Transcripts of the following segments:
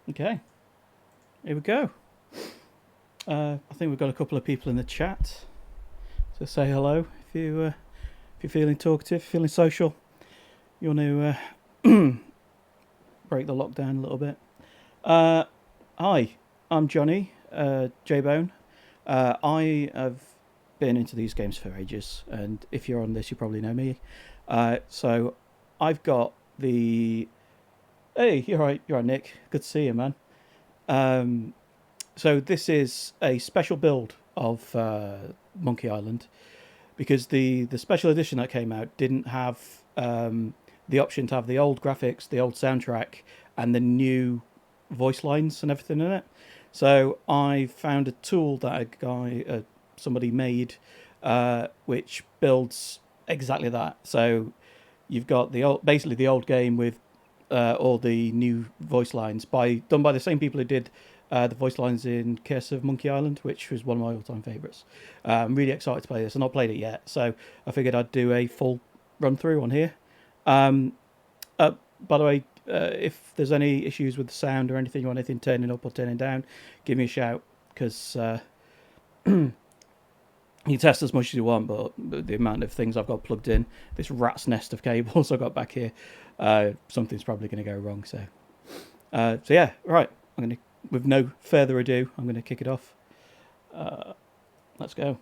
Okay, here we go. I think we've got a couple of people in the chat. So say hello if you're feeling talkative, feeling social. You want to break the lockdown a little bit. Hi, I'm Johnny J-Bone. I have been into these games for ages, and if you're on this, you probably know me. So I've got the... Hey, you're right, Nick. Good to see you, man. So this is a special build of Monkey Island because the special edition that came out didn't have the option to have the old graphics, the old soundtrack, and the new voice lines and everything in it. So I found a tool that somebody made, which builds exactly that. So you've got basically the old game with all the new voice lines done by the same people who did the voice lines in Curse of Monkey Island, which was one of my all-time favourites. I'm really excited to play this. I've not played it yet, so I figured I'd do a full run-through on here. By the way, if there's any issues with the sound or anything, you want anything turning up or turning down, give me a shout, because you test as much as you want, but the amount of things I've got plugged in, this rat's nest of cables I've got back here, something's probably going to go wrong. So yeah, right. With no further ado, I'm going to kick it off. Let's go.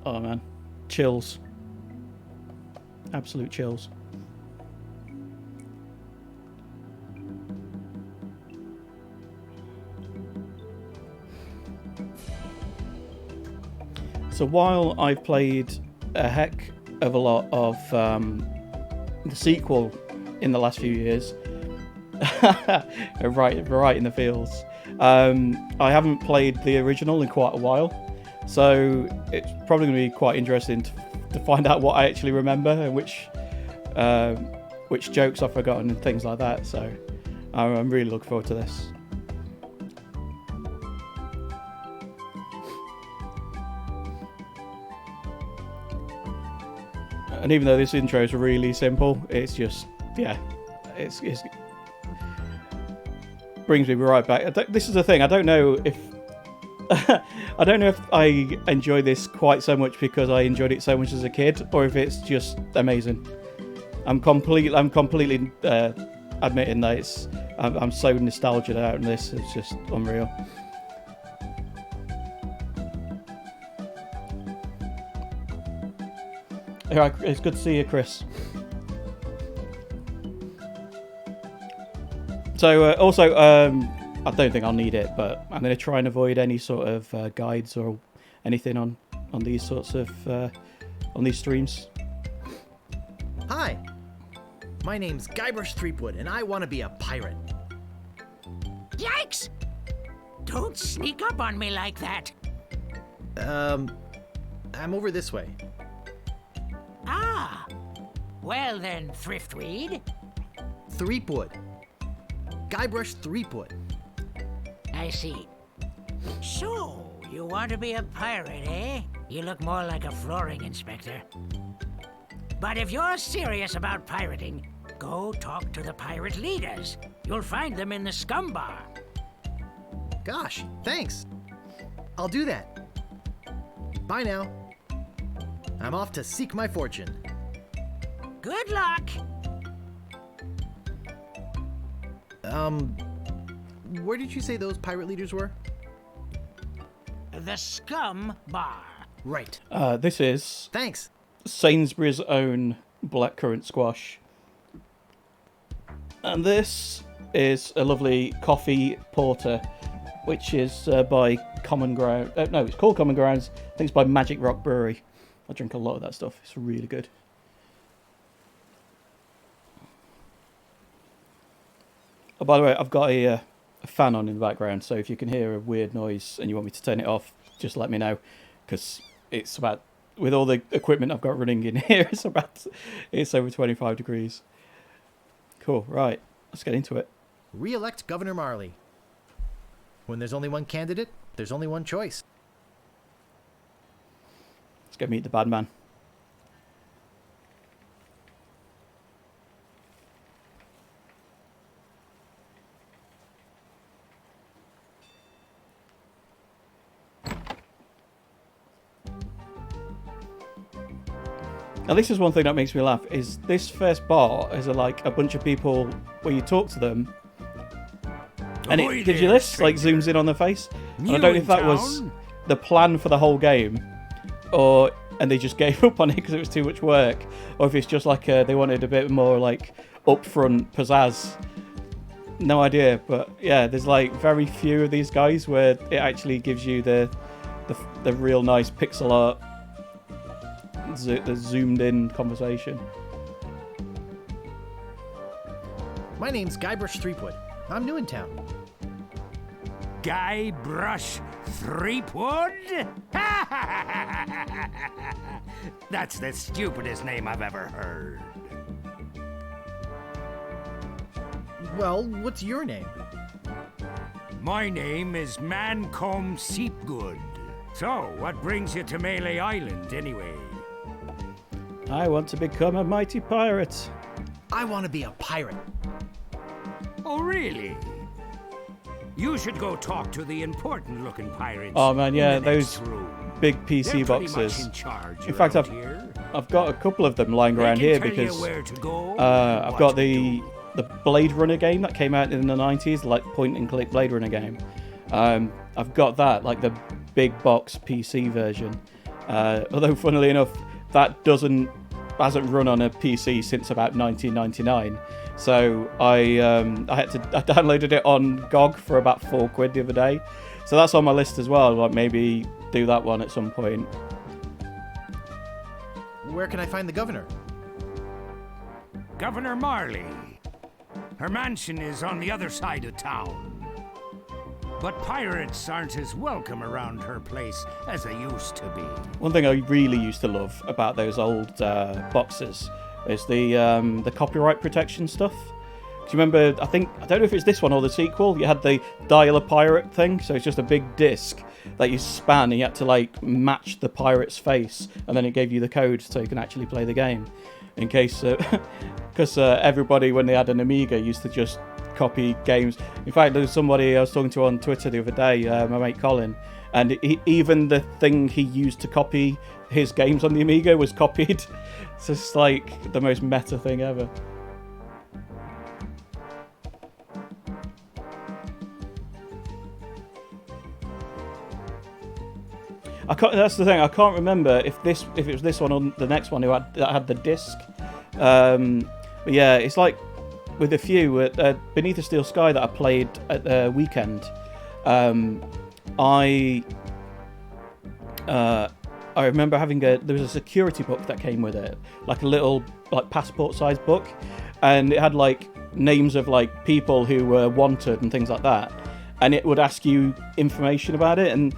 Oh man, chills. Absolute chills. So while I've played a heck of a lot of the sequel in the last few years, right in the feels, I haven't played the original in quite a while, so it's probably going to be quite interesting to find out what I actually remember and which jokes I've forgotten and things like that. So I'm really looking forward to this. And even though this intro is really simple, it's just, yeah, it's brings me right back. This is the thing. I don't know if I enjoy this quite so much because I enjoyed it so much as a kid, or if it's just amazing. I'm completely admitting that I'm so nostalgic out in this. It's just unreal. It's good to see you, Chris. So also, I don't think I'll need it, but I'm going to try and avoid any sort of guides or anything on these sorts of on these streams. Hi, my name's Guybrush Threepwood, and I want to be a pirate. Yikes! Don't sneak up on me like that. I'm over this way. Ah, well then, Thriftweed. Threepwood. Guybrush Threepwood. I see. So, you want to be a pirate, eh? You look more like a flooring inspector. But if you're serious about pirating, go talk to the pirate leaders. You'll find them in the scum bar. Gosh, thanks. I'll do that. Bye now. I'm off to seek my fortune. Good luck. Where did you say those pirate leaders were? The scum bar. Right. This is Thanks. Sainsbury's own blackcurrant squash. And this is a lovely coffee porter, which is by Common Ground. No, it's called Common Grounds. I think it's by Magic Rock Brewery. I drink a lot of that stuff. It's really good. Oh, by the way, I've got a fan on in the background, so if you can hear a weird noise and you want me to turn it off, just let me know, because it's about, with all the equipment I've got running in here, it's over 25 degrees. Cool, right, let's get into it. Re-elect Governor Marley. When there's only one candidate, there's only one choice. Let's go meet the bad man. Now, this is one thing that makes me laugh, is this first bar is like a bunch of people where you talk to them, and Ahoy it gives you there, this, like stranger. zooms in on their face. And I New don't know in if that was town? the plan for the whole game, and they just gave up on it because it was too much work, or if it's just like they wanted a bit more like upfront pizzazz. No idea, but yeah, there's like very few of these guys where it actually gives you the real nice pixel art, the zoomed in conversation. My name's Guybrush Threepwood. I'm new in town. Guybrush Threepwood? That's the stupidest name I've ever heard. Well, what's your name? My name is Mancomb Seepgood. So, what brings you to Melee Island, anyway? I want to become a mighty pirate. I want to be a pirate. Oh, really? You should go talk to the important-looking pirates. Oh man, yeah, in the next those room. big They're PC pretty boxes. much in charge In fact, around here. I've got a couple of them lying They around can here tell because you where to go, I've what got to the do. Blade Runner game that came out in the 90s, like point and click Blade Runner game. I've got that, like the big box PC version. Although, funnily enough, that hasn't run on a PC since about 1999. So I downloaded it on GOG for about £4 the other day. So that's on my list as well. Like maybe do that one at some point. Where can I find the governor? Governor Marley. Her mansion is on the other side of town. But pirates aren't as welcome around her place as they used to be. One thing I really used to love about those old boxes is the copyright protection stuff. Do you remember, I don't know if it's this one or the sequel, you had the Dial a Pirate thing, so it's just a big disc that you span and you had to like match the pirate's face, and then it gave you the code so you can actually play the game. In case, because everybody when they had an Amiga used to just copy games. In fact, there was somebody I was talking to on Twitter the other day, my mate Colin, and even the thing he used to copy his games on the Amiga was copied. It's just like the most meta thing ever. That's the thing. I can't remember if it was this one or the next one that had the disc. But yeah, it's like with a few Beneath a Steel Sky that I played at the weekend. I remember having there was a security book that came with it, like a little like passport-sized book, and it had like names of like people who were wanted and things like that, and it would ask you information about it and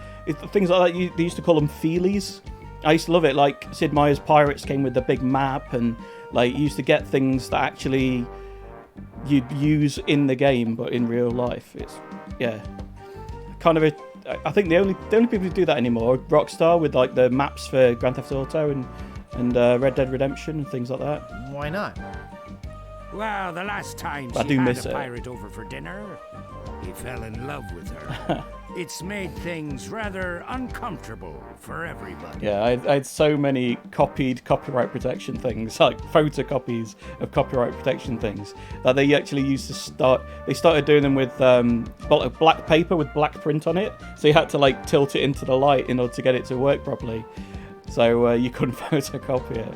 things like that. They used to call them feelies. I used to love it. Like Sid Meier's Pirates came with the big map, and like you used to get things that actually you'd use in the game, but in real life. It's kind of I think the only people who do that anymore are Rockstar with like the maps for Grand Theft Auto and Red Dead Redemption and things like that. Why not? Well, the last time I she do had miss a it. pirate over for dinner, he fell in love with her. It's made things rather uncomfortable for everybody. Yeah, I had so many copied copyright protection things, like photocopies of copyright protection things, that they actually used to start. They started doing them with black paper with black print on it, so you had to like tilt it into the light in order to get it to work properly. So you couldn't photocopy it.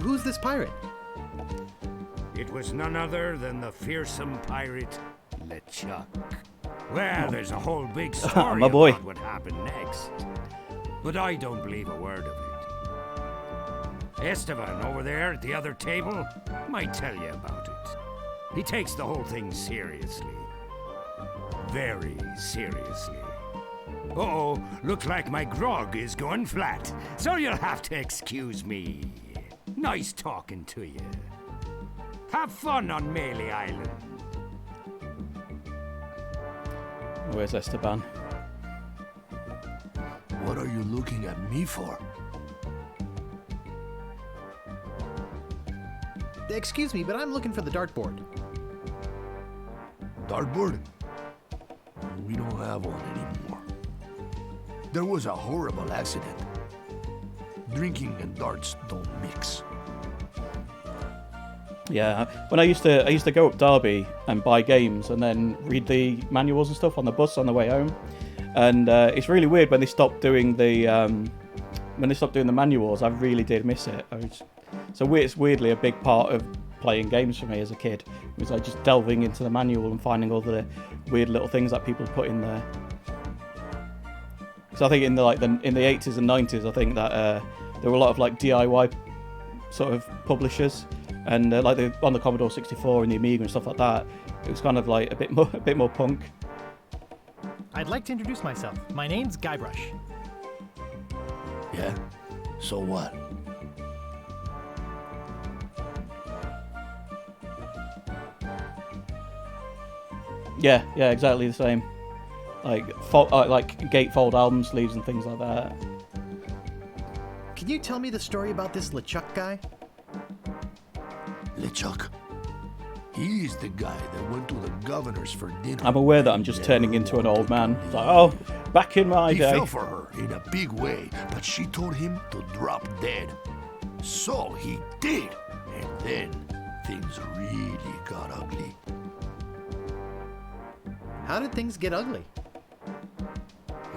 Who's this pirate? It was none other than the fearsome pirate LeChuck. Well, there's a whole big story My boy. about what happened next. But I don't believe a word of it. Esteban over there at the other table might tell you about it. He takes the whole thing seriously. Very seriously. Uh-oh, looks like my grog is going flat, so you'll have to excuse me. Nice talking to you. Have fun on Melee Island. Where's Esteban? What are you looking at me for? Excuse me, but I'm looking for the dartboard. Dartboard? We don't have one anymore. There was a horrible accident. Drinking and darts don't mix. Yeah, when I used to go up Derby and buy games and then read the manuals and stuff on the bus on the way home, and it's really weird when they stopped doing the manuals. I really did miss it. It's weirdly a big part of playing games for me as a kid. It was like just delving into the manual and finding all the weird little things that people put in there. So I think in the 80s and 90s, I think that there were a lot of like DIY sort of publishers. And on the Commodore 64 and the Amiga and stuff like that, it was kind of like a bit more punk. I'd like to introduce myself. My name's Guybrush. Yeah? So what? Yeah, exactly the same. Like gatefold album sleeves and things like that. Can you tell me the story about this LeChuck guy? LeChuck. He's the guy that went to the governor's for dinner. I'm aware that I'm just turning into an old man. It's like, oh, back in my He day. fell for her in a big way, but she told him to drop dead. So he did, and then things really got ugly. How did things get ugly?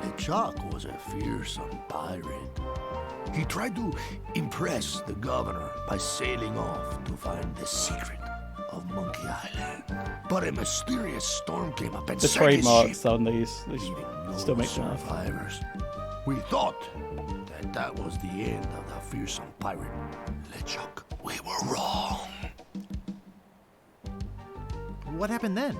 LeChuck was a fearsome pirate. He tried to impress the governor by sailing off to find the secret of Monkey Island. But a mysterious storm came up and The sank his trademarks ship, on these leaving no still makes me laugh. survivors. We thought that was the end of the fearsome pirate, LeChuck. We were wrong. What happened then?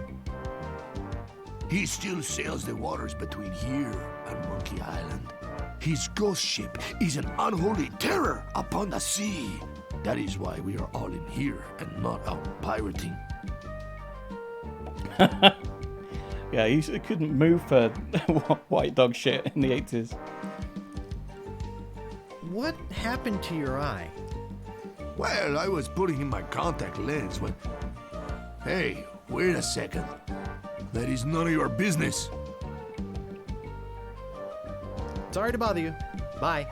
He still sails the waters between here and Monkey Island. His ghost ship is an unholy terror upon the sea. That is why we are all in here and not out pirating. Yeah, he couldn't move for white dog shit in the 80s. What happened to your eye? Well, I was putting in my contact lens when... Hey, wait a second. That is none of your business. Sorry to bother you. Bye.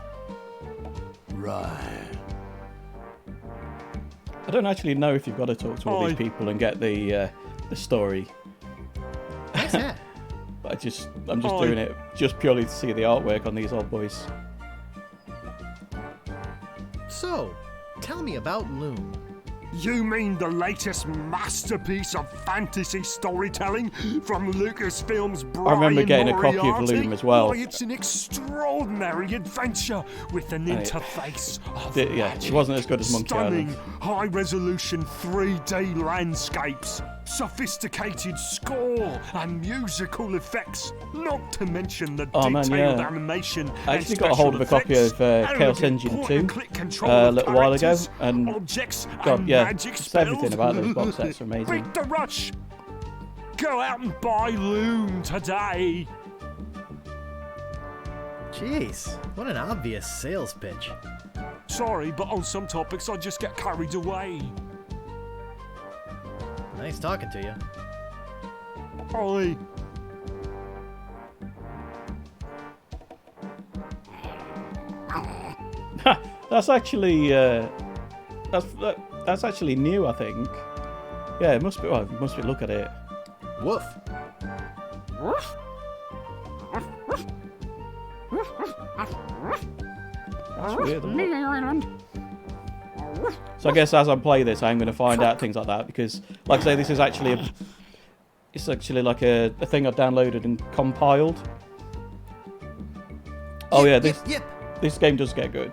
Right. I don't actually know if you've got to talk to all these people and get the story. Nice hat. But I'm just doing it just purely to see the artwork on these old boys. So, tell me about Loom. You mean the latest masterpiece of fantasy storytelling from Lucasfilm's Brian I remember getting a copy of Moriarty? Loom as well. Why, it's an extraordinary adventure with an interface of It wasn't as good as Monkey stunning, Island. high-resolution 3D landscapes, sophisticated score and musical effects, not to mention the detailed animation. I actually got a hold of a copy of Chaos Engine 2 a little while ago, and God, yeah, just everything about those box sets are amazing. Beat the rush! Go out and buy Loom today! Jeez, what an obvious sales pitch. Sorry, but on some topics I just get carried away. Nice talking to you. Ollie. That's actually that's actually new, I think. Yeah, it must be. Well, it must be. Look at it. Woof. That's weird. So I guess as I play this, I'm going to find out things like that because, like I say, this is actually it's actually like a thing I've downloaded and compiled. Oh yeah, this game does get good.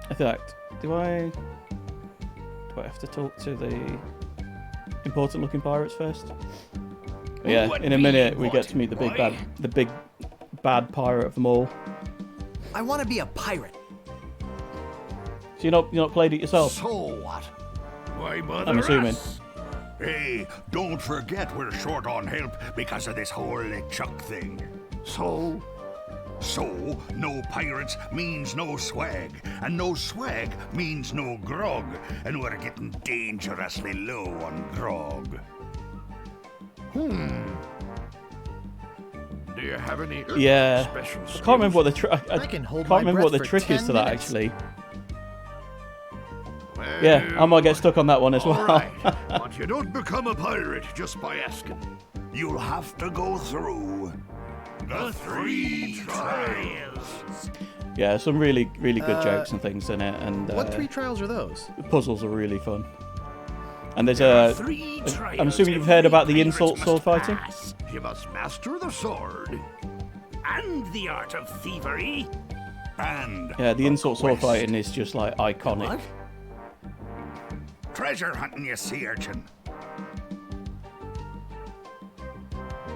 In fact, do I have to talk to the important looking pirates first? Yeah, in a minute we get to meet the big bad pirate of them all. I want to be a pirate. So you're not played it yourself? So what? Why bother I'm assuming. us? Hey, don't forget we're short on help because of this whole LeChuck thing. So? So, no pirates means no swag, and no swag means no grog, and we're getting dangerously low on grog. Do you have any Yeah. special I can't remember what the I can hold can't my remember what the breath for trick is 10 to that minutes. actually. Yeah, I might get stuck on that one as well. All right, but you don't become a pirate just by asking. You'll have to go through the 3 trials. Yeah, some really good jokes and things in it, and What 3 trials are those? the puzzles are really fun. And there's a. 3 trials. I'm assuming you've heard about the every insult pirate sword must fighting. pass. You must master the sword. And the art of thievery. And Yeah, the insult sword quest. fighting is just like iconic. What? Treasure hunting, you sea urchin.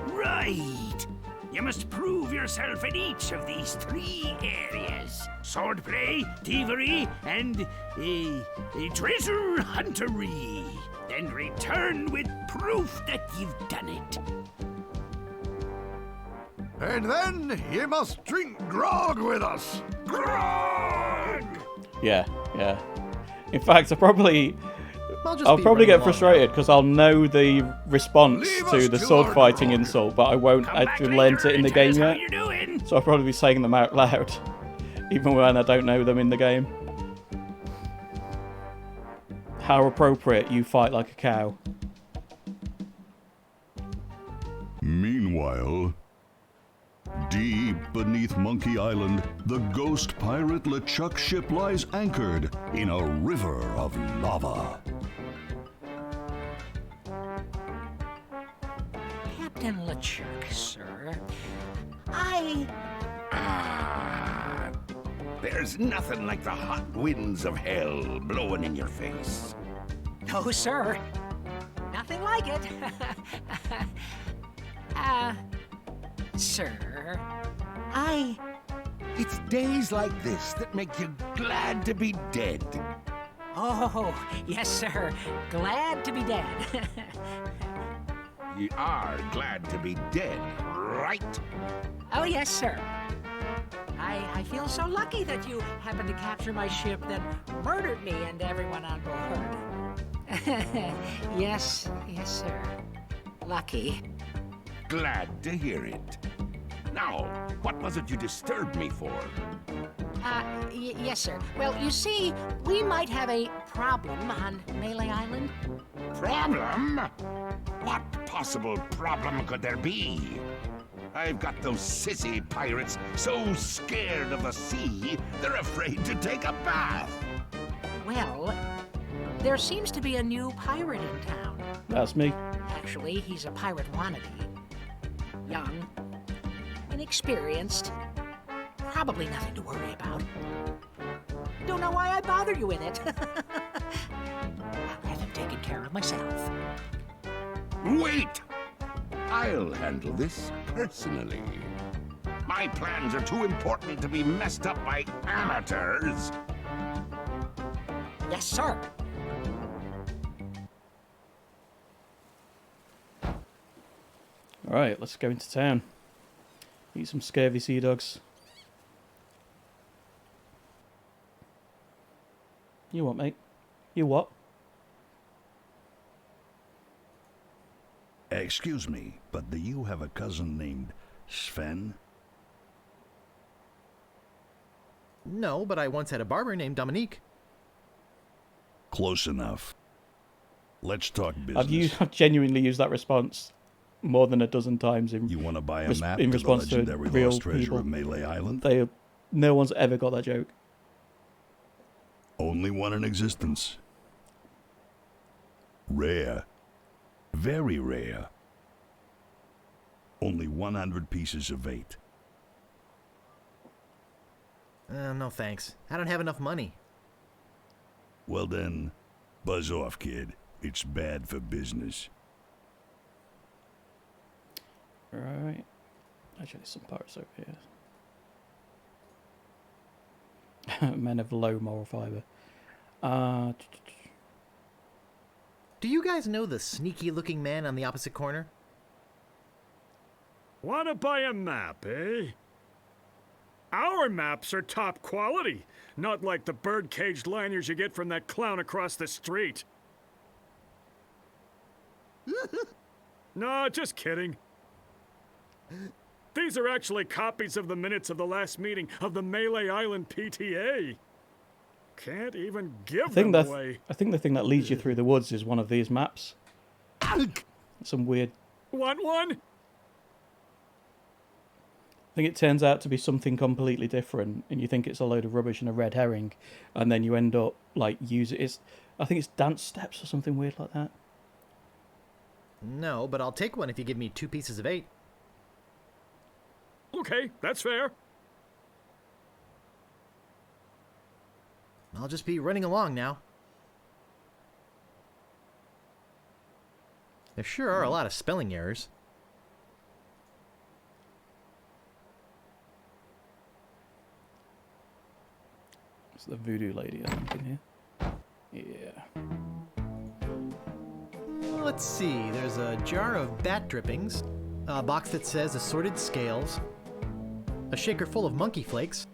Right. You must prove yourself in each of these 3 areas. Swordplay, thievery, and treasure huntery. Then return with proof that you've done it. And then you must drink grog with us. Grog! Yeah. In fact, I'll probably I'll get frustrated because I'll know the response Leave to us the to sword our fighting grog. insult, but I won't Come back actually learn later it in the and tell game us how yet. you're doing. So I'll probably be saying them out loud, even when I don't know them in the game. How appropriate, you fight like a cow. Meanwhile, deep beneath Monkey Island, the ghost pirate LeChuck ship lies anchored in a river of lava. Captain LeChuck, sir. There's nothing like the hot winds of hell blowing in your face. No, sir. Nothing like it. Sir, It's days like this that make you glad to be dead. Oh, yes, sir. Glad to be dead. You are glad to be dead, right? Oh, yes, sir. I feel so lucky that you happened to capture my ship that murdered me and everyone on board. Yes, sir. Lucky. Glad to hear it. Now, what was it you disturbed me for? Yes, sir. Well, you see, we might have a problem on Melee Island. Problem? What possible problem could there be? I've got those sissy pirates so scared of the sea, they're afraid to take a bath. Well, there seems to be a new pirate in town. That's me. Actually, he's a pirate wannabe. Young, inexperienced, probably nothing to worry about. Don't know why I bother you with it. I'll have him taken care of myself. Wait! I'll handle this personally. My plans are too important to be messed up by amateurs. Yes, sir. Alright, let's go into town. Eat some scurvy sea dogs. You what, mate? You what? Excuse me, but do you have a cousin named Sven? No, but I once had a barber named Dominique. Close enough. Let's talk business. I've genuinely used that response more than a dozen times in You want to buy a res- map in to the response to legendary real lost treasure people. of Melee Island? No one's ever got that joke. Only one in existence. Rare. Very rare. Only 100 pieces of 8. No thanks. I don't have enough money. Well then, buzz off, kid. It's bad for business. Right. Actually, there's some parts over here. Men of low moral fiber. Do you guys know the sneaky-looking man on the opposite corner? Wanna buy a map, eh? Our maps are top quality, not like the bird-caged liners you get from that clown across the street. No, just kidding. These are actually copies of the minutes of the last meeting of the Melee Island PTA. Can't even give them away. I think the thing that leads you through the woods is one of these maps. Some weird... Want one? I think it turns out to be something completely different, and you think it's a load of rubbish and a red herring, and then you end up, like, I think it's dance steps or something weird like that. No, but I'll take one if you give me 2 pieces of 8. Okay, that's fair. I'll just be running along now. There sure are a lot of spelling errors. It's the voodoo lady, I think, in here. Yeah. Let's see, there's a jar of bat drippings, a box that says assorted scales, a shaker full of monkey flakes,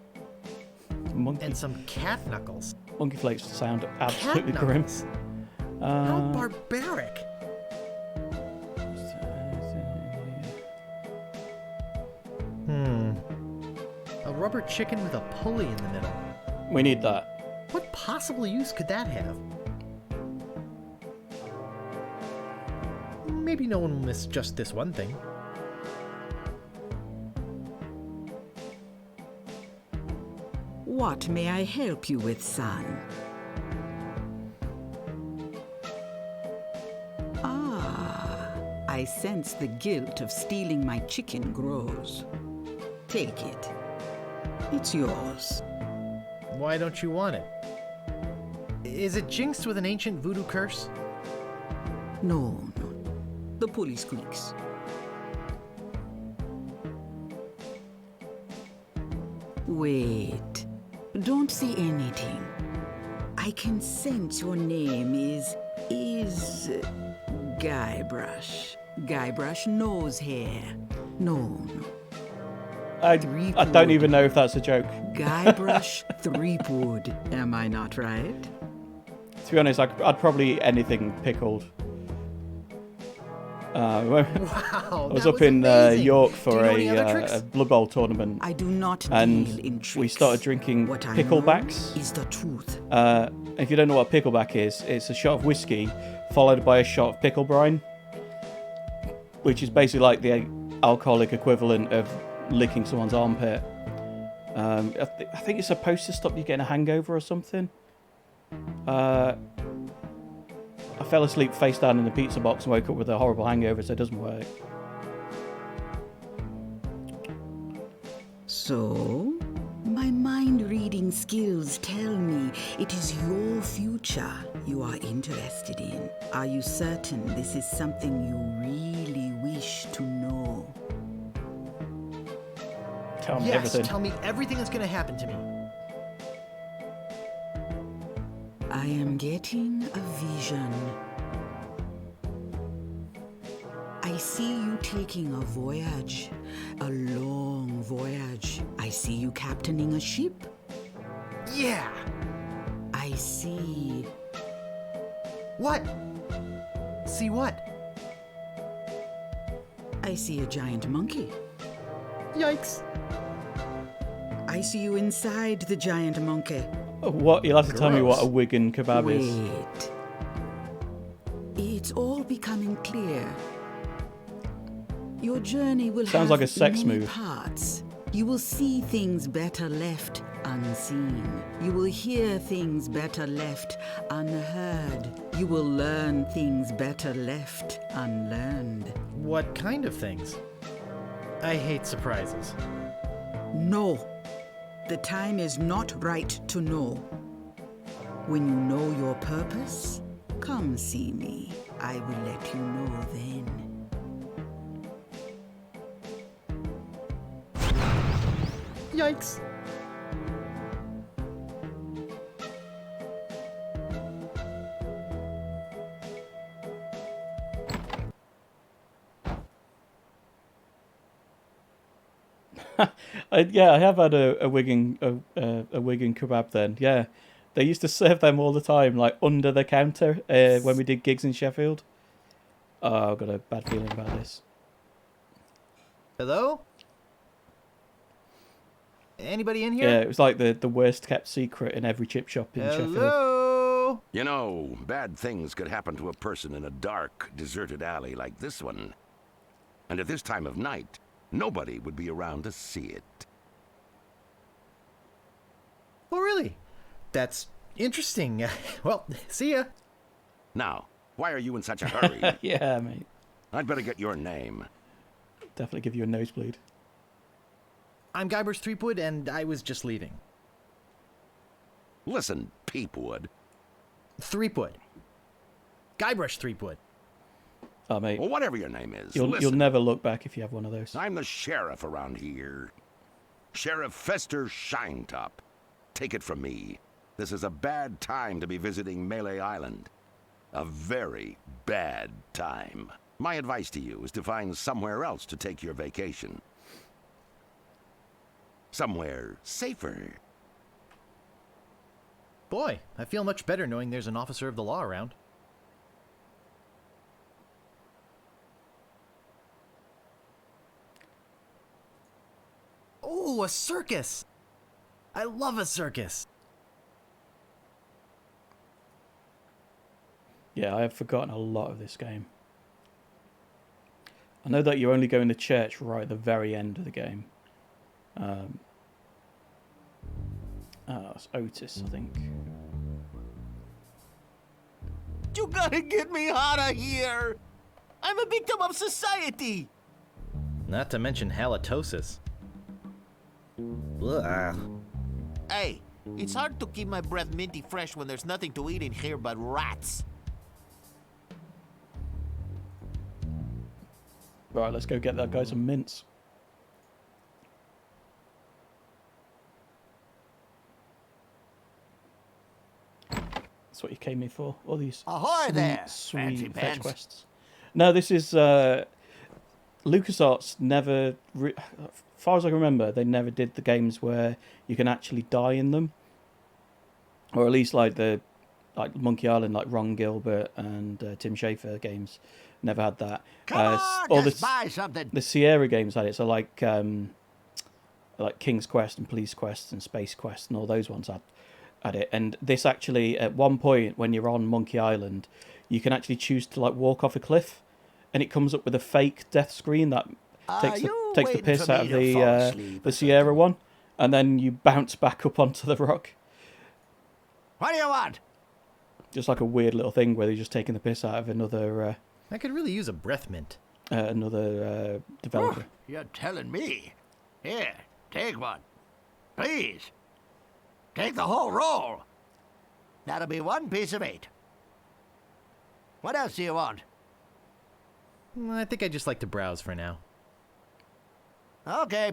and some cat knuckles. Monkey flakes sound absolutely Cat grim. knuckles? How barbaric! A rubber chicken with a pulley in the middle. We need that. What possible use could that have? Maybe no one will miss just this one thing. What may I help you with, son? Ah, I sense the guilt of stealing my chicken grows. Take it. It's yours. Why don't you want it? Is it jinxed with an ancient voodoo curse? No. The pulley squeaks. Wait. Don't say anything. I can sense your name is Guybrush. Guybrush nose hair. No. I don't even know if that's a joke. Guybrush Threepwood. Am I not right? To be honest, I'd probably eat anything pickled. Wow, I was that up in amazing. York Do for you know any other tricks? a Blood Bowl tournament. I do not deal And in tricks. we started drinking What I picklebacks. know is the truth. If you don't know what a pickleback is, it's a shot of whiskey followed by a shot of pickle brine, which is basically like the alcoholic equivalent of licking someone's armpit. I think it's supposed to stop you getting a hangover or something. I fell asleep face down in the pizza box and woke up with a horrible hangover, so it doesn't work. So, my mind-reading skills tell me it is your future you are interested in. Are you certain this is something you really wish to know? Tell me Yes, everything. tell me everything that's going to happen to me. I am getting a vision. I see you taking a voyage, a long voyage. I see you captaining a ship. Yeah! I see... What? See what? I see a giant monkey. Yikes! I see you inside the giant monkey. What? You'll have to tell me what a Gross. Wigan kebab is. Wait. It's all becoming clear. Your journey will Sounds have like a sex many move. parts. You will see things better left unseen. You will hear things better left unheard. You will learn things better left unlearned. What kind of things? I hate surprises. No. The time is not right to know. When you know your purpose, come see me. I will let you know then. Yikes! I have had a Wigan kebab then. Yeah, they used to serve them all the time, like under the counter when we did gigs in Sheffield. Oh, I've got a bad feeling about this. Hello? Anybody in here? Yeah, it was like the worst kept secret in every chip shop in Sheffield. Hello? You know, bad things could happen to a person in a dark, deserted alley like this one. And at this time of night, nobody would be around to see it. Oh, really? That's interesting. Well, see ya. Now, why are you in such a hurry? Yeah, mate. I'd better get your name. Definitely give you a nosebleed. I'm Guybrush Threepwood, and I was just leaving. Listen, Peepwood. Threepwood. Guybrush Threepwood. Oh, mate. Well, whatever your name is, You'll listen. never look back if you have one of those. I'm the sheriff around here. Sheriff Fester Shinetop. Take it from me. This is a bad time to be visiting Melee Island. A very bad time. My advice to you is to find somewhere else to take your vacation. Somewhere safer. Boy, I feel much better knowing there's an officer of the law around. Oh, a circus! I love a circus! Yeah, I have forgotten a lot of this game. I know that you're only going to church right at the very end of the game. It's Otis, I think. You gotta get me out of here! I'm a victim of society! Not to mention halitosis. Ugh. Hey, it's hard to keep my breath minty fresh when there's nothing to eat in here but rats. Right, let's go get that guy some mints. That's what you came here for. All these Ahoy there, sweet fancy fetch pants. quests. No, this is LucasArts never, as far as I can remember, they never did the games where you can actually die in them, or at least like Monkey Island, like Ron Gilbert and Tim Schafer games, never had that. Come All on, just buy something. the Sierra games had it, so like King's Quest and Police Quest and Space Quest and all those ones had it. And this actually, at one point when you're on Monkey Island, you can actually choose to like walk off a cliff, and it comes up with a fake death screen that takes the piss out of the Sierra one, and then you bounce back up onto the rock. What do you want? Just like a weird little thing where they're just taking the piss out of another I could really use a breath mint. developer. You're telling me. Here, take one. Please. Take the whole roll. That'll be 1 piece of 8. What else do you want? I think I'd just like to browse for now. Okay.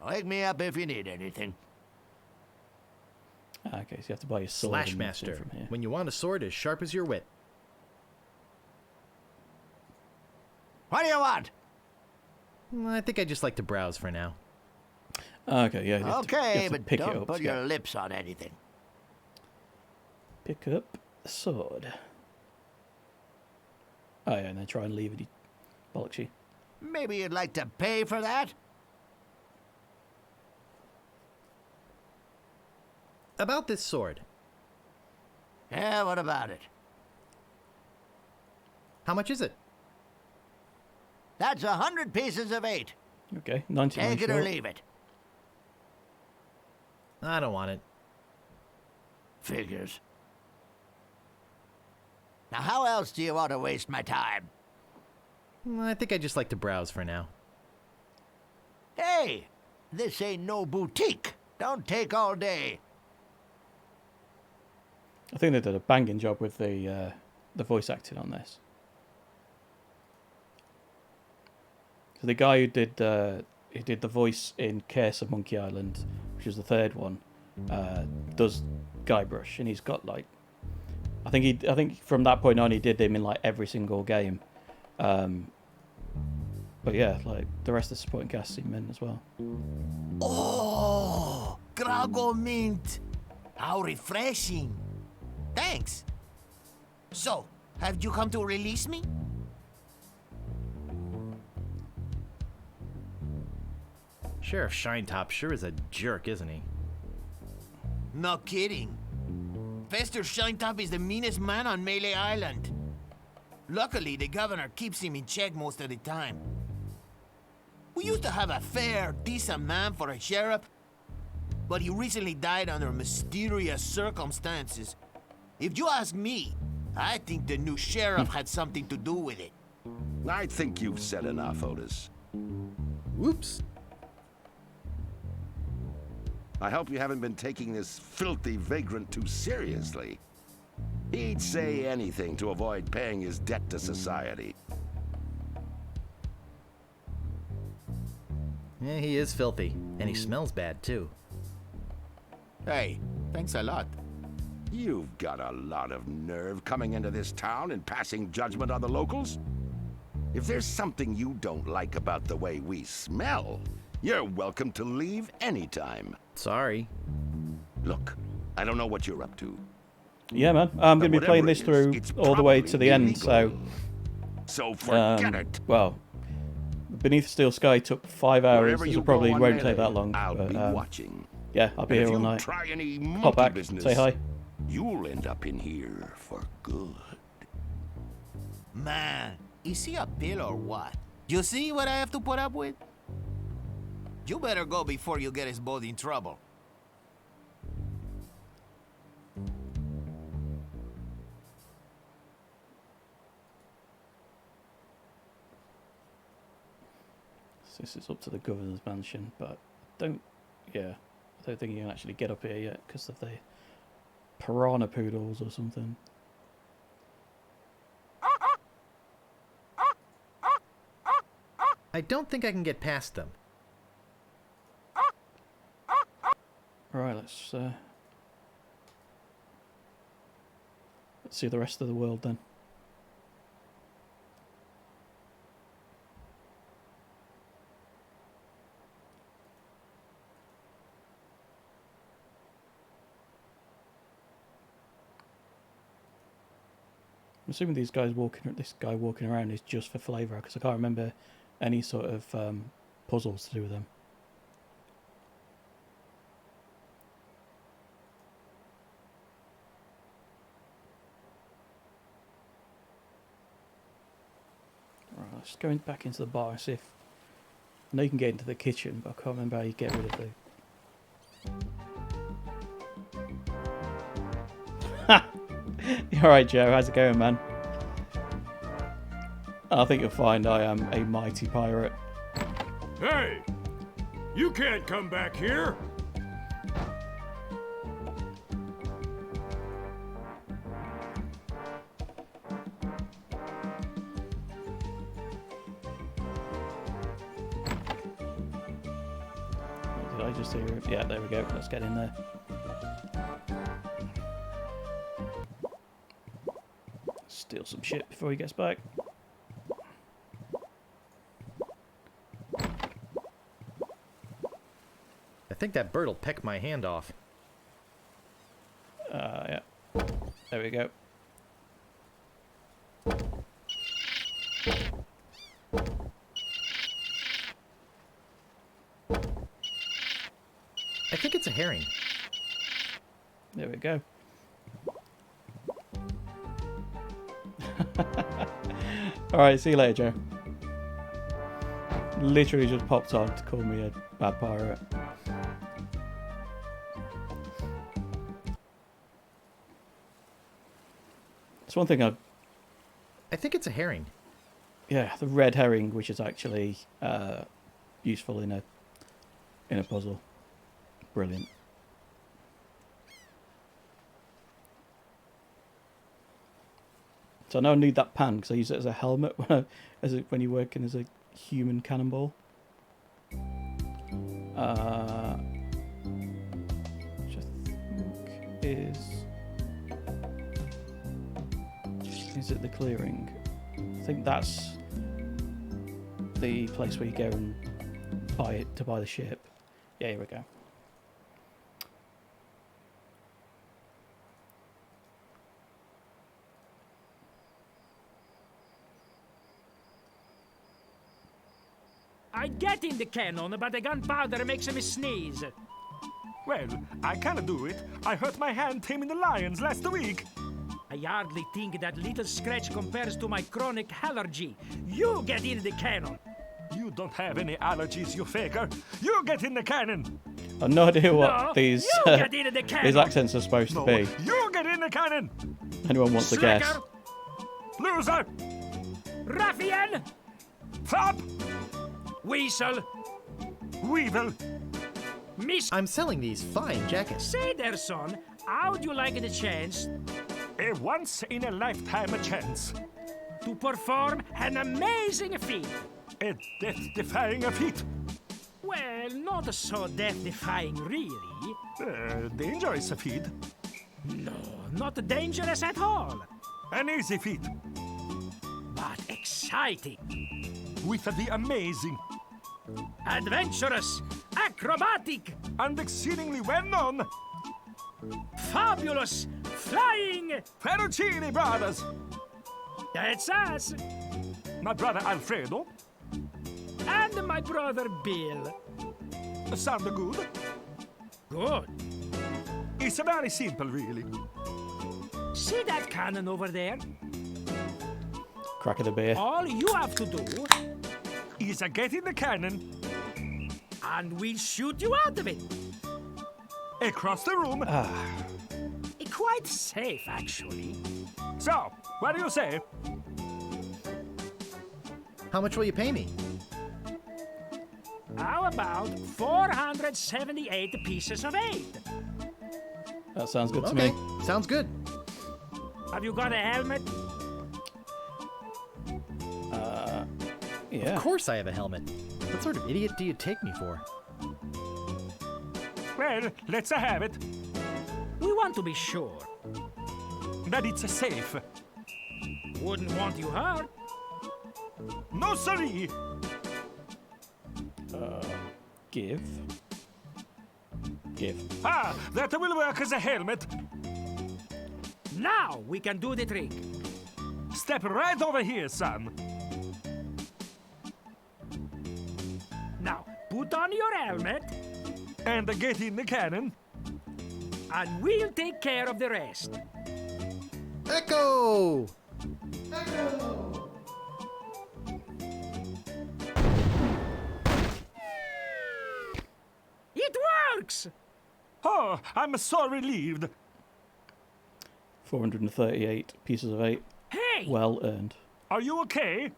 Wake me up if you need anything. Okay, so you have to buy your sword and Slashmaster. from here. When you want a sword as sharp as your wit. What do you want? I think I'd just like to browse for now. Okay, yeah. You have to Okay, but but pick it don't up. put to your get- lips on anything. Pick up the sword. Oh yeah, and then try and leave it. He bollocks you. Maybe you'd like to pay for that? About this sword. Yeah, what about it? How much is it? That's 100 pieces of 8. Okay, 99 Take it or short. leave it. I don't want it. Figures. Now, how else do you want to waste my time? I think I'd just like to browse for now. Hey, this ain't no boutique. Don't take all day. I think they did a banging job with the voice acting on this. So the guy who did the voice in Curse of Monkey Island, which is the third one, does Guybrush, and he's got like, I think from that point on he did him in like every single game. But yeah, like the rest of the supporting cast seem in as well. Oh, Grago Mint. How refreshing. Thanks. So, have you come to release me? Sheriff Shinetop sure is a jerk, isn't he? No kidding. Fester Shinetop is the meanest man on Melee Island. Luckily, the governor keeps him in check most of the time. We used to have a fair, decent man for a sheriff, but he recently died under mysterious circumstances. If you ask me, I think the new sheriff had something to do with it. I think you've said enough, Otis. Whoops. I hope you haven't been taking this filthy vagrant too seriously. He'd say anything to avoid paying his debt to society. Yeah, he is filthy, and he smells bad, too. Hey, thanks a lot. You've got a lot of nerve coming into this town and passing judgment on the locals. If there's something you don't like about the way we smell, you're welcome to leave anytime. Sorry. Look, I don't know what you're up to. Yeah, man. I'm going to be playing this through all the way to the end, so... So forget it. Well, Beneath Steel Sky took 5 hours, so it probably won't take that long. I'll but, be watching. Yeah, I'll be here all night. Try any Pop back, business, say hi. You'll end up in here for good. Man, is he a pill or what? You see what I have to put up with? You better go before you get us both in trouble. So this is up to the governor's mansion, but I don't think you can actually get up here yet because of the piranha poodles or something. I don't think I can get past them. Right, let's see the rest of the world then. I'm assuming this guy walking around is just for flavour, because I can't remember any sort of puzzles to do with them. Right, let's go back into the bar and see if... I know you can get into the kitchen, but I can't remember how you get rid of the... Alright, Joe, how's it going, man? I think you'll find I am a mighty pirate. Hey! You can't come back here! Did I just hear it? Yeah, there we go. Let's get in there. Steal some shit before he gets back. I think that bird will peck my hand off. Yeah. There we go. I think it's a herring. There we go. Alright, see you later, Joe. Literally just popped on to call me a bad pirate. It's one thing I think it's a herring. Yeah, the red herring, which is actually useful in a puzzle. Brilliant. So I now need that pan because I use it as a helmet when you're working as a human cannonball. Which I think is it the clearing? I think that's the place where you go and buy it to buy the ship. Yeah, here we go. I'd get in the cannon, but the gunpowder makes me sneeze. Well, I can do it. I hurt my hand taming the lions last week. I hardly think that little scratch compares to my chronic allergy. You get in the cannon. You don't have any allergies, you faker. You get in the cannon. I've no idea what No, these you get in the cannon. these accents are supposed to be. You get in the cannon. Anyone wants to guess? Slacker, Loser. ruffian, Flop. weasel, Weevil. miss. I'm selling these fine jackets. Say there, son, how'd you like the chance A once-in-a-lifetime chance. to perform an amazing feat? A death-defying feat. Well, not so death-defying, really. Dangerous feat. No, not dangerous at all, An easy feat. but exciting, With the amazing adventurous, acrobatic, and exceedingly well-known fabulous, flying. Ferrucini brothers. That's us, My brother Alfredo. and my brother Bill. Sound good? Good. It's very simple, really. See that cannon over there? Crack of the beer. All you have to do, Is get in the cannon, and we'll shoot you out of it. across the room. Quite safe, actually. So, what do you say? How much will you pay me? How about 478 pieces of 8? That sounds good to Okay, me. sounds good. Have you got a helmet? Yeah. Of course I have a helmet. What sort of idiot do you take me for? Well, let's have it. We want to be sure. That it's safe. Wouldn't want you hurt. No, siree. Give. Ah, that will work as a helmet. Now we can do the trick. Step right over here, son. Now, put on your helmet, And get in the cannon. and we'll take care of the rest. Echo! It works! Oh, I'm so relieved. 438 pieces of 8. Hey! Well earned. Are you okay?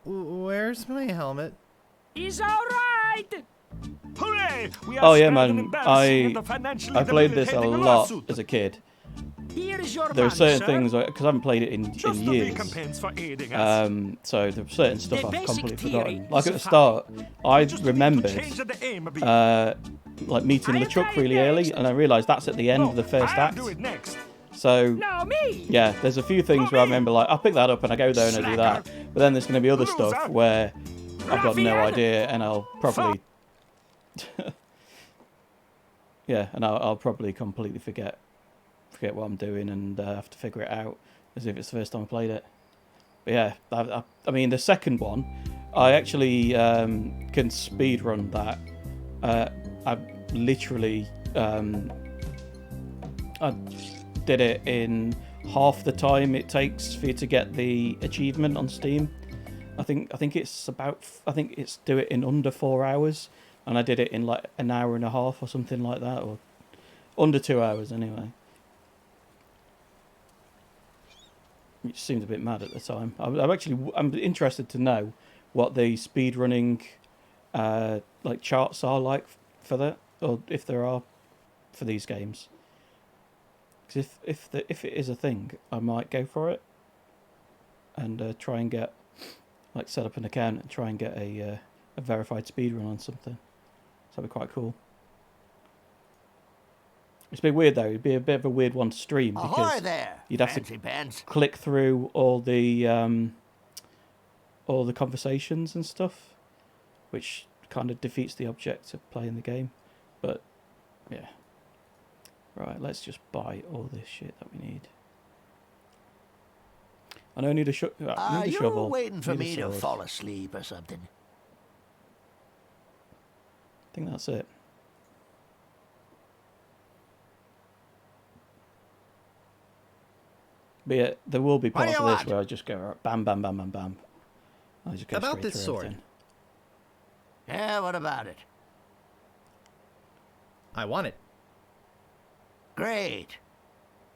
Where's my helmet? He's all right! Hooray! We are Oh yeah, spared an man. embarrassing and financially I played this a debilitating lot lawsuit. as a kid. Here's your There are man, certain sir. things because I haven't played it in Just to years. recompense for aiding us. So there are certain stuff The I've basic completely theory forgotten. Like is at the fine. start, I Just need to remembered change the aim a bit. like meeting I'll LeChuck try really next. early, and I realised that's at the end No, of the first I'll act. do it next. So No, me! yeah, there's a few things where I remember like I'll pick that up and I go there and I do that, but then there's going to be other stuff Loser. where I've got no Ruffian. idea and I'll probably yeah, and I'll probably completely forget what I'm doing and have to figure it out as if it's the first time I played it. But yeah, I mean the second one, I actually can speed run that. I literally I did it in half the time it takes for you to get the achievement on Steam. I think it's do it in under 4 hours, and I did it in like an hour and a half or something like that, or under 2 hours anyway. It seemed a bit mad at the time. I'm interested to know what the speedrunning like charts are like for that, or if there are for these games. Because if it is a thing, I might go for it and try and get set up an account and try and get a verified speedrun on something. So that'd be quite cool. It's a bit weird though. It'd be a bit of a weird one to stream Ahoy because there, you'd have fancy to pants. click through all the conversations and stuff, which kind of defeats the object of playing the game. But yeah, right. Let's just buy all this shit that we need. I don't need a, need Are a you shovel. waiting for need a me to sword. fall asleep or something? I think that's it. But yeah, there will be What do parts you of this want? where I just go bam, bam, bam, bam, bam. I just go About straight this through sword. everything. Yeah, what about it? I want it. Great.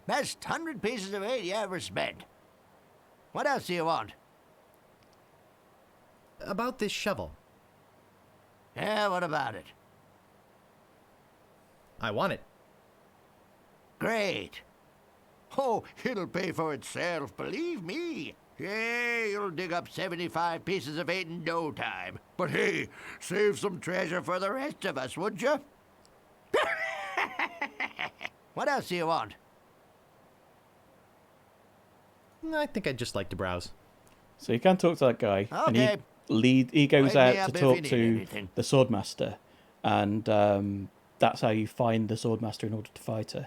Best 100 pieces of 8 you ever spent. What else do you want? About this shovel. Yeah, what about it? I want it. Great. Oh, it'll pay for itself, believe me. Yeah, you'll dig up 75 pieces of 8 in no time. But hey, save some treasure for the rest of us, would you? What else do you want? I think I'd just like to browse. So you can talk to that guy, and Okay. he goes Wake me out up to if talk you need to anything. the swordmaster, and that's how you find the swordmaster in order to fight her.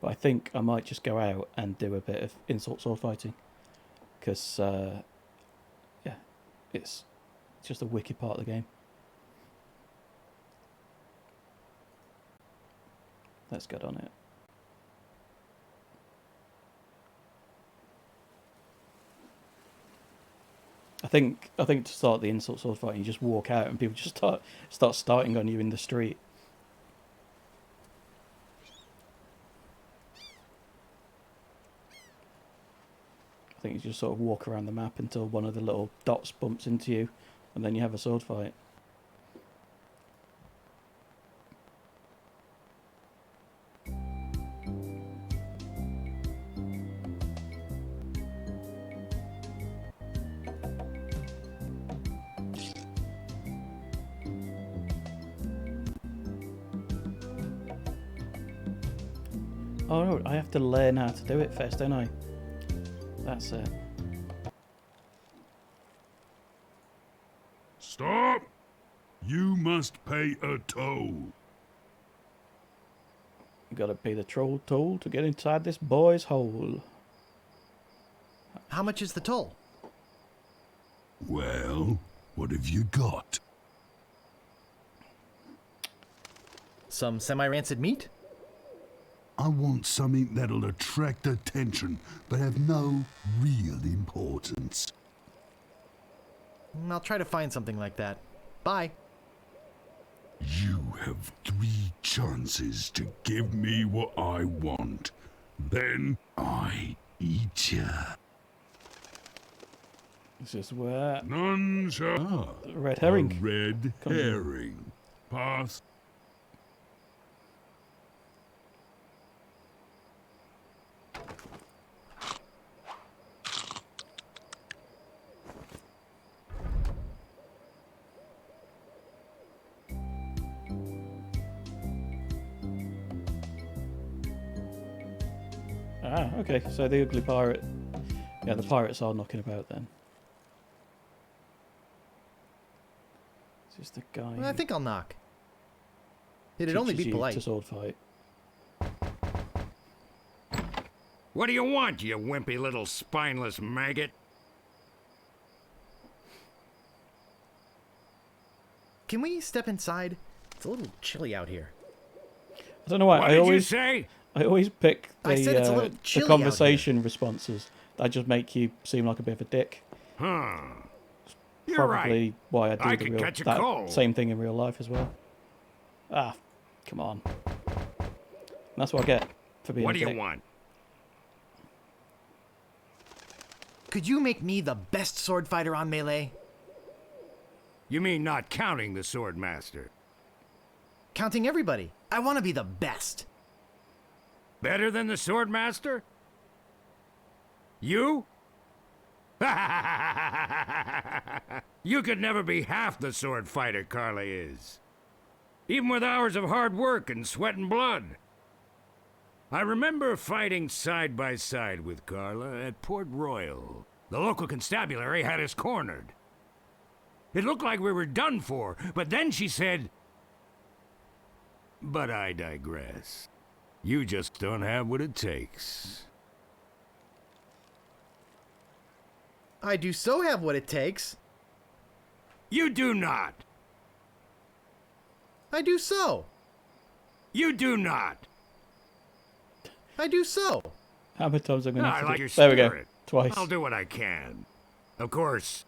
But I think I might just go out and do a bit of insult sword fighting, because yeah, it's just a wicked part of the game. Let's get on it. I think to start the insult sword fighting, you just walk out and people just start starting on you in the street. I think you just sort of walk around the map until one of the little dots bumps into you, and then you have a sword fight. Oh no, I have to learn how to do it first, don't I? That's it. Stop! You must pay a toll. You gotta pay the troll toll to get inside this boy's hole. How much is the toll? Well, what have you got? Some semi-rancid meat? I want something that'll attract attention, but have no real importance. I'll try to find something like that. Bye. You have 3 chances to give me what I want. Then I eat ya. This is where None shall. the red herring. A red comes in. herring. Pass. Ah, okay. So the ugly pirate. Yeah, the pirates are knocking about then. This is the guy. Well, I who think I'll knock. It'd only teaches be you polite. to sword fight. What do you want, you wimpy little spineless maggot? Can we step inside? It's a little chilly out here. I don't know why. What I did always you say? I always pick I said it's a little the chilly out conversation responses that just make you seem like a bit of a dick. Huh. You're Probably right. why I do I the could real, catch a that cold. same thing in real life as well. Ah, come on. That's what I get for being What a do you dick. want? Could you make me the best sword fighter on Melee? You mean not counting the sword master? Counting everybody. I want to be the best. Better than the sword master? You? You could never be half the sword fighter Carla is. Even with hours of hard work and sweat and blood. I remember fighting side by side with Carla at Port Royal. The local constabulary had us cornered. It looked like we were done for, but then she said... But I digress. You just don't have what it takes. I do so have what it takes. You do not. I do so. You do not. I do so. How many times am I going to I have to like do? your There we spirit. go. Twice. I'll do what I can. Of course,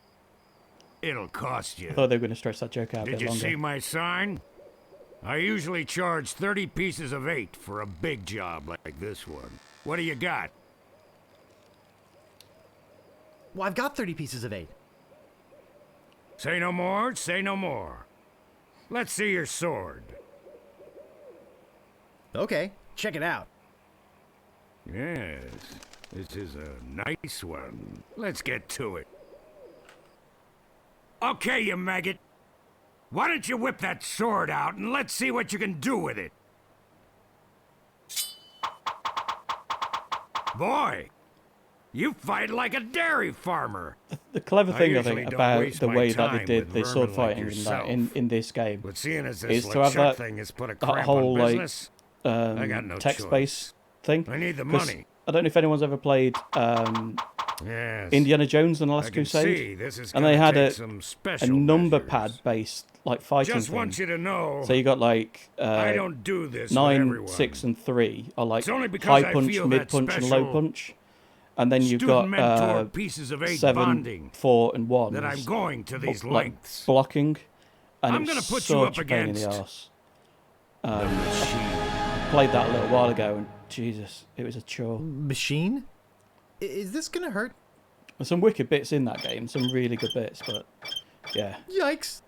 it'll cost you. I thought they were going to stretch that joke out a Did bit you longer. see my sign? I usually charge 30 pieces of 8 for a big job like this one. What do you got? Well, I've got 30 pieces of 8. Say no more, say no more. Let's see your sword. Okay, check it out. Yes, this is a nice one. Let's get to it. Okay, you maggot. Why don't you whip that sword out and let's see what you can do with it? Boy, you fight like a dairy farmer. The clever thing I usually think don't about waste the my way that they time did with the sword vermin like fighting yourself. in this game But seeing as is this to have LeChuck that, thing has put a that cramp whole on business, I got no text-based thing. I need the 'Cause money. I don't know if anyone's ever played Yes. Indiana Jones and the I Last can Crusade, see this is and they gonna had take a some a special number measures. pad based like fighting Just thing. want you to know. So you got like I don't do this with 9, everyone. 6, and 3 are like It's only because high I punch, feel mid that punch, and low special punch, and then you've student got mentor pieces of 8 7, bonding 4, and 1 that I'm going to these like lengths. blocking, and I'm it's gonna put such you up a pain in the against arse. the machine. Played that a little while ago, and Jesus, it was a chore. Machine? Is this gonna hurt? There's some wicked bits in that game, some really good bits, but yeah. Yikes.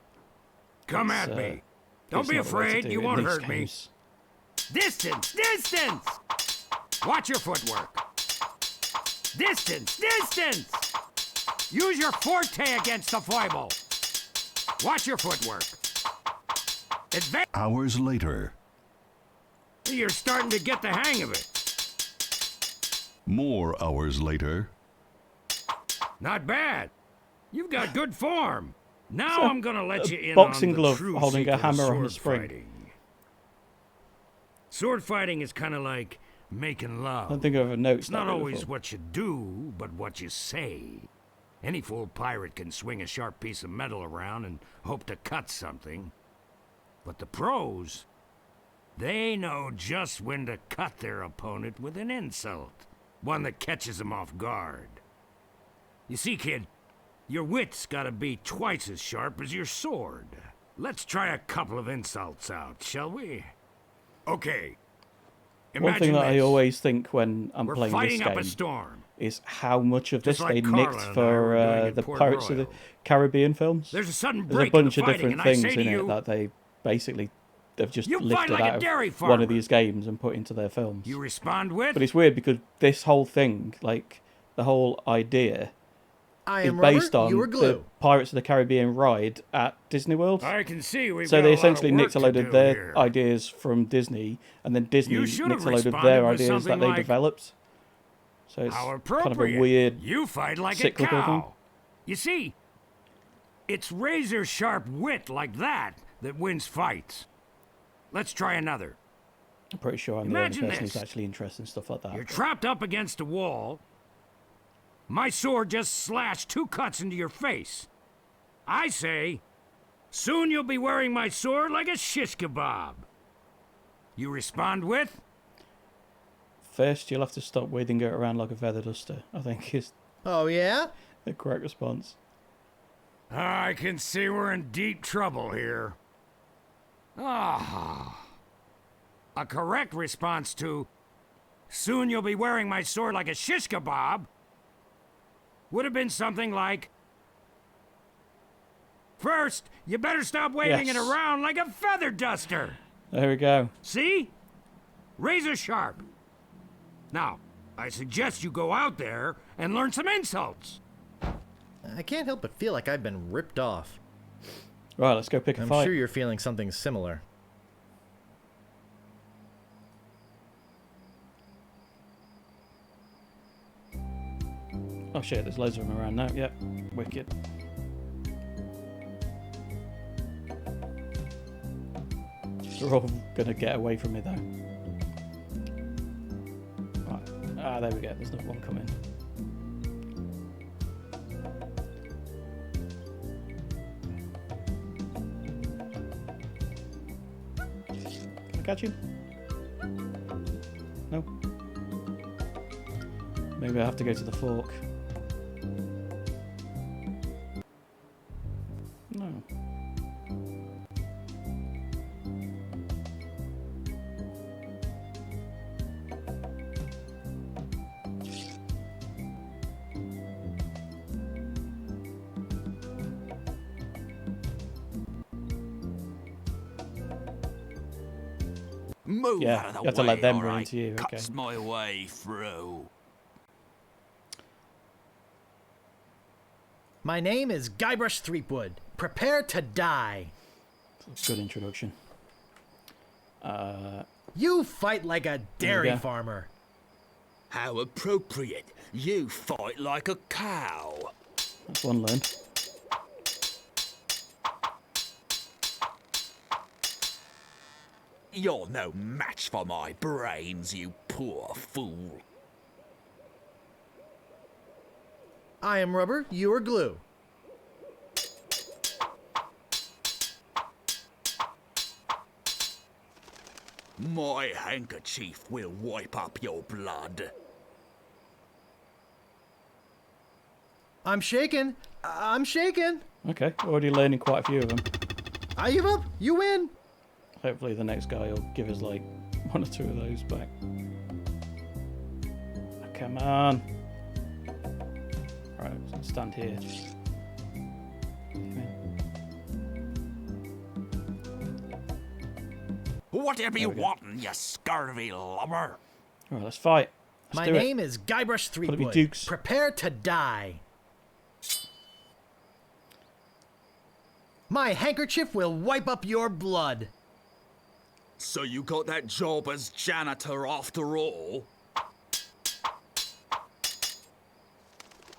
Come It's, at me. Don't it's be not the way to afraid. do You it in won't these hurt games. me. Distance! Distance! Watch your footwork. Distance! Distance! Use your forte against the foible. Watch your footwork. Hours later. You're starting to get the hang of it. More hours later. Not bad. You've got good form. Now So, I'm gonna let you in boxing on the glove true holding a secret of hammer on a sword spring. fighting. Sword fighting is kind of like making love. I don't think I've ever noticed It's not that bit always before. what you do, but what you say. Any fool pirate can swing a sharp piece of metal around and hope to cut something. But the pros, they know just when to cut their opponent with an insult. One that catches them off guard. You see, kid, your wit's gotta be twice as sharp as your sword. Let's try a couple of insults out, shall we? Okay. One thing Imagine that I this. always think when I'm We're playing this fighting up a game storm. is how much of Just this like they Carla nicked and I for were doing at the Port Pirates of the Royal. Caribbean films. There's a sudden There's break a bunch in of the different fighting, and I things say in to it you, that they've just you fight lifted like a out dairy of one of farmer. these games and put into their films. You respond with? But it's weird because this whole thing, like the whole idea, I is am based rubber, on you are the glue. Pirates of the Caribbean ride at Disney World. I can see we've So got they a lot of essentially work nicked a to load of do their here. ideas from Disney, and then Disney You should nicked have a load of responded their with ideas that something they like, developed. So it's How kind of appropriate. a weird You fight like a cyclical cow. thing. You see, it's razor-sharp wit like that that wins fights. Let's try another. I'm pretty sure I'm the Imagine only person this. who's actually interested in stuff like that. You're trapped up against a wall. My sword just slashed 2 cuts into your face. I say, soon you'll be wearing my sword like a shish kebab. You respond with? First, you'll have to stop waving it around like a feather duster, I think is Oh, yeah? the correct response. I can see we're in deep trouble here. Ah. A correct response to, soon you'll be wearing my sword like a shish kebab, would have been something like, first, you better stop waving it Yes. around like a feather duster. There we go. See? Razor sharp. Now, I suggest you go out there and learn some insults. I can't help but feel like I've been ripped off. Right, let's go pick a I'm fight. sure you're feeling something similar. Oh shit, there's loads of them around now. Yep, wicked. They're all gonna get away from me though. Right. Ah, there we go. There's another one coming. catch him? No. Maybe I have to go to the fork. No. Move Yeah, out of the you have to way, let them or run I into you, okay. cuts my way through. My name is Guybrush Threepwood. Prepare to die. Good introduction. You fight like a dairy go. farmer. How appropriate. You fight like a cow. That's one learn. You're no match for my brains, you poor fool. I am rubber, you are glue. My handkerchief will wipe up your blood. I'm shaking. I'm shaking. Okay, already learning quite a few of them. I give up. You win. Hopefully the next guy will give us like one or two of those back. Oh, come on. Right, so stand here. Whatever you want, you scurvy lubber. Alright, let's fight. My name is Guybrush Threepwood. Dukes. Prepare to die. My handkerchief will wipe up your blood. So you got that job as janitor after all?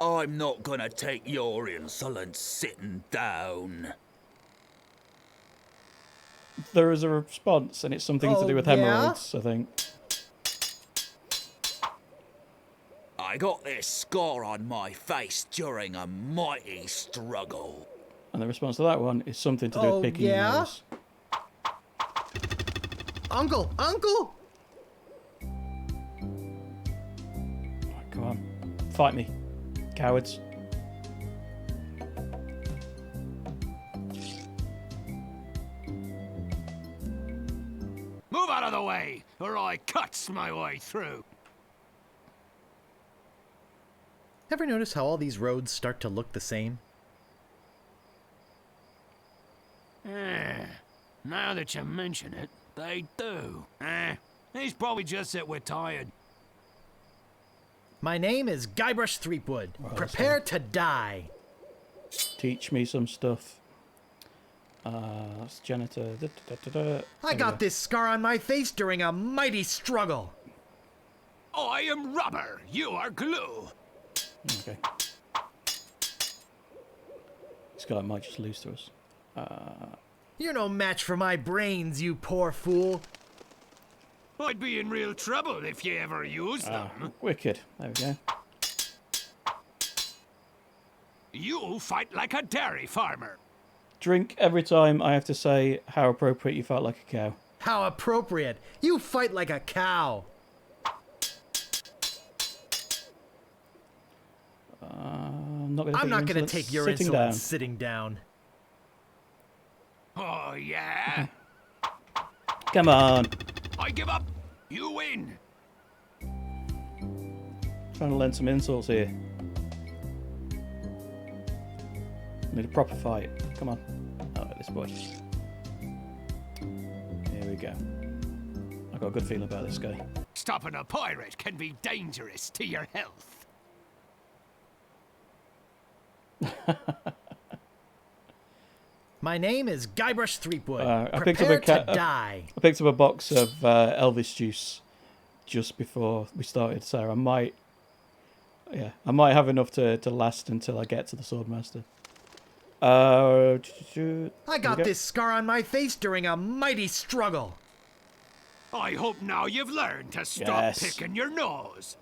I'm not gonna take your insolence sitting down. There is a response, and it's something to do with hemorrhoids, I think. I got this scar on my face during a mighty struggle. And the response to that one is something to do with picking your nose. Uncle! Uncle! Right, come on. Fight me, cowards. Move out of the way, or I cuts my way through. Ever notice how all these roads start to look the same? Now that you mention it, they do. He's probably just that we're tired. My name is Guybrush Threepwood. Prepare to die. Teach me some stuff. That's janitor. I got this scar on my face during a mighty struggle. I am rubber, you are glue. Okay. This guy might just lose to us. You're no match for my brains, you poor fool. I'd be in real trouble if you ever used them. Wicked. There we go. You fight like a dairy farmer. Drink every time I have to say how appropriate you felt like a cow. How appropriate. You fight like a cow. I'm not going to take your insolence sitting down. Oh, yeah? Come on. I give up. You win. Trying to learn some insults here. Need a proper fight. Come on. Oh, this boy. Here we go. I've got a good feeling about this guy. Stopping a pirate can be dangerous to your health. My name is Guybrush Threepwood. I Prepare to die. I picked up a box of Elvis juice just before we started, so I might have enough to last until I get to the Swordmaster. I got this scar on my face during a mighty struggle. I hope now you've learned to stop picking your nose.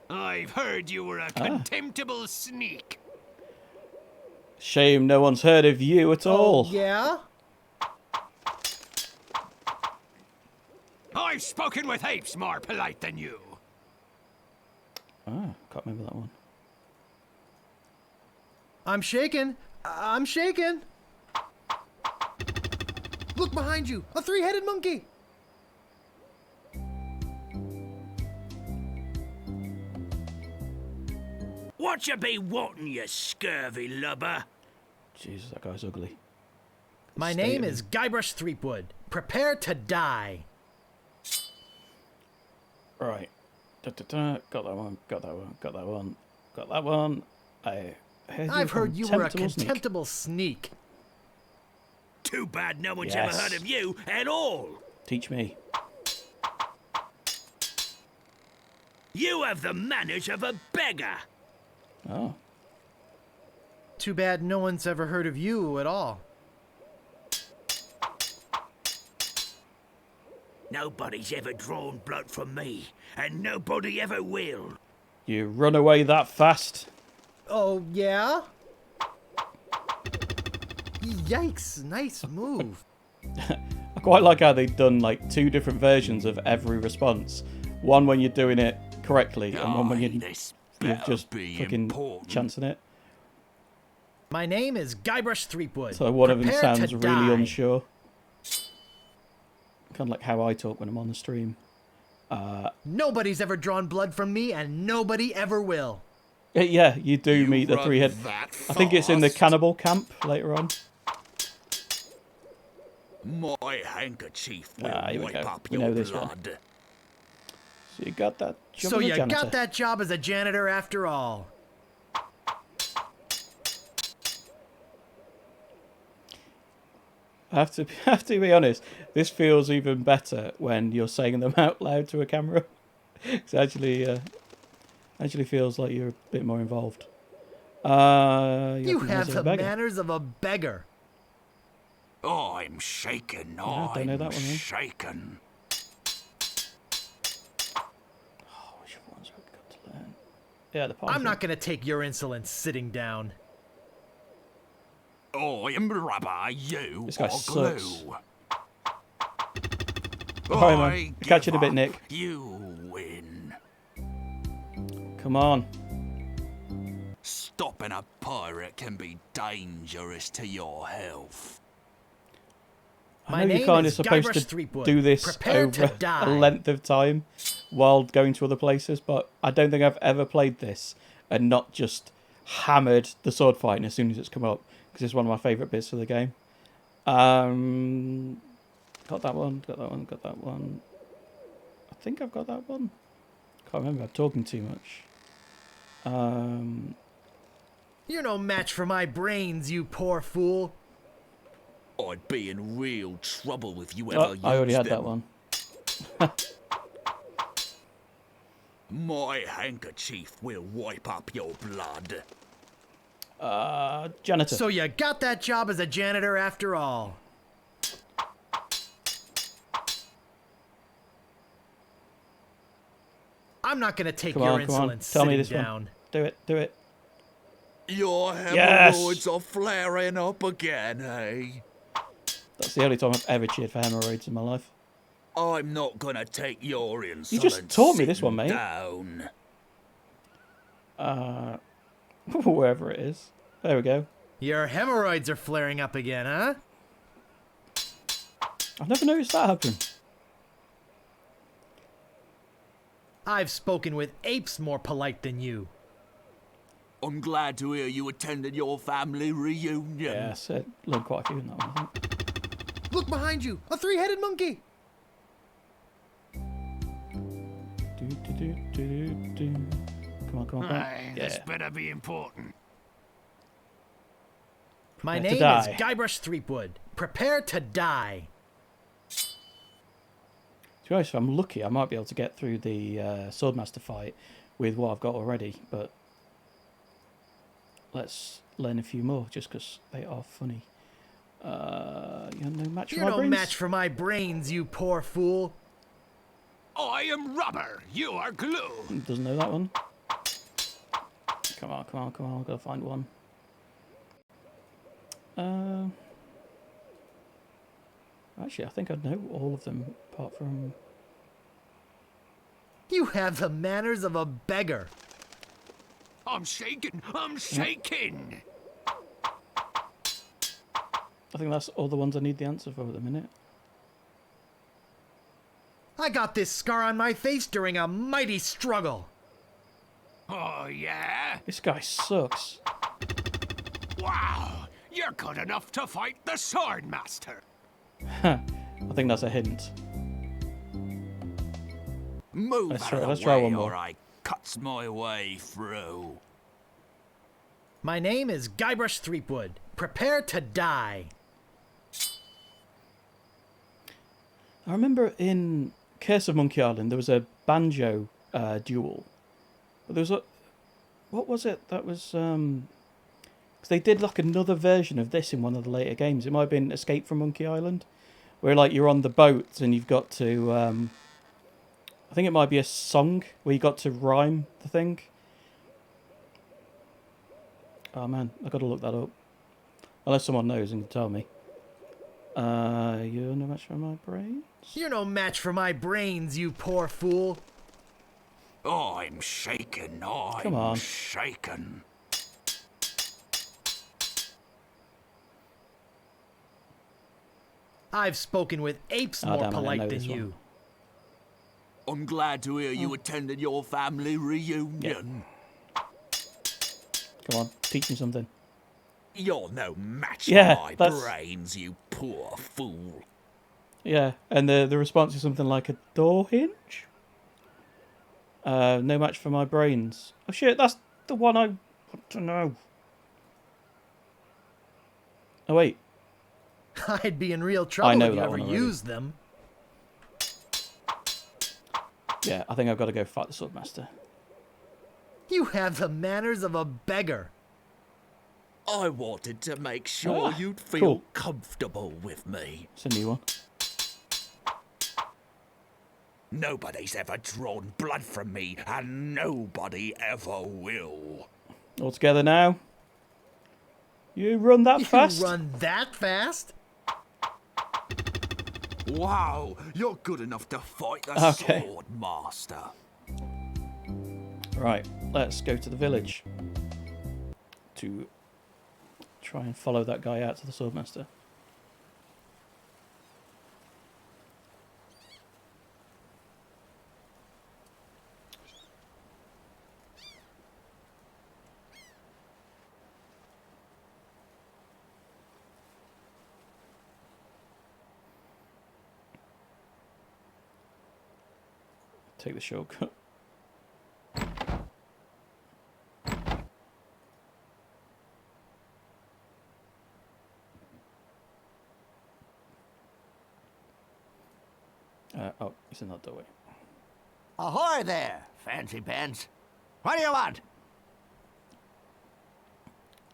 I've heard you were a contemptible sneak. Shame no one's heard of you at all. Oh, yeah? I've spoken with apes more polite than you. Ah, can't remember that one. I'm shaken. I'm shaken. Look behind you. A three-headed monkey. What you be wanting, you scurvy lubber? Jesus, that guy's ugly. My State name of is him. Guybrush Threepwood. Prepare to die. Right. Da-da-da. Got that one. Got that one. Got that one. Got that one. I've heard you were a contemptible sneak. Too bad no one's Yes. ever heard of you at all. Teach me. You have the manners of a beggar. Oh. Too bad no one's ever heard of you at all. Nobody's ever drawn blood from me, and nobody ever will. You run away that fast? Oh, yeah? Yikes, nice move. I quite like how they've done like 2 different versions of every response. One when you're doing it correctly, and one when you're just fucking chancing it. My name is Guybrush Threepwood. So one of them Prepare sounds to really die. unsure. Kind of like how I talk when I'm on the stream. Nobody's ever drawn blood from me, and nobody ever will. Yeah, you do meet the run 3-head. that I think it's in the fast? cannibal camp later on. My handkerchief will Here we wipe go. up We your know this one. blood. So you got that job So as a you janitor. got that job as a janitor after all. I have to be honest. This feels even better when you're saying them out loud to a camera. It actually feels like you're a bit more involved. You have the manners of a beggar. I'm shaken. I don't know that I'm one, eh? shaken. Which ones have we got to learn? Yeah, the I'm not going to take your insolence sitting down. I'm rubber, you This guy are sucks. glue. Alright, man. Catch you in a bit, Nick. You win. Come on. Stopping a pirate can be dangerous to your health. I My know you're name kind of is supposed Guybrush to Threepwood. do this Prepare to over a die. length of time while going to other places, but I don't think I've ever played this and not just hammered the sword fighting as soon as it's come up, because it's one of my favourite bits of the game. Got that one, got that one, got that one. I think I've got that one. Can't remember, I'm talking too much. You're no match for my brains, you poor fool. I'd be in real trouble if you Oh, ever used I already had them. that one. My handkerchief will wipe up your blood. Janitor. So you got that job as a janitor after all. I'm not going to take Come your on, come on. insolence Tell me sitting this down. one. Do it, do it. Your Yes! hemorrhoids are flaring up again, eh? That's the only time I've ever cheered for hemorrhoids in my life. I'm not gonna take your insolence. You just taught me this one, mate. Down. Wherever it is. There we go. Your hemorrhoids are flaring up again, huh? I've never noticed that happen. I've spoken with apes more polite than you. I'm glad to hear you attended your family reunion. Yeah, I learned quite a few in that one, I think. Look behind you, a three-headed monkey. Come on, come on, come on. This Yeah. better be important. My Prepare to name is die. Guybrush Threepwood. Prepare to die. To be honest, if I'm lucky, I might be able to get through the Swordmaster fight with what I've got already, but let's learn a few more just because they are funny. You're no match for You're my no brains? match for my brains, you poor fool. I am rubber, you are glue. Doesn't know that one. Come on, come on, come on. I've got to find one. Actually, I think I know all of them apart from... You have the manners of a beggar. I'm shaking! I'm shaking! I think that's all the ones I need the answer for at the minute. I got this scar on my face during a mighty struggle. Oh, yeah? This guy sucks. Wow! You're good enough to fight the Sword Master! I think that's a hint. Move Let's out try- of let's the try way one more. or I cuts my way through. My name is Guybrush Threepwood. Prepare to die. I remember in Curse of Monkey Island there was a banjo duel. But there was a... What was it? That was... Because they did like another version of this in one of the later games. It might have been Escape from Monkey Island. Where like you're on the boat and you've got to... I think it might be a song where you got to rhyme the thing. Oh man, I've got to look that up. Unless someone knows and can tell me. You're no match for my brains? You're no match for my brains, you poor fool. I'm shaken. Come on. I'm shaken. I've spoken with apes Oh, more damn it, I know polite than this you. I'm glad to hear you attended your family reunion. Come on, teach me something. You're no match Yeah, for my that's- brains, you poor fool. Yeah, and the response is something like a door hinge? No match for my brains. Oh shit, that's the one I want to know. Oh wait. I'd be in real trouble know if you that ever one already. used them. Yeah, I think I've got to go fight the Swordmaster. You have the manners of a beggar. I wanted to make sure Ah, you'd feel cool. comfortable with me. It's a new one. Nobody's ever drawn blood from me, and nobody ever will. All together now. You run that fast? You run that fast? Wow, you're good enough to fight the Okay. Sword Master. Right, let's go to the village. To try and follow that guy out to the Swordmaster. Take the shortcut. Oh, he's in that doorway. Ahoy there, fancy pants. What do you want?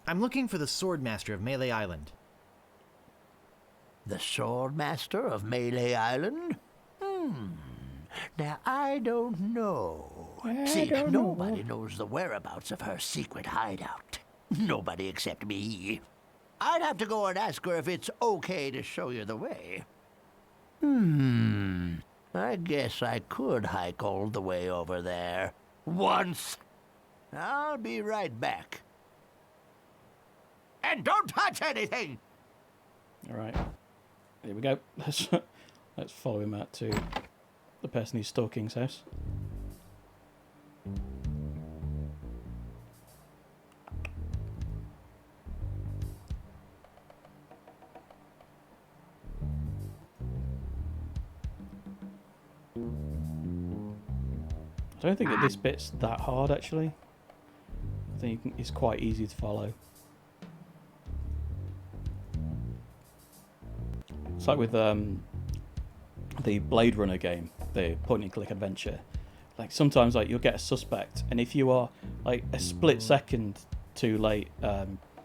I'm looking for the Swordmaster of Melee Island. The Swordmaster of Melee Island? Now, I don't know. See, nobody knows the whereabouts of her secret hideout. Nobody except me. I'd have to go and ask her if it's okay to show you the way. I guess I could hike all the way over there. Once. I'll be right back. And don't touch anything! Alright. Here we go. Let's follow him out to the person he's stalking's house. I don't think that this bit's that hard, actually. I think it's quite easy to follow. It's like with the Blade Runner game, the point-and-click adventure. Like sometimes, like you'll get a suspect, and if you are like a split second too late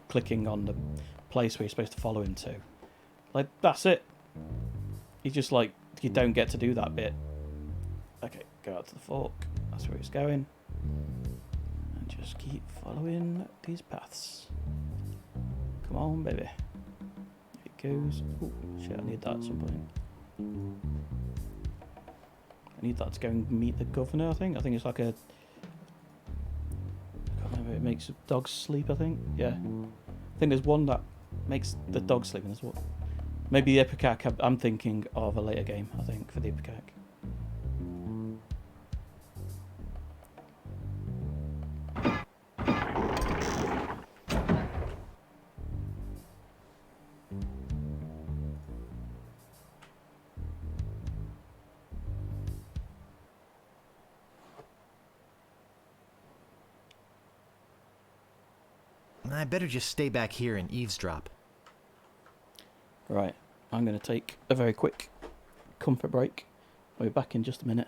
clicking on the place where you're supposed to follow him to, like that's it. You just like you don't get to do that bit. Okay, go out to the fork. That's where it's going. And just keep following these paths. Come on, baby. goes. Oh shit! I need that at some point. I need that to go and meet the governor. I think it's like a. I can't remember. It makes dogs sleep. I think. Yeah. I think there's one that makes the dog sleep, and there's what. Maybe the Ipecac. I'm thinking of a later game. I think for the Ipecac. I better just stay back here and eavesdrop. Right, I'm going to take a very quick comfort break. I'll be back in just a minute.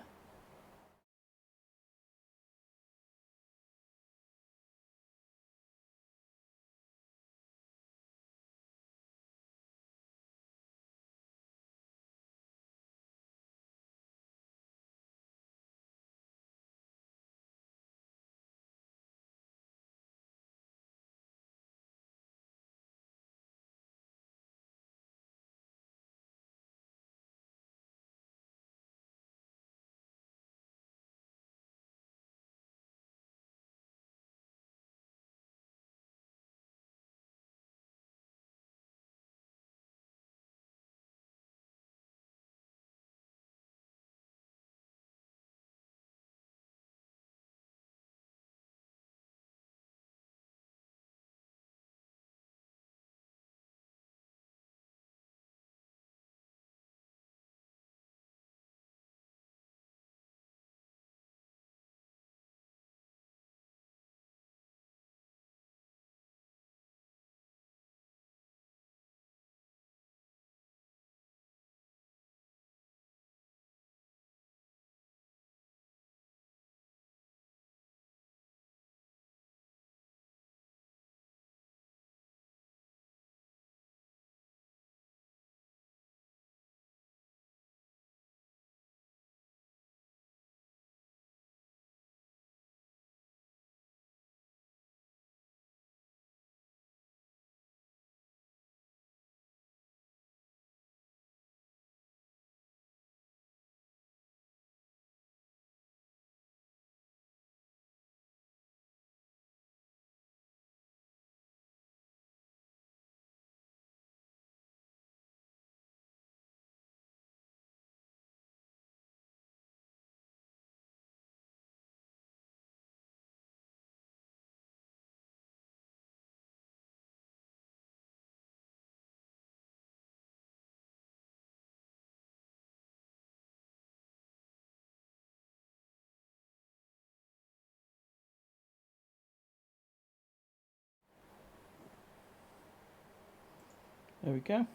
There we go.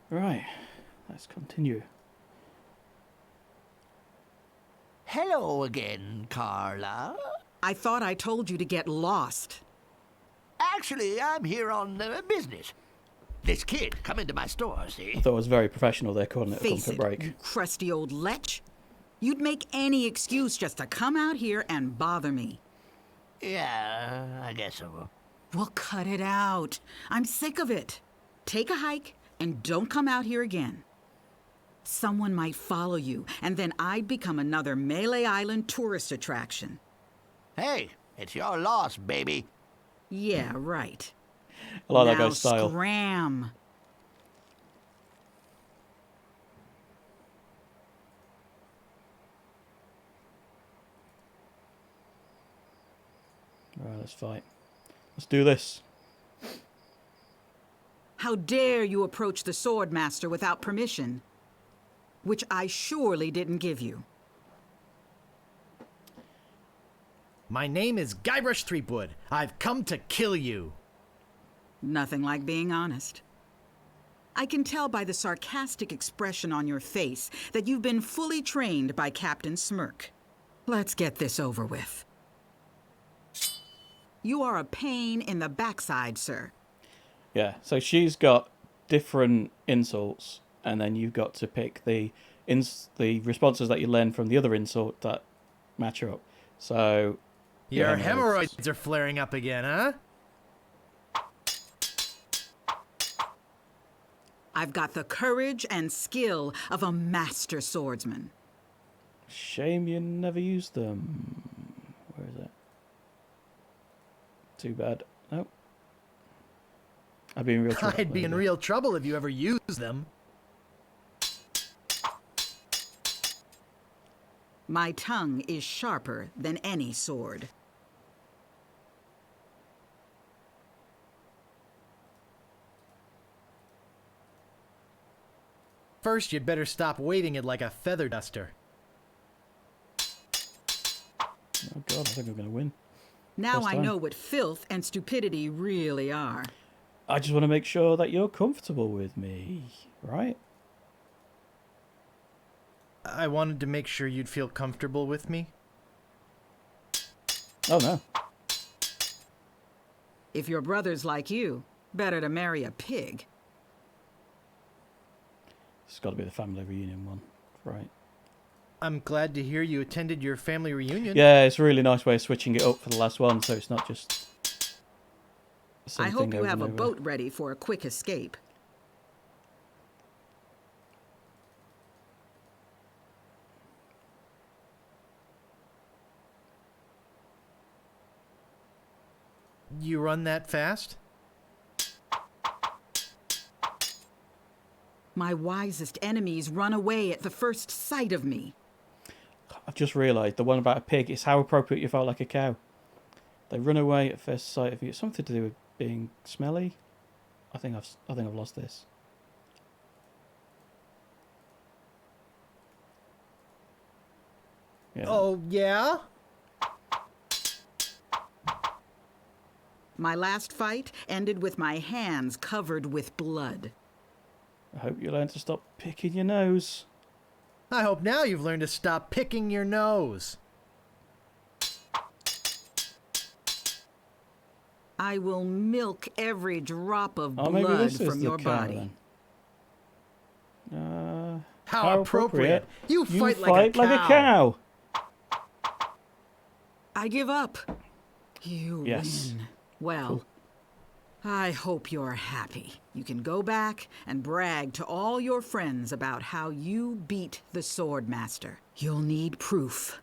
Right, let's continue. Hello again, Carla. I thought I told you to get lost. Actually, I'm here on business. This kid come into my store, see? I thought it was very professional there, calling it a Face comfort it, break. you crusty old lech. You'd make any excuse just to come out here and bother me. Yeah, I guess so. Well, cut it out. I'm sick of it. Take a hike and don't come out here again. Someone might follow you, and then I'd become another Melee Island tourist attraction. Hey, it's your loss, baby. Yeah, right. I like that now guy's style. Scram. Right, let's fight. Let's do this. How dare you approach the Sword Master without permission? Which I surely didn't give you. My name is Guybrush Threepwood. I've come to kill you. Nothing like being honest. I can tell by the sarcastic expression on your face that you've been fully trained by Captain Smirk. Let's get this over with. You are a pain in the backside, sir. Yeah, so she's got different insults, and then you've got to pick the responses that you learn from the other insult that match up. So Your hemorrhoids are flaring up again, huh? I've got the courage and skill of a master swordsman. Shame you never used them. Where is it? Too bad. Oh. I'd be in real trouble. I'd be in real trouble if you ever used them. My tongue is sharper than any sword. First, you'd better stop waving it like a feather duster. Oh god, I think I'm going to win. Now First I time. know what filth and stupidity really are. I just want to make sure that you're comfortable with me, right? I wanted to make sure you'd feel comfortable with me. Oh no. If your brother's like you, better to marry a pig. It's got to be the family reunion one, right? I'm glad to hear you attended your family reunion. Yeah, it's a really nice way of switching it up for the last one, so it's not just the same I hope thing you over have a and over. boat ready for a quick escape. You run that fast? My wisest enemies run away at the first sight of me. I've just realised the one about a pig is how appropriate you felt like a cow. They run away at first sight of you. It's something to do with being smelly. I think I've lost this. Yeah. Oh, yeah? My last fight ended with my hands covered with blood. I hope you learn to stop picking your nose. I hope now you've learned to stop picking your nose. I will milk every drop of Maybe blood this is from the your cow, body. then. How appropriate. You fight like like a a cow. I give up. You Yes. win. Well, Cool. I hope you're happy. You can go back and brag to all your friends about how you beat the Swordmaster. You'll need proof.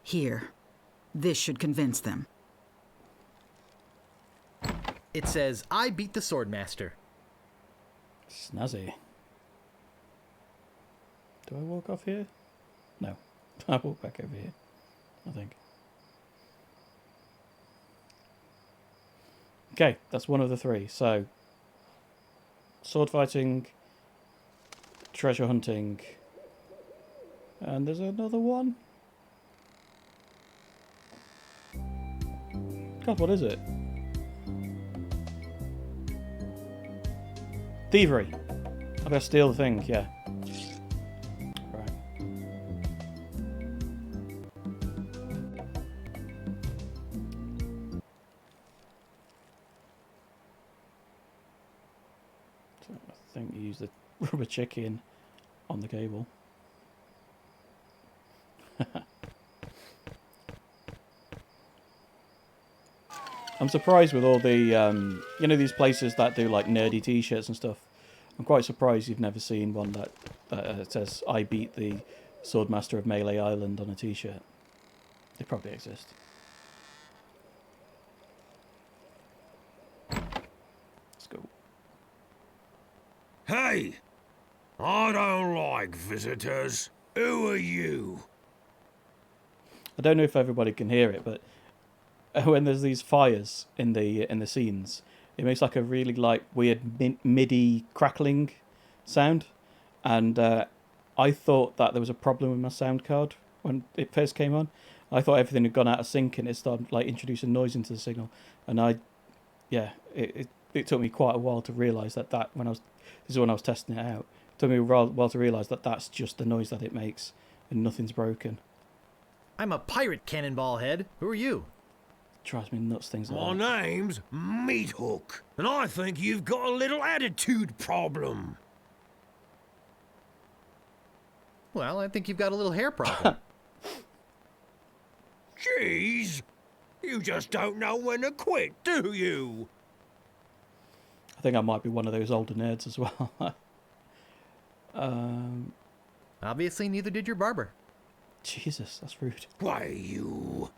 Here, this should convince them. It says, I beat the Swordmaster. Snazzy. Do I walk off here? No. I walk back over here, I think. Okay, that's one of the three. So, sword fighting, treasure hunting, and there's another one. God, what is it? Thievery. I better steal the thing, yeah. Right. So I think you use the rubber chicken on the cable. I'm surprised with all the, you know, these places that do like nerdy t-shirts and stuff. I'm quite surprised you've never seen one that says, I beat the Swordmaster of Melee Island on a t-shirt. They probably exist. Let's go. Hey! I don't like visitors. Who are you? I don't know if everybody can hear it, but when there's these fires in the scenes, it makes like a really like weird MIDI crackling sound, and I thought that there was a problem with my sound card when it first came on. I thought everything had gone out of sync and it started like introducing noise into the signal, and it took me quite a while to realise that this is when I was testing it out. It took me a while to realise that that's just the noise that it makes and nothing's broken. I'm a pirate, Cannonball Head. Who are you? Drives me nuts, things like My that. name's Meat Hook, and I think you've got a little attitude problem. Well, I think you've got a little hair problem. Jeez, you just don't know when to quit, do you? I think I might be one of those older nerds as well. Obviously, neither did your barber. Jesus, that's rude. Why, you...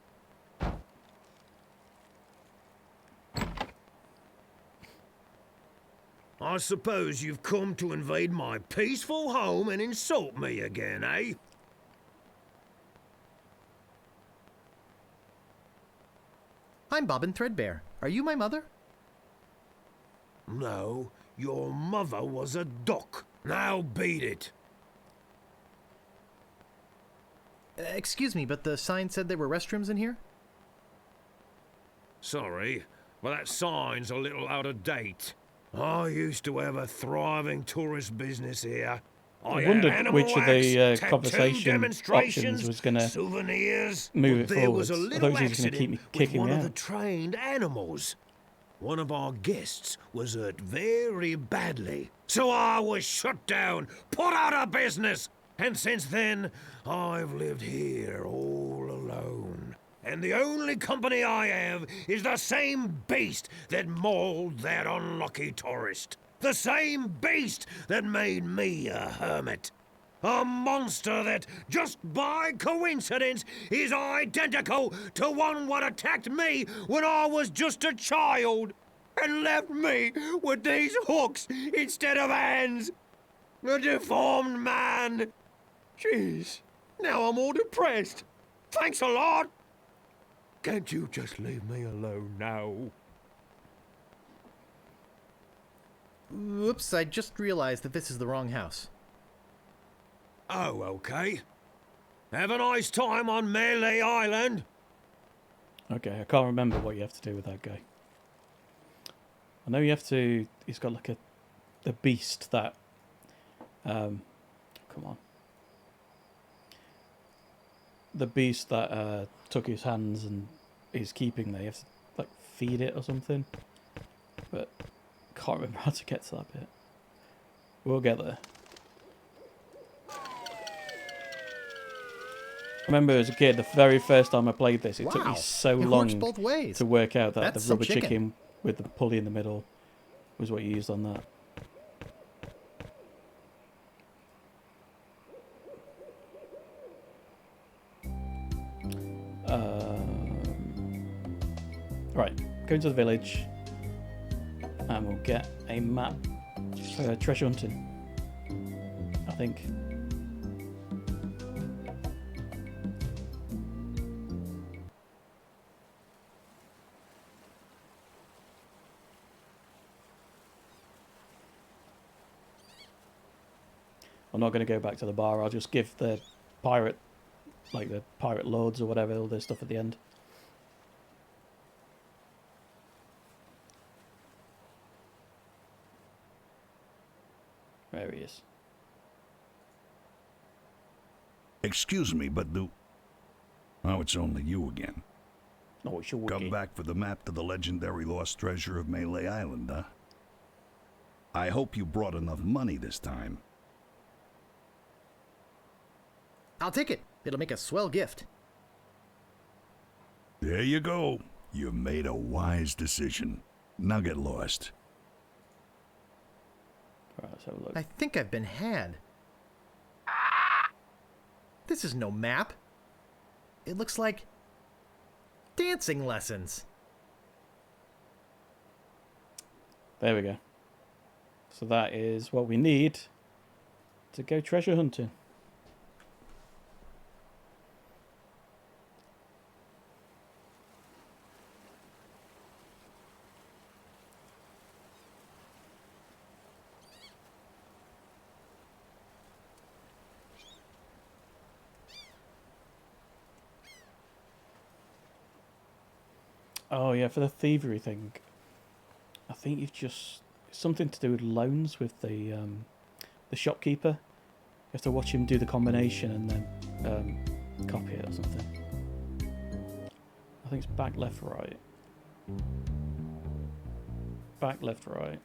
I suppose you've come to invade my peaceful home and insult me again, eh? I'm Bobbin Threadbare. Are you my mother? No, your mother was a duck. Now beat it. Excuse me, but the sign said there were restrooms in here? Sorry, but that sign's a little out of date. I used to have a thriving tourist business here. I had wondered animal which of the acts, tattoo conversation demonstrations, options was going to souvenirs, move but it there was forwards. a I little thought he was going to keep accident me with kicking one me of the out. trained animals. One of our guests was hurt very badly, so I was shut down, put out of business, and since then I've lived here all alone. And the only company I have is the same beast that mauled that unlucky tourist. The same beast that made me a hermit. A monster that, just by coincidence, is identical to one what attacked me when I was just a child and left me with these hooks instead of hands. A deformed man. Jeez, now I'm all depressed. Thanks a lot. Can't you just leave me alone now? Oops, I just realized that this is the wrong house. Oh, okay. Have a nice time on Melee Island. Okay, I can't remember what you have to do with that guy. I know you have to... He's got like a beast that... come on. The beast that took his hands and is keeping there. You have to like feed it or something. But can't remember how to get to that bit. We'll get there. I remember as a kid, the very first time I played this, it took me so It long works both ways. to work out that That's the some rubber chicken. chicken with the pulley in the middle was what you used on that. Right, go into the village and we'll get a map for treasure hunting, I think. I'm not going to go back to the bar. I'll just give the pirate, like the pirate lords or whatever, all this stuff at the end. There he is. Excuse me, but Oh, it's only you again. Oh, it's your Come back for the map to the legendary lost treasure of Melee Island, huh? I hope you brought enough money this time. I'll take it. It'll make a swell gift. There you go. You made a wise decision. Now get lost. Right, let's have a look. I think I've been had. This is no map. It looks like dancing lessons. There we go. So that is what we need to go treasure hunting. Oh yeah, for the thievery thing, I think you've just something to do with loans with the shopkeeper. You have to watch him do the combination and then copy it or something. I think it's back, left, right. Back, left, right,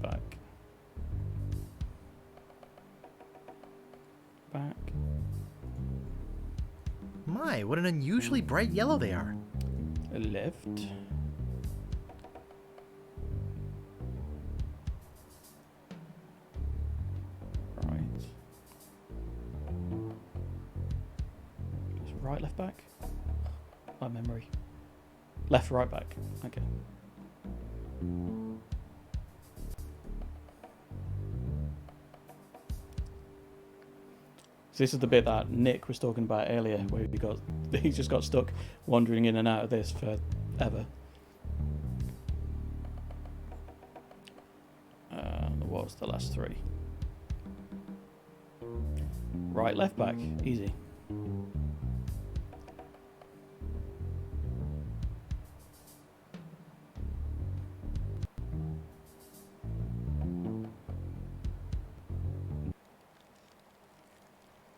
back. Back. My, what an unusually bright yellow they are. Left. Right. left back? My memory. Left, right back. Okay. So this is the bit that Nick was talking about earlier, where he just got stuck wandering in and out of this forever. What was the last three? Right, left back, easy.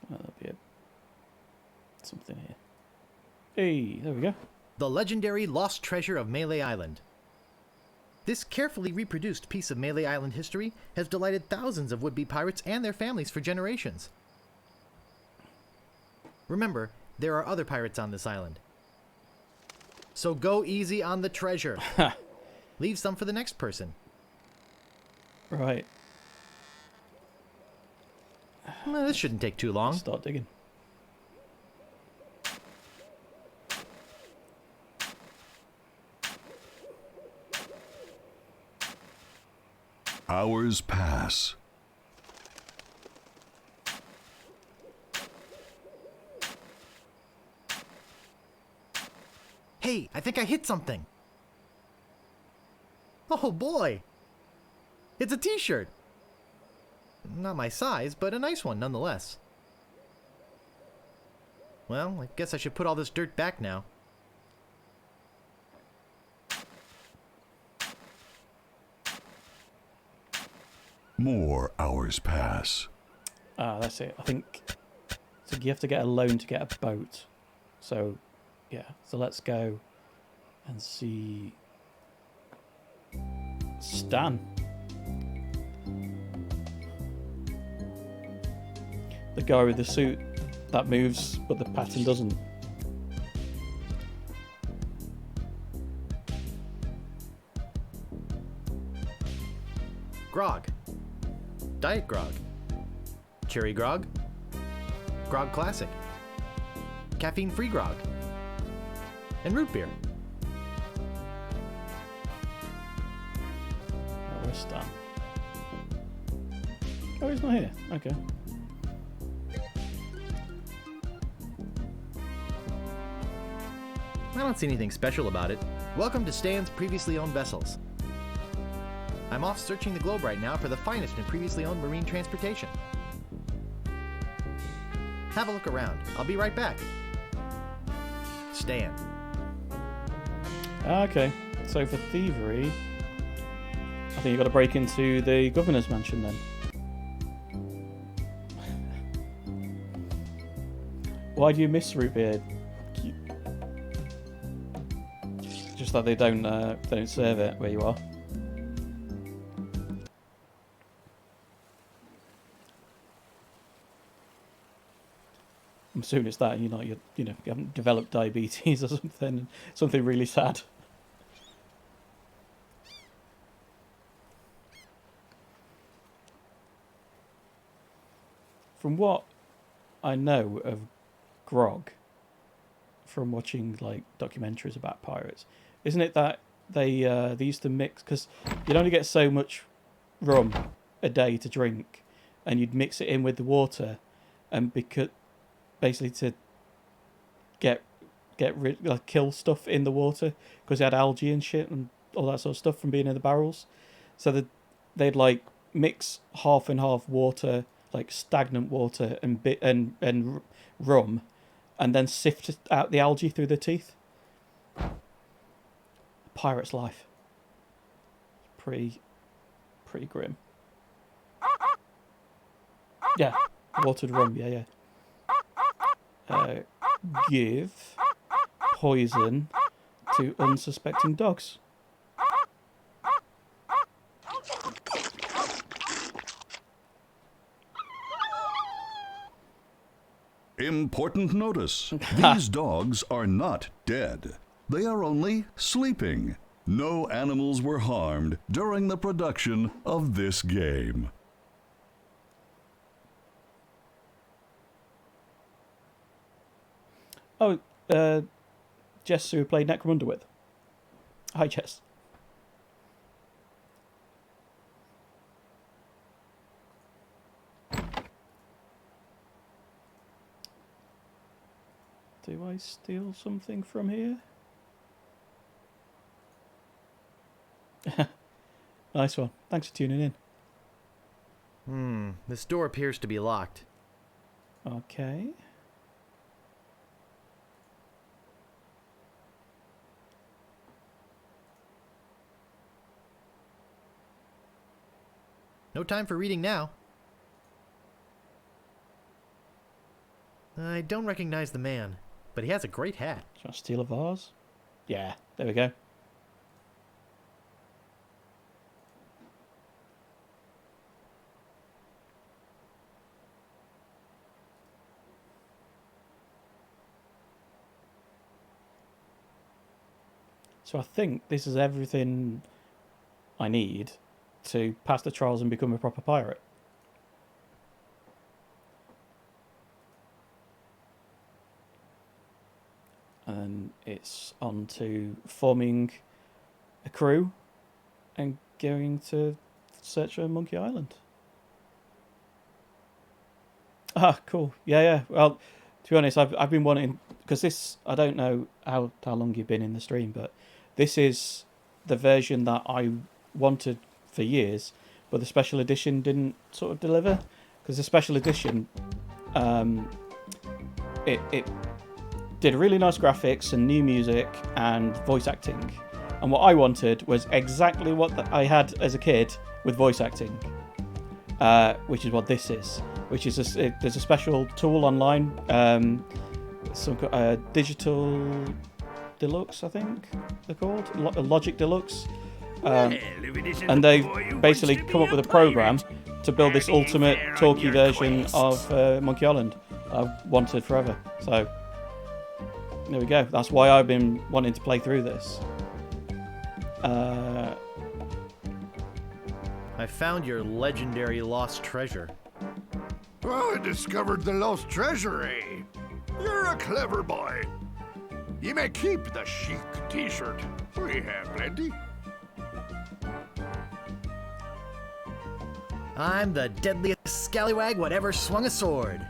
That'll be something here. Hey, there we go. The legendary lost treasure of Melee Island. This carefully reproduced piece of Melee Island history has delighted thousands of would-be pirates and their families for generations. Remember, there are other pirates on this island. So go easy on the treasure. Leave some for the next person. Right. Well, this shouldn't take too long. Start digging. Hours pass. Hey, I think I hit something. Oh boy. It's a t-shirt. Not my size, but a nice one nonetheless. Well, I guess I should put all this dirt back now. More hours pass. Ah, that's it. I think so. You have to get a loan to get a boat. So, yeah. So let's go and see Stan. The guy with the suit that moves, but the pattern doesn't. Grog. Diet Grog. Cherry Grog. Grog Classic. Caffeine-free Grog. And root beer. Oh, where's Stan? Oh, he's not here. Okay. I don't see anything special about it. Welcome to Stan's previously owned vessels. I'm off searching the globe right now for the finest in previously owned marine transportation. Have a look around. I'll be right back. Stan. Okay. So for thievery, I think you got to break into the governor's mansion then. Why do you miss root beer? Just that they don't serve it where you are. I'm assuming it's that you haven't developed diabetes or something really sad. From what I know of grog, from watching like documentaries about pirates, isn't it that they used to mix, because you'd only get so much rum a day to drink, and you'd mix it in with the water, and because basically to get rid, like, kill stuff in the water, because they had algae and shit and all that sort of stuff from being in the barrels. So they'd like mix half and half water, like stagnant water and rum, and then sift out the algae through the teeth. Pirate's life. Pretty grim. Yeah, watered rum. Yeah. Give poison to unsuspecting dogs. Important notice. These dogs are not dead. They are only sleeping. No animals were harmed during the production of this game. Oh, Jess, who played Necromunda with. Hi, Jess. Do I steal something from here? Nice one. Thanks for tuning in. This door appears to be locked. Okay. No time for reading now. I don't recognize the man, but he has a great hat. Shall I steal a vase? Yeah, there we go. So I think this is everything I need to pass the trials and become a proper pirate. And it's on to forming a crew and going to search for Monkey Island. Ah, cool. Yeah. Well, to be honest, I've been wanting, because this, I don't know how long you've been in the stream, but this is the version that I wanted for years, but the special edition didn't sort of deliver, because the special edition, it did really nice graphics and new music and voice acting, and what I wanted was exactly what I had as a kid with voice acting, which is what this is. Which is there's a special tool online, some digital deluxe, I think they're called, Logic Deluxe, and they basically come up with a program to build this ultimate talkie version of Monkey Island I've wanted forever. So there we go. That's why I've been wanting to play through this. I found your legendary lost treasure. Oh, I discovered the lost treasure, eh? You're a clever boy. You may keep the chic t-shirt. We have plenty. I'm the deadliest scallywag whatever swung a sword.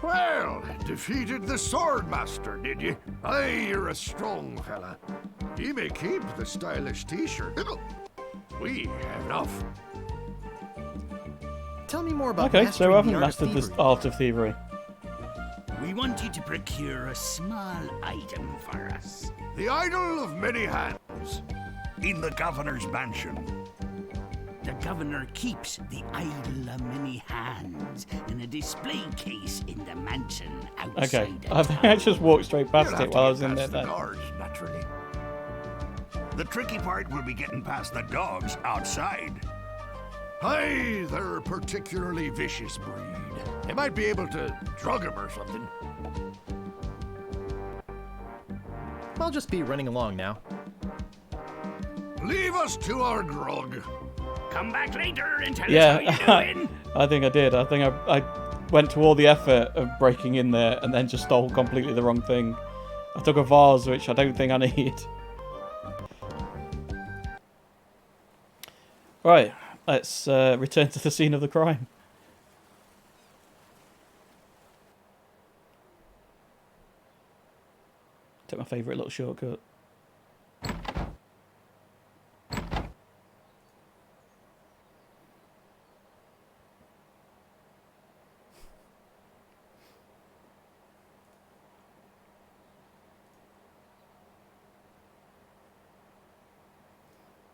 Well, defeated the sword master, did you? Aye, you're a strong fella. You may keep the stylish t-shirt. We have enough. Tell me more about okay, so I haven't the mastered the art of thievery. We want you to procure a small item for us. The idol of many hands. In the governor's mansion. The governor keeps the idol of many hands in a display case in the mansion outside. Okay, I think I just walked straight past it while I was in there. The guards, naturally. The tricky part will be getting past the dogs outside. Aye, they're a particularly vicious breed. They might be able to drug him or something. I'll just be running along now. Leave us to our grog. Come back later and tell us how you're doing. I think I did. I think I went to all the effort of breaking in there and then just stole completely the wrong thing. I took a vase, which I don't think I need. Right. Let's return to the scene of the crime. Take my favourite little shortcut.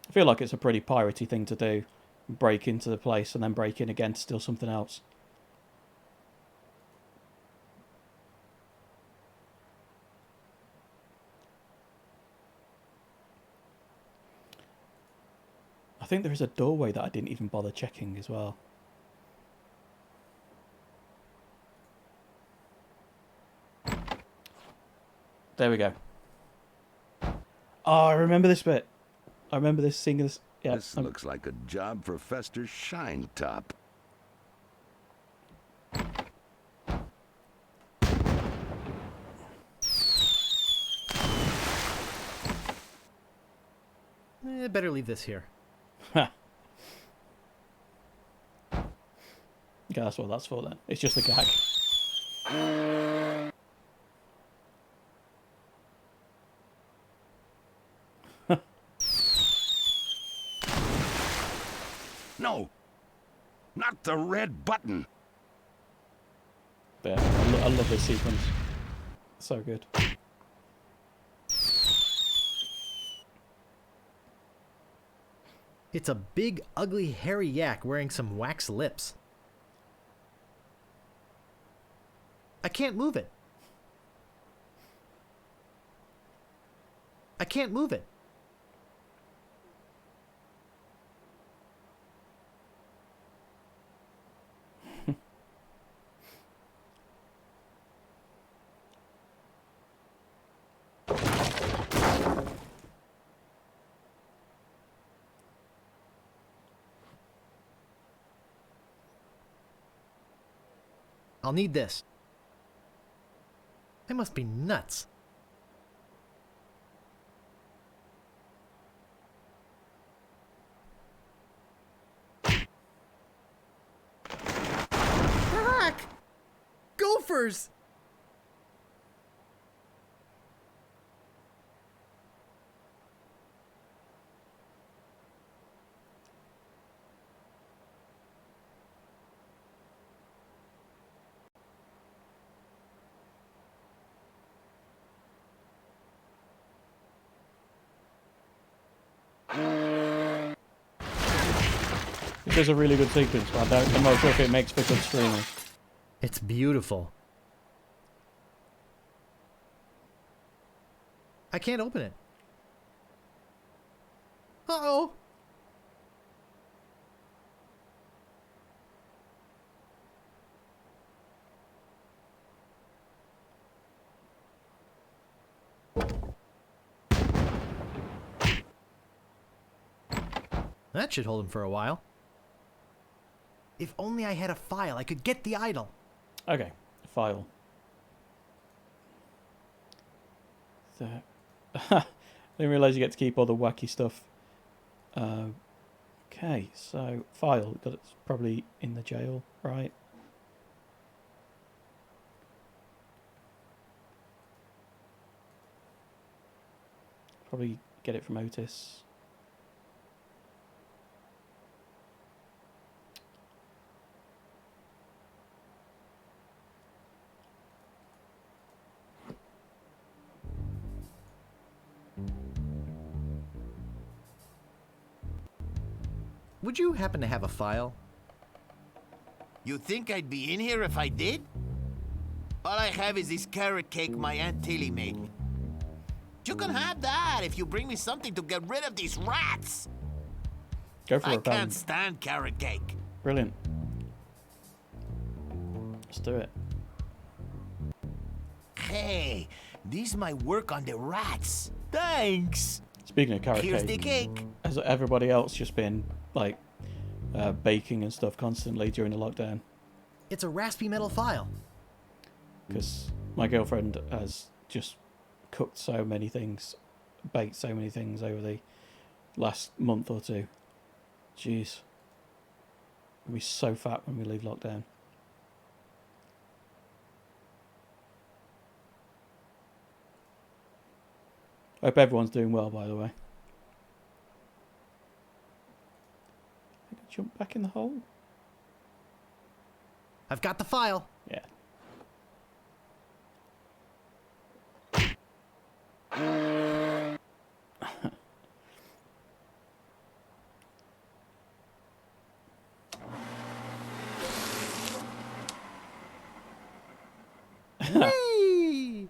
I feel like it's a pretty piratey thing to do. Break into the place and then break in again to steal something else. I think there is a doorway that I didn't even bother checking as well. There we go. Oh, I remember this bit. I remember this scene. Yeah, this looks like a job for Fester Shinetop. I'd better leave this here. Yeah, that's what that's for then. It's just a gag. No, not the red button. Yeah, I love this sequence. So good. It's a big, ugly, hairy yak wearing some wax lips. I can't move it. I can't move it. I'll need this. I must be nuts. Fuck! Gophers! It is a really good sequence, but I'm not sure if it makes for good streaming. It's beautiful. I can't open it. Uh-oh. That should hold him for a while. If only I had a file, I could get the idol. Okay, file. So, I didn't realise you get to keep all the wacky stuff. Okay, so file, but it's probably in the jail, right? Probably get it from Otis. Would you happen to have a file? You think I'd be in here if I did? All I have is this carrot cake my Aunt Tilly made. You can have that if you bring me something to get rid of these rats. Go for I it, pal. can't stand carrot cake. Brilliant. Let's do it. Hey, this might work on the rats. Thanks. Speaking of carrot Here's cake, the cake. has everybody else just been like baking and stuff constantly during the lockdown? It's a raspy metal file. Because my girlfriend has just cooked so many things, baked so many things over the last month or two. Jeez. We'll be so fat when we leave lockdown. Hope everyone's doing well, by the way. I can jump back in the hole. I've got the file. Yeah. Whee!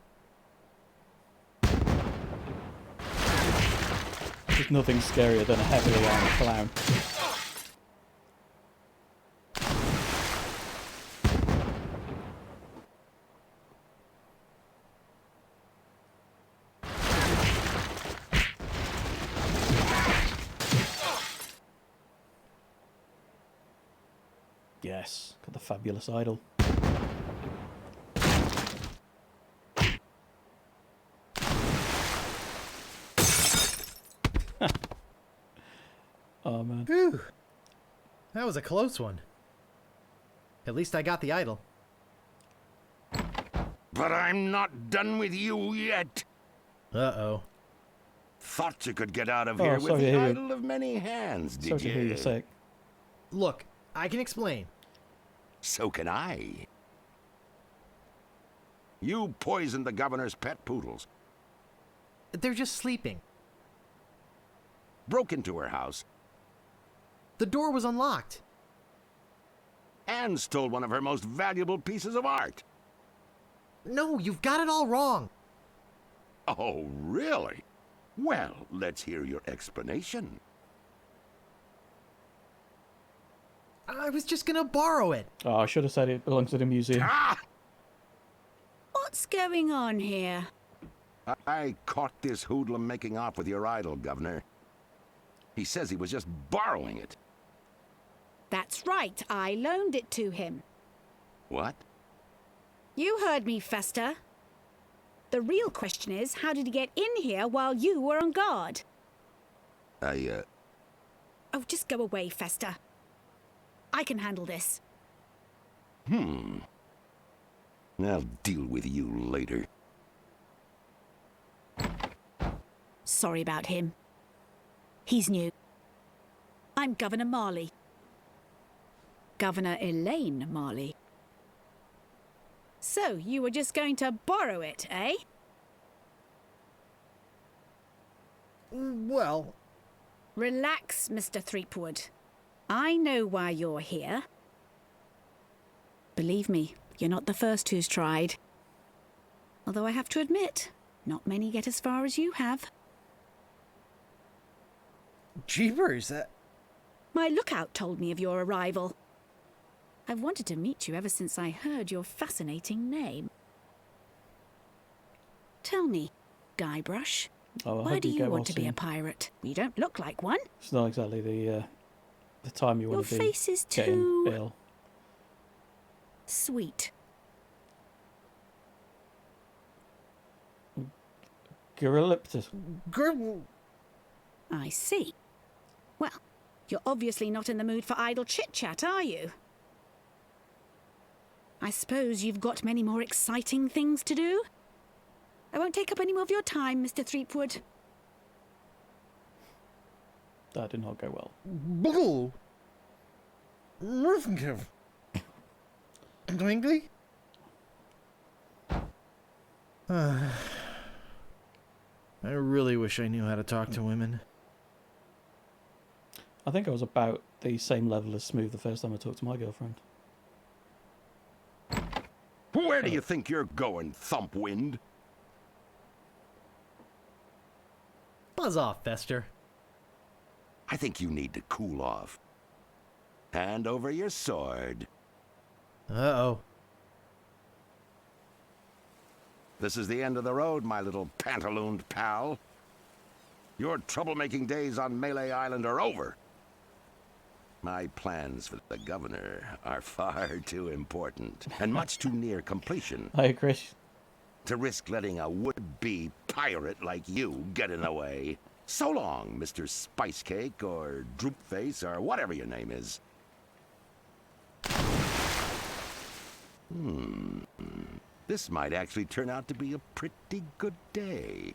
There's nothing scarier than a heavily armed clown. Yes, got the fabulous idol. Oh, man. Whew. That was a close one. At least I got the idol. But I'm not done with you yet. Uh-oh. Thought you could get out of Oh, here with sorry to the hear you. idol of many hands, did Sorry you? to hear you're sick. Look, I can explain. So can I. You poisoned the governor's pet poodles, They're just sleeping. broke into her house, The door was unlocked. and stole one of her most valuable pieces of art. No, you've got it all wrong. Oh, really? Well, let's hear your explanation. I was just gonna borrow it. Oh, I should have said it belongs to the museum. Ah! What's going on here? I caught this hoodlum making off with your idol, Governor. He says he was just borrowing it. That's right, I loaned it to him. What? You heard me, Fester. The real question is, how did he get in here while you were on guard? I, Oh, just go away, Fester. I can handle this. I'll deal with you later. Sorry about him. He's new. I'm Governor Marley. Governor Elaine Marley. So, you were just going to borrow it, eh? Well... Relax, Mr. Threepwood. I know why you're here. Believe me, you're not the first who's tried. Although I have to admit, not many get as far as you have. Jeepers, My lookout told me of your arrival. I've wanted to meet you ever since I heard your fascinating name. Tell me, Guybrush, Oh, I why hope do you you get well want to be a soon. pirate? You don't look like one. It's not exactly the time you want to Your be face is getting too ill. sweet. Gorilliptus. I see. Well, you're obviously not in the mood for idle chit-chat, are you? I suppose you've got many more exciting things to do? I won't take up any more of your time, Mr. Threepwood. That did not go well. Bull. Rufenkiv. Dwingly? I really wish I knew how to talk to women. I think I was about the same level as Smooth the first time I talked to my girlfriend. Where do you think you're going, Thumpwind? Buzz off, Fester. I think you need to cool off. Hand over your sword. Uh-oh. This is the end of the road, my little pantalooned pal. Your troublemaking days on Melee Island are over. My plans for the governor are far too important and much too near completion I agree. to risk letting a would-be pirate like you get in the way. So long, Mr. Spicecake or Droopface or whatever your name is. This might actually turn out to be a pretty good day.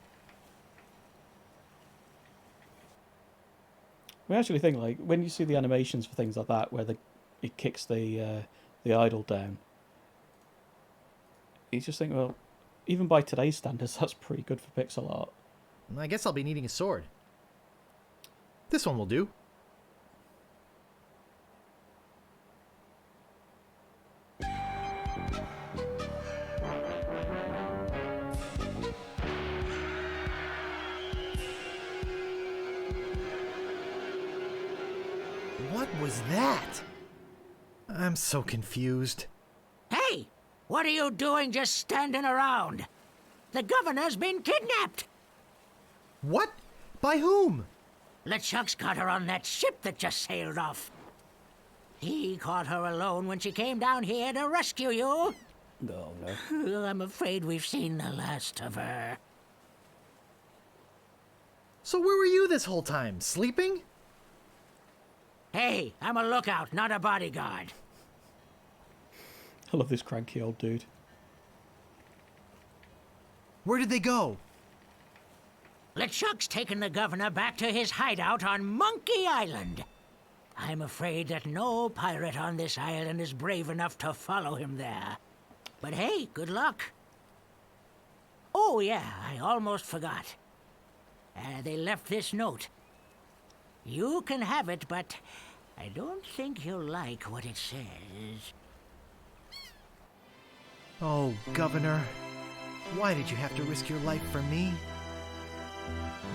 I actually think, like, when you see the animations for things like that, where it kicks the idol down, you just think, well, even by today's standards, that's pretty good for pixel art. I guess I'll be needing a sword. This one will do. What was that? I'm so confused. Hey, what are you doing just standing around? The governor's been kidnapped. What? By whom? LeChuck's got her on that ship that just sailed off. He caught her alone when she came down here to rescue you. No, no. I'm afraid we've seen the last of her. So where were you this whole time? Sleeping? Hey, I'm a lookout, not a bodyguard. I love this cranky old dude. Where did they go? LeChuck's taken the governor back to his hideout on Monkey Island. I'm afraid that no pirate on this island is brave enough to follow him there. But hey, good luck. Oh yeah, I almost forgot. They left this note. You can have it, but I don't think you'll like what it says. Oh, Governor. Why did you have to risk your life for me?